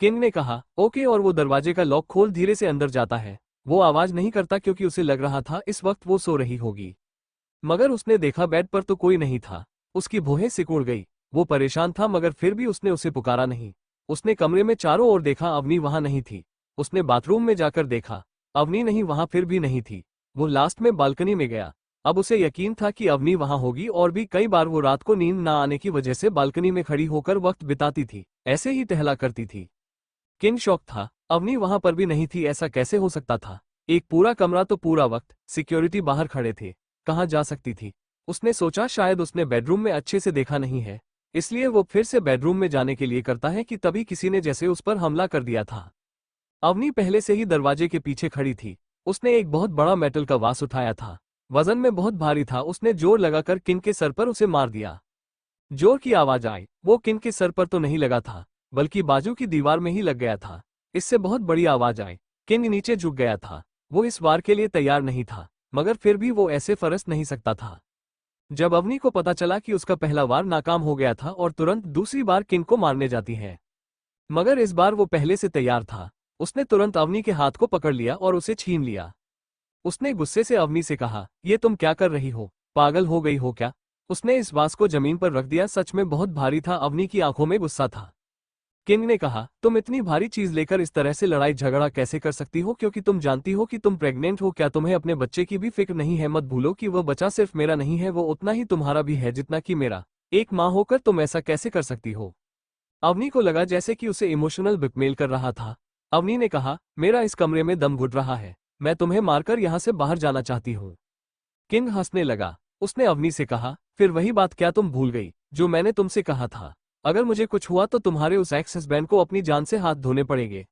किंग ने कहा, ओके, और वो दरवाजे का लॉक खोल धीरे से अंदर जाता है। वो आवाज नहीं करता क्योंकि उसे लग रहा था इस वक्त वो सो रही होगी, मगर उसने देखा बेड पर तो कोई नहीं था। उसकी भौहें सिकुड़ गई। वो परेशान था मगर फिर भी उसने उसे पुकारा नहीं। उसने कमरे में चारों ओर देखा, अवनी वहां नहीं थी। उसने बाथरूम में जाकर देखा, अवनी नहीं वहां, फिर भी नहीं थी। वो लास्ट में बालकनी में गया। अब उसे यकीन था कि अवनी वहां होगी और भी कई बार वो रात को नींद ना आने की वजह से बालकनी में खड़ी होकर वक्त बिताती थी, ऐसे ही टहला करती थी। किंग शॉक था, अवनी वहां पर भी नहीं थी, ऐसा कैसे हो सकता था। एक पूरा कमरा तो पूरा वक्त सिक्योरिटी बाहर खड़े थे, कहाँ जा सकती थी। उसने सोचा शायद उसने बेडरूम में अच्छे से देखा नहीं है, इसलिए वो फिर से बेडरूम में जाने के लिए करता है कि तभी किसी ने जैसे उस पर हमला कर दिया था। अवनी पहले से ही दरवाजे के पीछे खड़ी थी। उसने एक बहुत बड़ा मेटल का वास उठाया था, वजन में बहुत भारी था। उसने जोर लगाकर किंग के सर पर उसे मार दिया। जोर की आवाज आई। वो किंग के सर पर तो नहीं लगा था, बल्कि बाजू की दीवार में ही लग गया था। इससे बहुत बड़ी आवाज आई। किंग नीचे झुक गया था। वो इस वार के लिए तैयार नहीं था, मगर फिर भी वो ऐसे फरस नहीं सकता था। जब अवनी को पता चला कि उसका पहला वार नाकाम हो गया था और तुरंत दूसरी बार किंग को मारने जाती है, मगर इस बार वो पहले से तैयार था। उसने तुरंत अवनी के हाथ को पकड़ लिया और उसे छीन लिया। उसने गुस्से से अवनी से कहा, ये तुम क्या कर रही हो, पागल हो गई हो क्या। उसने इस वास को जमीन पर रख दिया, सच में बहुत भारी था। अवनी की आंखों में गुस्सा था। किंग ने कहा, तुम इतनी भारी चीज लेकर इस तरह से लड़ाई झगड़ा कैसे कर सकती हो, क्योंकि तुम जानती हो कि तुम प्रेग्नेंट हो। क्या तुम्हें अपने बच्चे की भी फिक्र नहीं है। मत भूलो कि वह बच्चा सिर्फ मेरा नहीं है, वो उतना ही तुम्हारा भी है जितना कि मेरा। एक माँ होकर तुम ऐसा कैसे कर सकती हो। अवनी को लगा जैसे कि उसे इमोशनल ब्लैकमेल कर रहा था। अवनी ने कहा, मेरा इस कमरे में दम घुट रहा है, मैं तुम्हें मारकर यहाँ से बाहर जाना चाहती हूँ। किंग हंसने लगा। उसने अवनी से कहा, फिर वही बात, क्या तुम भूल गई जो मैंने तुमसे कहा था। अगर मुझे कुछ हुआ तो तुम्हारे उस एक्स हस्बैंड को अपनी जान से हाथ धोने पड़ेंगे।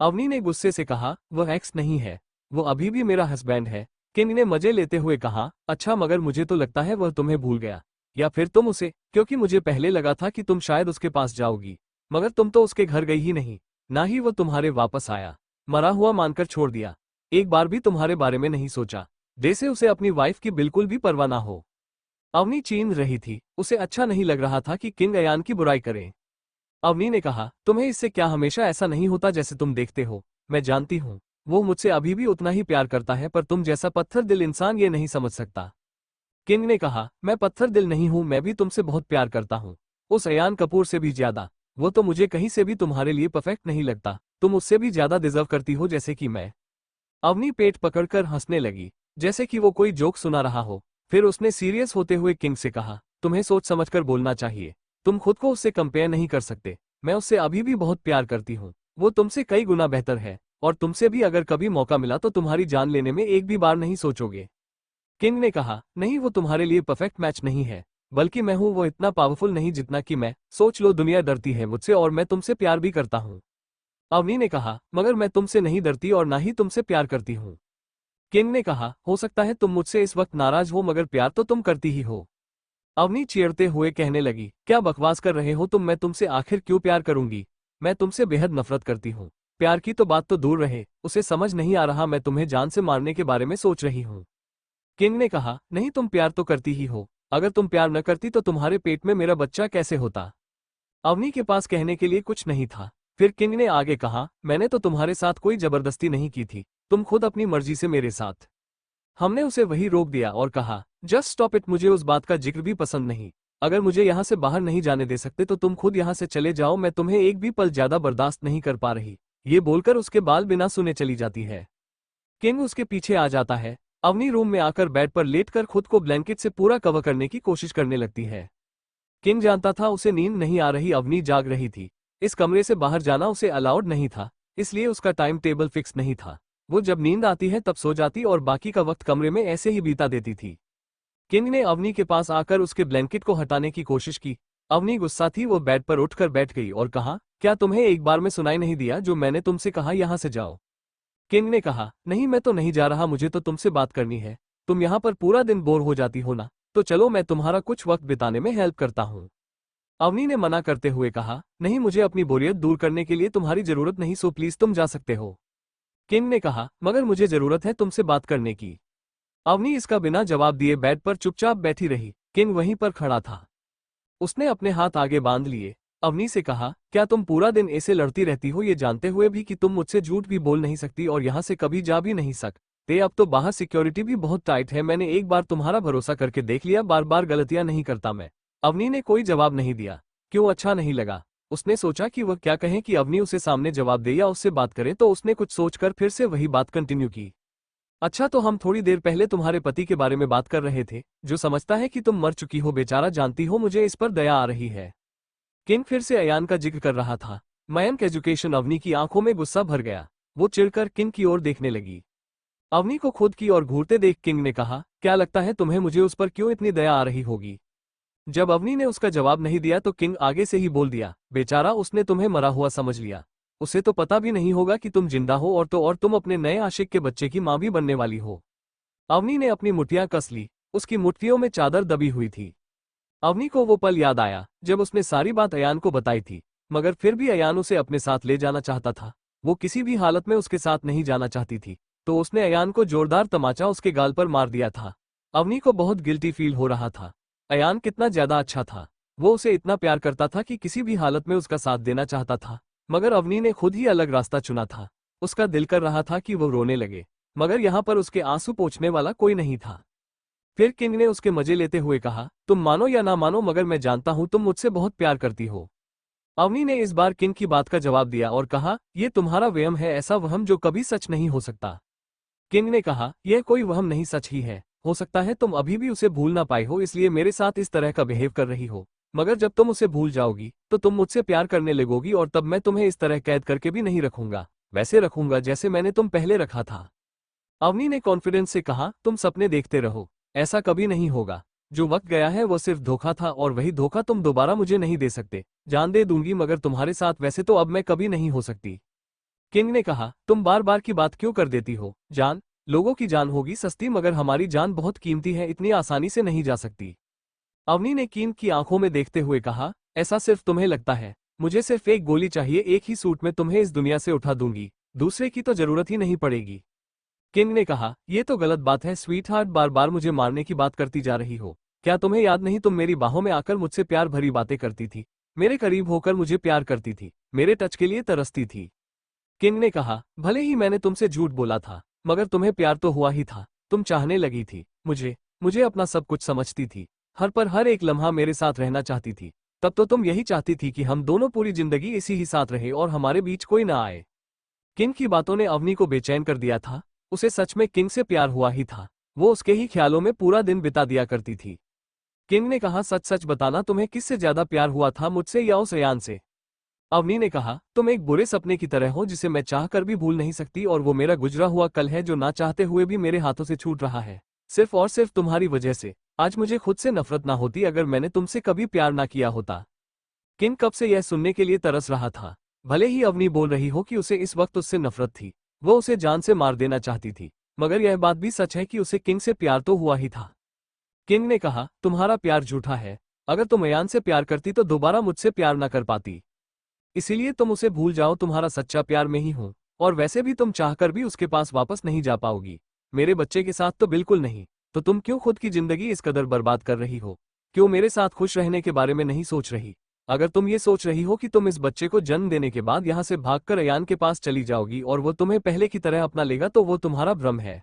अवनी ने गुस्से से कहा, वह एक्स नहीं है, वो अभी भी मेरा हस्बैंड है। किंग ने मजे लेते हुए कहा, अच्छा, मगर मुझे तो लगता है वह तुम्हें भूल गया, या फिर तुम उसे, क्योंकि मुझे पहले लगा था कि तुम शायद उसके पास जाओगी, मगर तुम तो उसके घर गई ही नहीं, ना ही वो तुम्हारे वापस आया। मरा हुआ मानकर छोड़ दिया, एक बार भी तुम्हारे बारे में नहीं सोचा, जैसे उसे अपनी वाइफ की बिल्कुल भी परवाह ना हो। अवनी चीन रही थी, उसे अच्छा नहीं लग रहा था कि किंग अयान की बुराई करे। अवनी ने कहा, तुम्हें इससे क्या, हमेशा ऐसा नहीं होता जैसे तुम देखते हो। मैं जानती हूँ वो मुझसे अभी भी उतना ही प्यार करता है, पर तुम जैसा पत्थर दिल इंसान ये नहीं समझ सकता। किंग ने कहा, मैं पत्थर दिल नहीं हूँ, मैं भी तुमसे बहुत प्यार करता हूँ, उस अयान कपूर से भी ज्यादा। वो तो मुझे कहीं से भी तुम्हारे लिए परफेक्ट नहीं लगता, तुम उससे भी ज्यादा डिजर्व करती हो, जैसे कि मैं। अवनी पेट पकड़कर हंसने लगी, जैसे कि वो कोई जोक सुना रहा हो। फिर उसने सीरियस होते हुए किंग से कहा, तुम्हें सोच समझकर बोलना चाहिए, तुम खुद को उससे कंपेयर नहीं कर सकते। मैं उससे अभी भी बहुत प्यार करती हूँ, वो तुमसे कई गुना बेहतर है, और तुमसे भी अगर कभी मौका मिला तो तुम्हारी जान लेने में एक भी बार नहीं सोचोगे। किंग ने कहा, नहीं, वो तुम्हारे लिए परफेक्ट मैच नहीं है, बल्कि मैं हूँ वो इतना पावरफुल नहीं जितना कि मैं। सोच लो, दुनिया डरती है मुझसे और मैं तुमसे प्यार भी करता हूँ। अवनी ने कहा, मगर मैं तुमसे नहीं डरती और ना ही तुमसे प्यार करती हूँ। किंग ने कहा, हो सकता है तुम मुझसे इस वक्त नाराज हो, मगर प्यार तो तुम करती ही हो। अवनी चीरते हुए कहने लगी, क्या बकवास कर रहे हो तुम, मैं तुमसे आखिर क्यों प्यार करूंगी, मैं तुमसे बेहद नफरत करती हूँ। प्यार की तो बात तो दूर रहे, उसे समझ नहीं आ रहा, मैं तुम्हें जान से मारने के बारे में सोच रही हूँ। किंग ने कहा, नहीं, तुम प्यार तो करती ही हो, अगर तुम प्यार न करती तो तुम्हारे पेट में मेरा बच्चा कैसे होता। अवनी के पास कहने के लिए कुछ नहीं था। फिर किंग ने आगे कहा, मैंने तो तुम्हारे साथ कोई जबरदस्ती नहीं की थी, तुम खुद अपनी मर्जी से मेरे साथ। हमने उसे वही रोक दिया और कहा, जस्ट स्टॉप इट, मुझे उस बात का जिक्र भी पसंद नहीं। अगर मुझे यहाँ से बाहर नहीं जाने दे सकते तो तुम खुद यहाँ से चले जाओ, मैं तुम्हें एक भी पल ज्यादा बर्दाश्त नहीं कर पा रही। ये बोलकर उसके बाल बिना सुने चली जाती है। किंग उसके पीछे आ जाता है। अवनी रूम में आकर बेड पर लेटकर खुद को ब्लैंकेट से पूरा कवर करने की कोशिश करने लगती है। किंग जानता था उसे नींद नहीं आ रही, अवनी जाग रही थी। इस कमरे से बाहर जाना उसे अलाउड नहीं था, इसलिए उसका टाइम टेबल फिक्स नहीं था। वो जब नींद आती है तब सो जाती और बाकी का वक्त कमरे में ऐसे ही बीता देती थी। किंग ने अवनी के पास आकर उसके ब्लैंकेट को हटाने की कोशिश की। अवनी गुस्सा थी, वो बेड पर उठकर बैठ गई और कहा, क्या तुम्हें एक बार में सुनाई नहीं दिया जो मैंने तुमसे कहा यहाँ से जाओ? किंग ने कहा, नहीं मैं तो नहीं जा रहा, मुझे तो तुमसे बात करनी है। तुम यहाँ पर पूरा दिन बोर हो जाती हो ना, तो चलो मैं तुम्हारा कुछ वक्त बिताने में हेल्प करता हूँ। अवनी ने मना करते हुए कहा, नहीं मुझे अपनी बोरियत दूर करने के लिए तुम्हारी जरूरत नहीं, सो प्लीज तुम जा सकते हो। किंग ने कहा, मगर मुझे जरूरत है तुमसे बात करने की। अवनी इसका बिना जवाब दिए बेड पर चुपचाप बैठी रही। किंग वहीं पर खड़ा था। उसने अपने हाथ आगे बांध लिए। अवनी से कहा, क्या तुम पूरा दिन ऐसे लड़ती रहती हो, ये जानते हुए भी कि तुम मुझसे झूठ भी बोल नहीं सकती और यहाँ से कभी जा भी नहीं सकते? अब तो बाहर सिक्योरिटी भी बहुत टाइट है, मैंने एक बार तुम्हारा भरोसा करके देख लिया, बार बार गलतियां नहीं करता मैं। अवनी ने कोई जवाब नहीं दिया। क्यों, अच्छा नहीं लगा? उसने सोचा कि वह क्या कहे कि अवनी उसे सामने जवाब दे या उससे बात करे, तो उसने कुछ सोचकर फिर से वही बात कंटिन्यू की। अच्छा, तो हम थोड़ी देर पहले तुम्हारे पति के बारे में बात कर रहे थे, जो समझता है कि तुम मर चुकी हो। बेचारा, जानती हो मुझे इस पर दया आ रही है। किंग फिर से अयान का जिक्र कर रहा था। मयंक एजुकेशन। अवनी की आंखों में गुस्सा भर गया। वो चिढ़कर किंग की ओर देखने लगी। अवनी को खुद की ओर घूरते देख किंग ने कहा, क्या लगता है तुम्हें मुझे उस पर क्यों इतनी दया आ रही होगी? जब अवनी ने उसका जवाब नहीं दिया तो किंग आगे से ही बोल दिया, बेचारा, उसने तुम्हें मरा हुआ समझ लिया। उसे तो पता भी नहीं होगा कि तुम जिंदा हो, और तुम अपने नए आशिक के बच्चे की मां भी बनने वाली हो। अवनी ने अपनी मुठ्ठियां कस ली। उसकी मुट्ठियों में चादर दबी हुई थी। अवनी को वो पल याद आया जब उसने सारी बात अयान को बताई थी, मगर फिर भी अयान उसे अपने साथ ले जाना चाहता था। वो किसी भी हालत में उसके साथ नहीं जाना चाहती थी, तो उसने अयान को जोरदार तमाचा उसके गाल पर मार दिया था। अवनी को बहुत गिल्टी फील हो रहा था। अयान कितना ज्यादा अच्छा था। वो उसे इतना प्यार करता था कि किसी भी हालत में उसका साथ देना चाहता था, मगर अवनी ने खुद ही अलग रास्ता चुना था। उसका दिल कर रहा था कि वो रोने लगे, मगर यहाँ पर उसके आंसू पोंछने वाला कोई नहीं था। फिर किंग ने उसके मजे लेते हुए कहा, तुम मानो या ना मानो, मगर मैं जानता हूं तुम मुझसे बहुत प्यार करती हो। अवनी ने इस बार किंग की बात का जवाब दिया और कहा, यह तुम्हारा वहम है, ऐसा वहम जो कभी सच नहीं हो सकता। किंग ने कहा, यह कोई वहम नहीं, सच ही है। हो सकता है तुम अभी भी उसे भूल ना पाई हो, इसलिए मेरे साथ इस तरह का बिहेव कर रही हो, मगर जब तुम उसे भूल जाओगी तो तुम मुझसे प्यार करने लगोगी, और तब मैं तुम्हें इस तरह कैद करके भी नहीं रखूंगा, वैसे रखूंगा जैसे मैंने तुम पहले रखा था। अवनी ने कॉन्फिडेंस से कहा, तुम सपने देखते रहो, ऐसा कभी नहीं होगा। जो वक्त गया है वो सिर्फ धोखा था, और वही धोखा तुम दोबारा मुझे नहीं दे सकते। जान दे दूंगी मगर तुम्हारे साथ, वैसे तो अब मैं कभी नहीं हो सकती। किंग ने कहा, तुम बार बार की बात क्यों कर देती हो? जान, लोगों की जान होगी सस्ती, मगर हमारी जान बहुत कीमती है, इतनी आसानी से नहीं जा सकती। अवनी ने किंग की आंखों में देखते हुए कहा, ऐसा सिर्फ तुम्हें लगता है। मुझे सिर्फ एक गोली चाहिए, एक ही सूट में तुम्हें इस दुनिया से उठा दूंगी, दूसरे की तो जरूरत ही नहीं पड़ेगी। किंग ने कहा, यह तो गलत बात है स्वीट हार्ट, बार बार मुझे मारने की बात करती जा रही हो। क्या तुम्हें याद नहीं, तुम मेरी बाहों में आकर मुझसे प्यार भरी बातें करती थी, मेरे करीब होकर मुझे प्यार करती थी, मेरे टच के लिए तरसती थी। किंग ने कहा, भले ही मैंने तुमसे झूठ बोला था, मगर तुम्हें प्यार तो हुआ ही था। तुम चाहने लगी थी मुझे, मुझे अपना सब कुछ समझती थी, हर पर हर एक लम्हा मेरे साथ रहना चाहती थी। तब तो तुम यही चाहती थी कि हम दोनों पूरी जिंदगी इसी ही साथ रहे और हमारे बीच कोई ना आए। किंग की बातों ने अवनी को बेचैन कर दिया था। उसे सच में किंग से प्यार हुआ ही था। वो उसके ही ख्यालों में पूरा दिन बिता दिया करती थी। किंग ने कहा, सच सच बताना, तुम्हें किससे ज्यादा प्यार हुआ था, मुझसे या उस अयान से? अवनी ने कहा, तुम एक बुरे सपने की तरह हो जिसे मैं चाह कर भी भूल नहीं सकती, और वो मेरा गुजरा हुआ कल है जो ना चाहते हुए भी मेरे हाथों से छूट रहा है, सिर्फ और सिर्फ तुम्हारी वजह से। आज मुझे खुद से नफरत ना होती अगर मैंने तुमसे कभी प्यार ना किया होता। किंग कब से यह सुनने के लिए तरस रहा था। भले ही अवनी बोल रही हो कि उसे इस वक्त उससे नफरत थी, वो उसे जान से मार देना चाहती थी, मगर यह बात भी सच है कि उसे किंग से प्यार तो हुआ ही था। किंग ने कहा, तुम्हारा प्यार झूठा है। अगर तुम अयान से प्यार करती तो दोबारा मुझसे प्यार ना कर पाती, इसीलिए तुम उसे भूल जाओ, तुम्हारा सच्चा प्यार में ही हूं, और वैसे भी तुम चाहकर भी उसके पास वापस नहीं जा पाओगी, मेरे बच्चे के साथ तो बिल्कुल नहीं। तो तुम क्यों खुद की जिंदगी इस कदर बर्बाद कर रही हो? क्यों मेरे साथ खुश रहने के बारे में नहीं सोच रही? अगर तुम ये सोच रही हो कि तुम इस बच्चे को जन्म देने के बाद यहाँ से भागकर अयान के पास चली जाओगी और वो तुम्हें पहले की तरह अपना लेगा, तो वो तुम्हारा भ्रम है।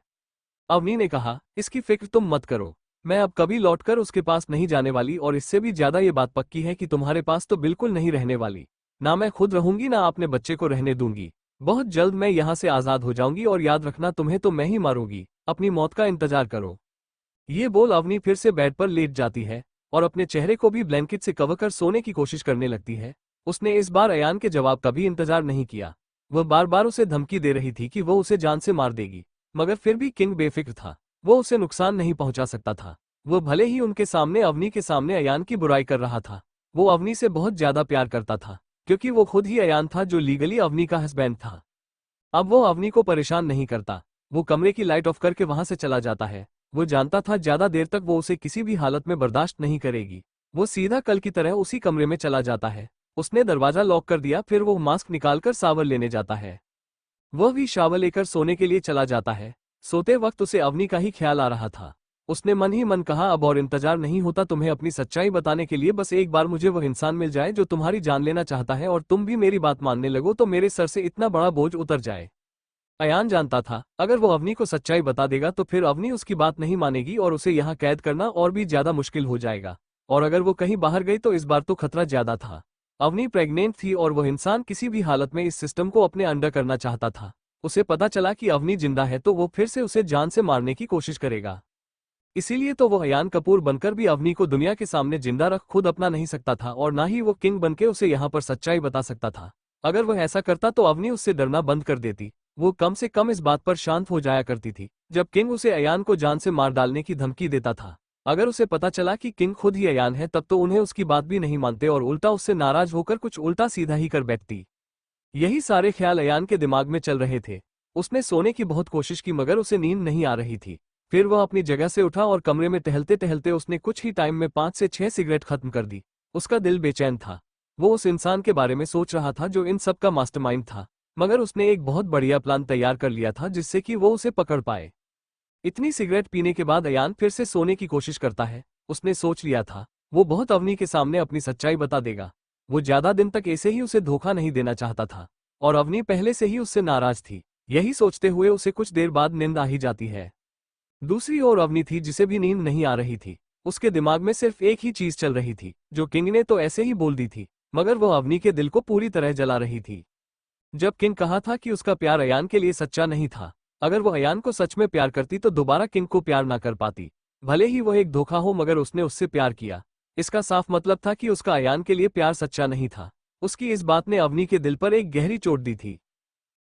अवनी ने कहा, इसकी फिक्र तुम मत करो, मैं अब कभी लौटकर उसके पास नहीं जाने वाली, और इससे भी ज्यादा ये बात पक्की है कि तुम्हारे पास तो बिल्कुल नहीं रहने वाली। ना मैं खुद रहूंगी, ना अपने बच्चे को रहने दूंगी। बहुत जल्द मैं यहाँ से आजाद हो जाऊंगी, और याद रखना, तुम्हें तो मैं ही मारूंगी, अपनी मौत का इंतजार करो। ये बोल अवनी फिर से बेड पर लेट जाती है। और अपने चेहरे को भी ब्लैंकेट से कवर कर सोने की कोशिश करने लगती है। उसने इस बार अयान के जवाब का भी इंतजार नहीं किया। वह बार बार उसे धमकी दे रही थी कि वो उसे जान से मार देगी, मगर फिर भी किंग बेफिक्र था। वो उसे नुकसान नहीं पहुंचा सकता था। वो भले ही उनके सामने अवनी के सामने अयान की बुराई कर रहा था, वो अवनी से बहुत ज्यादा प्यार करता था, क्योंकि वो खुद ही अयान था जो लीगली अवनी का हस्बैंड था। अब वो अवनी को परेशान नहीं करता। वो कमरे की लाइट ऑफ करके वहां से चला जाता है। वो जानता था ज्यादा देर तक वो उसे किसी भी हालत में बर्दाश्त नहीं करेगी। वो सीधा कल की तरह उसी कमरे में चला जाता है। उसने दरवाजा लॉक कर दिया, फिर वो मास्क निकालकर शावर लेने जाता है। वह भी शावर लेकर सोने के लिए चला जाता है। सोते वक्त उसे अवनी का ही ख्याल आ रहा था। उसने मन ही मन कहा, अब और इंतजार नहीं होता तुम्हें अपनी सच्चाई बताने के लिए, बस एक बार मुझे वह इंसान मिल जाए जो तुम्हारी जान लेना चाहता है और तुम भी मेरी बात मानने लगो तो मेरे सर से इतना बड़ा बोझ उतर जाए। अयान जानता था अगर वो अवनी को सच्चाई बता देगा तो फिर अवनी उसकी बात नहीं मानेगी और उसे यहाँ कैद करना और भी ज्यादा मुश्किल हो जाएगा। और अगर वो कहीं बाहर गई तो इस बार तो खतरा ज्यादा था। अवनी प्रेग्नेंट थी और वह इंसान किसी भी हालत में इस सिस्टम को अपने अंडर करना चाहता था। उसे पता चला कि अवनी जिंदा है तो वो फिर से उसे जान से मारने की कोशिश करेगा। इसीलिए तो वो अयान कपूर बनकर भी अवनी को दुनिया के सामने जिंदा रख खुद अपना नहीं सकता था और ना ही वो किंग बनके उसे यहाँ पर सच्चाई बता सकता था। अगर वह ऐसा करता तो अवनी उससे डरना बंद कर देती। वो कम से कम इस बात पर शांत हो जाया करती थी जब किंग उसे अयान को जान से मार डालने की धमकी देता था। अगर उसे पता चला कि किंग खुद ही अयान है तब तो उन्हें उसकी बात भी नहीं मानते और उल्टा उससे नाराज होकर कुछ उल्टा सीधा ही कर बैठती। यही सारे ख्याल अयान के दिमाग में चल रहे थे। उसने सोने की बहुत कोशिश की मगर उसे नींद नहीं आ रही थी। फिर वह अपनी जगह से उठा और कमरे में टहलते टहलते उसने कुछ ही टाइम में 5 से 6 सिगरेट खत्म कर दी। उसका दिल बेचैन था। वो उस इंसान के बारे में सोच रहा था जो इन सब का मास्टरमाइंड था, मगर उसने एक बहुत बढ़िया प्लान तैयार कर लिया था जिससे कि वो उसे पकड़ पाए। इतनी सिगरेट पीने के बाद अयान फिर से सोने की कोशिश करता है। उसने सोच लिया था वो बहुत अवनी के सामने अपनी सच्चाई बता देगा। वो ज्यादा दिन तक ऐसे ही उसे धोखा नहीं देना चाहता था और अवनी पहले से ही उससे नाराज थी। यही सोचते हुए उसे कुछ देर बाद नींद आ ही जाती है। दूसरी ओर अवनी थी जिसे भी नींद नहीं आ रही थी। उसके दिमाग में सिर्फ एक ही चीज चल रही थी जो किंग ने तो ऐसे ही बोल दी थी, मगर वह अवनी के दिल को पूरी तरह जला रही थी। जब किंग कहा था कि उसका प्यार अयान के लिए सच्चा नहीं था, अगर वो अयान को सच में प्यार करती तो दोबारा किंग को प्यार ना कर पाती। भले ही वह एक धोखा हो मगर उसने उससे प्यार किया। इसका साफ मतलब था कि उसका अयान के लिए प्यार सच्चा नहीं था। उसकी इस बात ने अवनी के दिल पर एक गहरी चोट दी थी।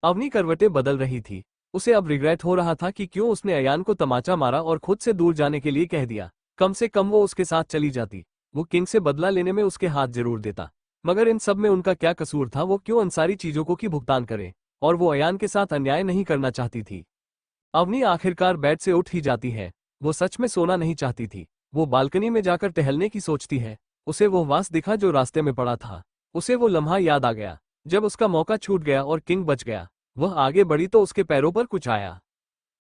अवनी करवटें बदल रही थी। उसे अब रिग्रेट हो रहा था कि क्यों उसने अयान को तमाचा मारा और खुद से दूर जाने के लिए कह दिया। कम से कम वो उसके साथ चली जाती। वो किंग से बदला लेने में उसके हाथ जरूर देता। मगर इन सब में उनका क्या कसूर था? वो क्यों इन सारी चीजों को की भुगतान करे? और वो अयान के साथ अन्याय नहीं करना चाहती थी। अवनी आखिरकार बेड से उठ ही जाती है। वो सच में सोना नहीं चाहती थी। वो बालकनी में जाकर टहलने की सोचती है। उसे वो वास दिखा जो रास्ते में पड़ा था। उसे वो लम्हा याद आ गया जब उसका मौका छूट गया और किंग बच गया। वह आगे बढ़ी तो उसके पैरों पर कुछ आया।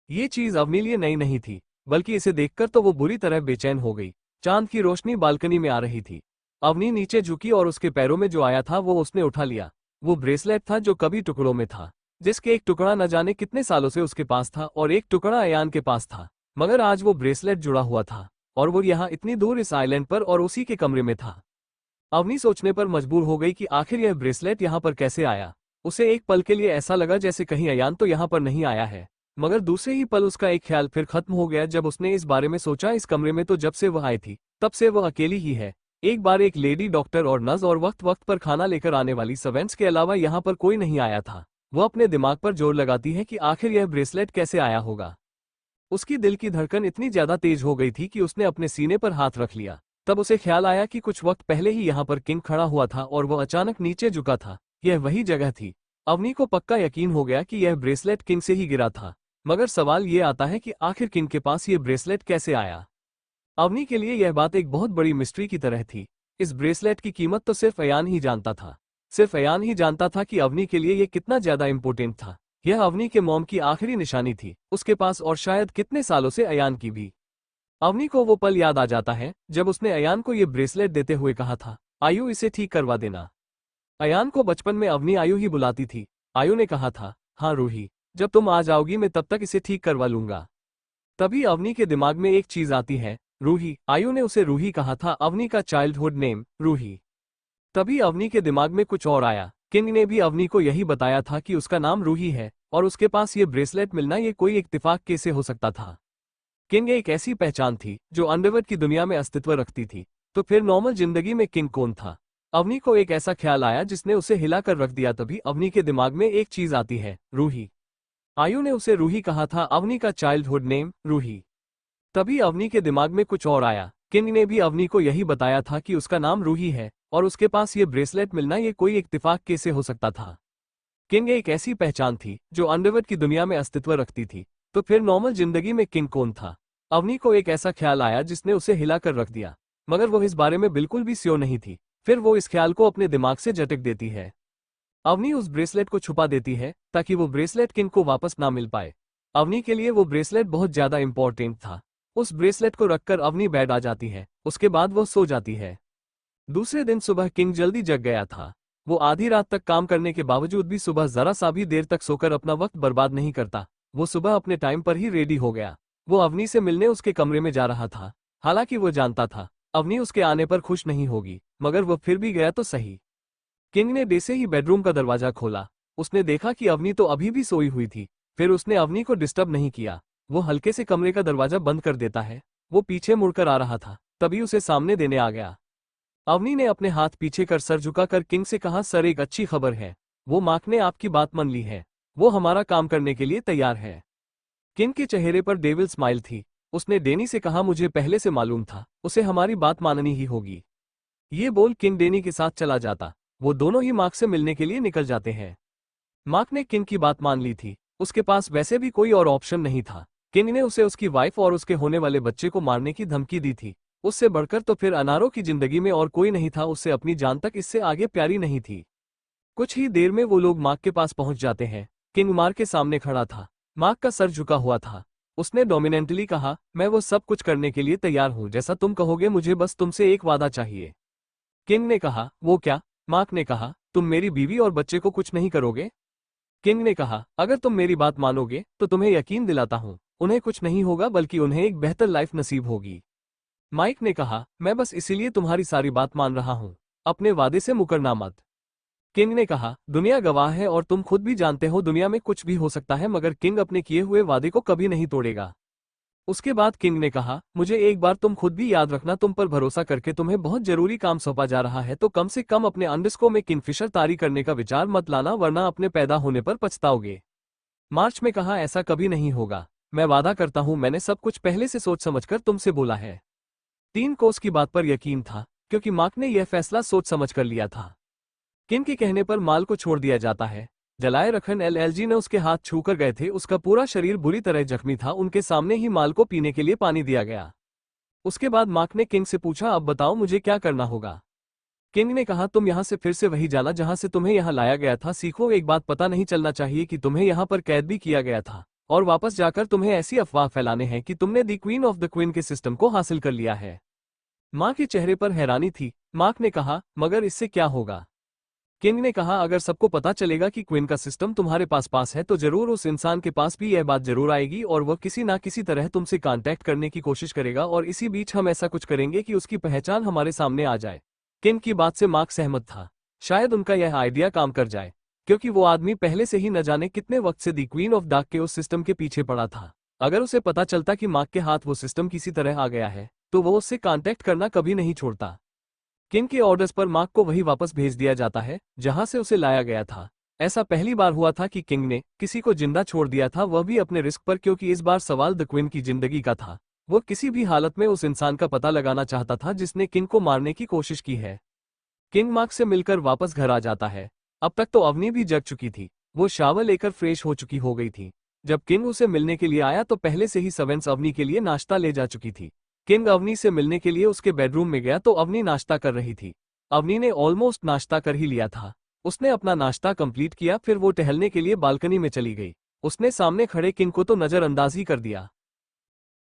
ये चीज अवनी लिए नई नहीं थी, बल्कि इसे देखकर तो वो बुरी तरह बेचैन हो गई। चांद की रोशनी बालकनी में आ रही थी। अवनी नीचे झुकी और उसके पैरों में जो आया था वो उसने उठा लिया। वो ब्रेसलेट था जो कभी टुकड़ों में था, जिसके एक टुकड़ा न जाने कितने सालों से उसके पास था और एक टुकड़ा अयान के पास था। मगर आज वो ब्रेसलेट जुड़ा हुआ था और वो यहाँ इतनी दूर इस आइलैंड पर और उसी के कमरे में था। अवनी सोचने पर मजबूर हो गई कि आखिर यह ब्रेसलेट यहाँ पर कैसे आया। उसे एक पल के लिए ऐसा लगा जैसे कहीं अयान तो यहाँ पर नहीं आया है, मगर दूसरे ही पल उसका एक ख्याल फिर खत्म हो गया जब उसने इस बारे में सोचा इस कमरे में तो जब से वह आई थी तब से वह अकेली ही है। एक बार एक लेडी डॉक्टर और नर्स और वक्त वक्त पर खाना लेकर आने वाली सर्वेंट्स के अलावा यहाँ पर कोई नहीं आया था। वो अपने दिमाग पर जोर लगाती है कि आखिर यह ब्रेसलेट कैसे आया होगा। उसकी दिल की धड़कन इतनी ज्यादा तेज हो गई थी कि उसने अपने सीने पर हाथ रख लिया। तब उसे ख्याल आया कि कुछ वक्त पहले ही यहाँ पर किंग खड़ा हुआ था और वह अचानक नीचे झुका था। यह वही जगह थी। अवनी को पक्का यकीन हो गया कि यह ब्रेसलेट किंग से ही गिरा था। मगर सवाल ये आता है कि आखिर किंग के पास यह ब्रेसलेट कैसे आया। अवनी के लिए यह बात एक बहुत बड़ी मिस्ट्री की तरह थी। इस ब्रेसलेट की कीमत तो सिर्फ अयान ही जानता था। सिर्फ अयान ही जानता था कि अवनी के लिए यह कितना ज्यादा इंपॉर्टेंट था। यह अवनी के मॉम की आखिरी निशानी थी उसके पास, और शायद कितने सालों से अयान की भी। अवनी को वो पल याद आ जाता है जब उसने अयान को ये ब्रेसलेट देते हुए कहा था, आयु इसे ठीक करवा देना। अयान को बचपन में अवनी आयु ही बुलाती थी। आयु ने कहा था, हाँ रूही, जब तुम आ जाओगी मैं तब तक इसे ठीक करवा लूंगा। तभी अवनी के दिमाग में एक चीज आती है, रूही। आयु ने उसे रूही कहा था, अवनी का चाइल्डहुड नेम रूही। तभी अवनी के दिमाग में कुछ और आया। किंग ने भी अवनी को यही बताया था कि उसका नाम रूही है और उसके पास ये ब्रेसलेट मिलना ये कोई इत्तेफाक कैसे हो सकता था। किंग एक ऐसी पहचान थी जो अंडरवर्ल्ड की दुनिया में अस्तित्व रखती थी। तो फिर नॉर्मल जिंदगी में किंग कौन था? अवनी को एक ऐसा ख्याल आया जिसने उसे हिलाकर रख दिया। तभी अवनी के दिमाग में एक चीज आती है, रूही। आयु ने उसे रूही कहा था, अवनी का चाइल्डहुड नेम रूही। तभी अवनी के दिमाग में कुछ और आया। किंग ने भी अवनी को यही बताया था कि उसका नाम रूही है और उसके पास ये ब्रेसलेट मिलना ये कोई इत्तेफाक कैसे हो सकता था। किंग एक ऐसी पहचान थी जो अंडरवर्ल्ड की दुनिया में अस्तित्व रखती थी। तो फिर नॉर्मल जिंदगी में किंग कौन था? अवनी को एक ऐसा ख्याल आया जिसने उसे हिलाकर रख दिया, मगर वो इस बारे में बिल्कुल भी श्योर नहीं थी। फिर वो इस ख्याल को अपने दिमाग से झटक देती है। अवनी उस ब्रेसलेट को छुपा देती है ताकि वो ब्रेसलेट किंग को वापस ना मिल पाए। अवनी के लिए वो ब्रेसलेट बहुत ज्यादा इंपॉर्टेंट था। उस ब्रेसलेट को रखकर अवनी बेड आ जाती है, उसके बाद वो सो जाती है। दूसरे दिन सुबह किंग जल्दी जग गया था। वो आधी रात तक काम करने के बावजूद भी सुबह जरा सा भी देर तक सोकर अपना वक्त बर्बाद नहीं करता। वो सुबह अपने टाइम पर ही रेडी हो गया। वो अवनी से मिलने उसके कमरे में जा रहा था। हालांकि वो जानता था अवनी उसके आने पर खुश नहीं होगी, मगर वो फिर भी गया तो सही। किंग ने जैसे ही बेडरूम का दरवाजा खोला, उसने देखा कि अवनी तो अभी भी सोई हुई थी। फिर उसने अवनी को डिस्टर्ब नहीं किया। वो हल्के से कमरे का दरवाजा बंद कर देता है। वो पीछे मुड़कर आ रहा था, तभी उसे सामने देने आ गया। अवनी ने अपने हाथ पीछे कर सर झुकाकर किंग से कहा, सर एक अच्छी खबर है। वो मार्क ने आपकी बात मान ली है। वो हमारा काम करने के लिए तैयार है। किंग के चेहरे पर डेविल स्माइल थी। उसने डेनी से कहा, मुझे पहले से मालूम था उसे हमारी बात माननी ही होगी। ये बोल किंग डेनी के साथ चला जाता। वो दोनों ही मार्क से मिलने के लिए निकल जाते हैं। मार्क ने किंग की बात मान ली थी। उसके पास वैसे भी कोई और ऑप्शन नहीं था। किंग ने उसे उसकी वाइफ और उसके होने वाले बच्चे को मारने की धमकी दी थी। उससे बढ़कर तो फिर अनारों की जिंदगी में और कोई नहीं था। उससे अपनी जान तक इससे आगे प्यारी नहीं थी। कुछ ही देर में वो लोग मार्क के पास पहुंच जाते हैं। किंग मार्क के सामने खड़ा था। मार्क का सर झुका हुआ था। उसने डोमिनेंटली कहा, मैं वो सब कुछ करने के लिए तैयार हूं जैसा तुम कहोगे, मुझे बस तुमसे एक वादा चाहिए। किंग ने कहा, वो क्या? मार्क ने कहा, तुम मेरी बीवी और बच्चे को कुछ नहीं करोगे? किंग ने कहा, अगर तुम मेरी बात मानोगे तो तुम्हें यकीन दिलाता हूं, उन्हें कुछ नहीं होगा बल्कि उन्हें एक बेहतर लाइफ नसीब होगी। माइक ने कहा, मैं बस इसीलिए तुम्हारी सारी बात मान रहा हूं, अपने वादे से मुकरना मत। किंग ने कहा, दुनिया गवाह है और तुम खुद भी जानते हो दुनिया में कुछ भी हो सकता है, मगर किंग अपने किए हुए वादे को कभी नहीं तोड़ेगा। उसके बाद किंग ने कहा, मुझे एक बार तुम खुद भी याद रखना, तुम पर भरोसा करके तुम्हें बहुत जरूरी काम सौंपा जा रहा है, तो कम से कम अपने अंडरस्को में किंगफिशर तारी करने का विचार मत लाना, वरना अपने पैदा होने पर पछताओगे। मार्च में कहा, ऐसा कभी नहीं होगा। मैं वादा करता हूं, मैंने सब कुछ पहले से सोच समझकर तुमसे बोला है। 3 कोस की बात पर यकीन था, क्योंकि मार्क ने यह फैसला सोच समझ कर लिया था। किंग के कहने पर माल को छोड़ दिया जाता है। जलाए रखन एलएलजी ने उसके हाथ छूकर गए थे। उसका पूरा शरीर बुरी तरह जख्मी था। उनके सामने ही माल को पीने के लिए पानी दिया गया। उसके बाद मार्क ने किंग से पूछा, अब बताओ मुझे क्या करना होगा? किंग ने कहा, तुम यहाँ से फिर से वही जाना जहाँ से तुम्हें यहाँ लाया गया था। सीखो, एक बात पता नहीं चलना चाहिए कि तुम्हें यहाँ पर कैद भी किया गया था, और वापस जाकर तुम्हें ऐसी अफवाह फैलाने हैं कि तुमने the queen of the queen के सिस्टम को हासिल कर लिया है। माँ के चेहरे पर हैरानी थी। मार्क ने कहा, मगर इससे क्या होगा? किंग ने कहा, अगर सबको पता चलेगा कि क्वीन का सिस्टम तुम्हारे पास है तो जरूर उस इंसान के पास भी यह बात जरूर आएगी और वह किसी ना किसी तरह तुमसे कांटेक्ट करने की कोशिश करेगा, और इसी बीच हम ऐसा कुछ करेंगे कि उसकी पहचान हमारे सामने आ जाए। किंग की बात से मार्क सहमत था। शायद उनका यह आइडिया काम कर जाए, क्योंकि वो आदमी पहले से ही न जाने कितने वक्त से दी क्वीन ऑफ डार्क के उस सिस्टम के पीछे पड़ा था। अगर उसे पता चलता कि मार्क के हाथ वो सिस्टम किसी तरह आ गया है तो वो उससे कांटेक्ट करना कभी नहीं छोड़ता। किंग के ऑर्डर्स पर मार्क को वही वापस भेज दिया जाता है जहां से उसे लाया गया था। ऐसा पहली बार हुआ था कि किंग ने किसी को जिंदा छोड़ दिया था, वह भी अपने रिस्क पर, क्योंकि इस बार सवाल द क्वीन की जिंदगी का था। वो किसी भी हालत में उस इंसान का पता लगाना चाहता था जिसने किंग को मारने की कोशिश की है। किंग मार्क से मिलकर वापस घर आ जाता है। अब तक तो अवनी भी जग चुकी थी। वो शावर लेकर फ्रेश हो गई थी। जब किंग उसे मिलने के लिए आया तो पहले से ही सर्वेंट्स अवनी के लिए नाश्ता ले जा चुकी थी। किंग अवनी से मिलने के लिए उसके बेडरूम में गया तो अवनी नाश्ता कर रही थी। अवनी ने ऑलमोस्ट नाश्ता कर ही लिया था। उसने अपना नाश्ता कंप्लीट किया, फिर वो टहलने के लिए बालकनी में चली गई। उसने सामने खड़े किंग को तो नजरअंदाज ही कर दिया।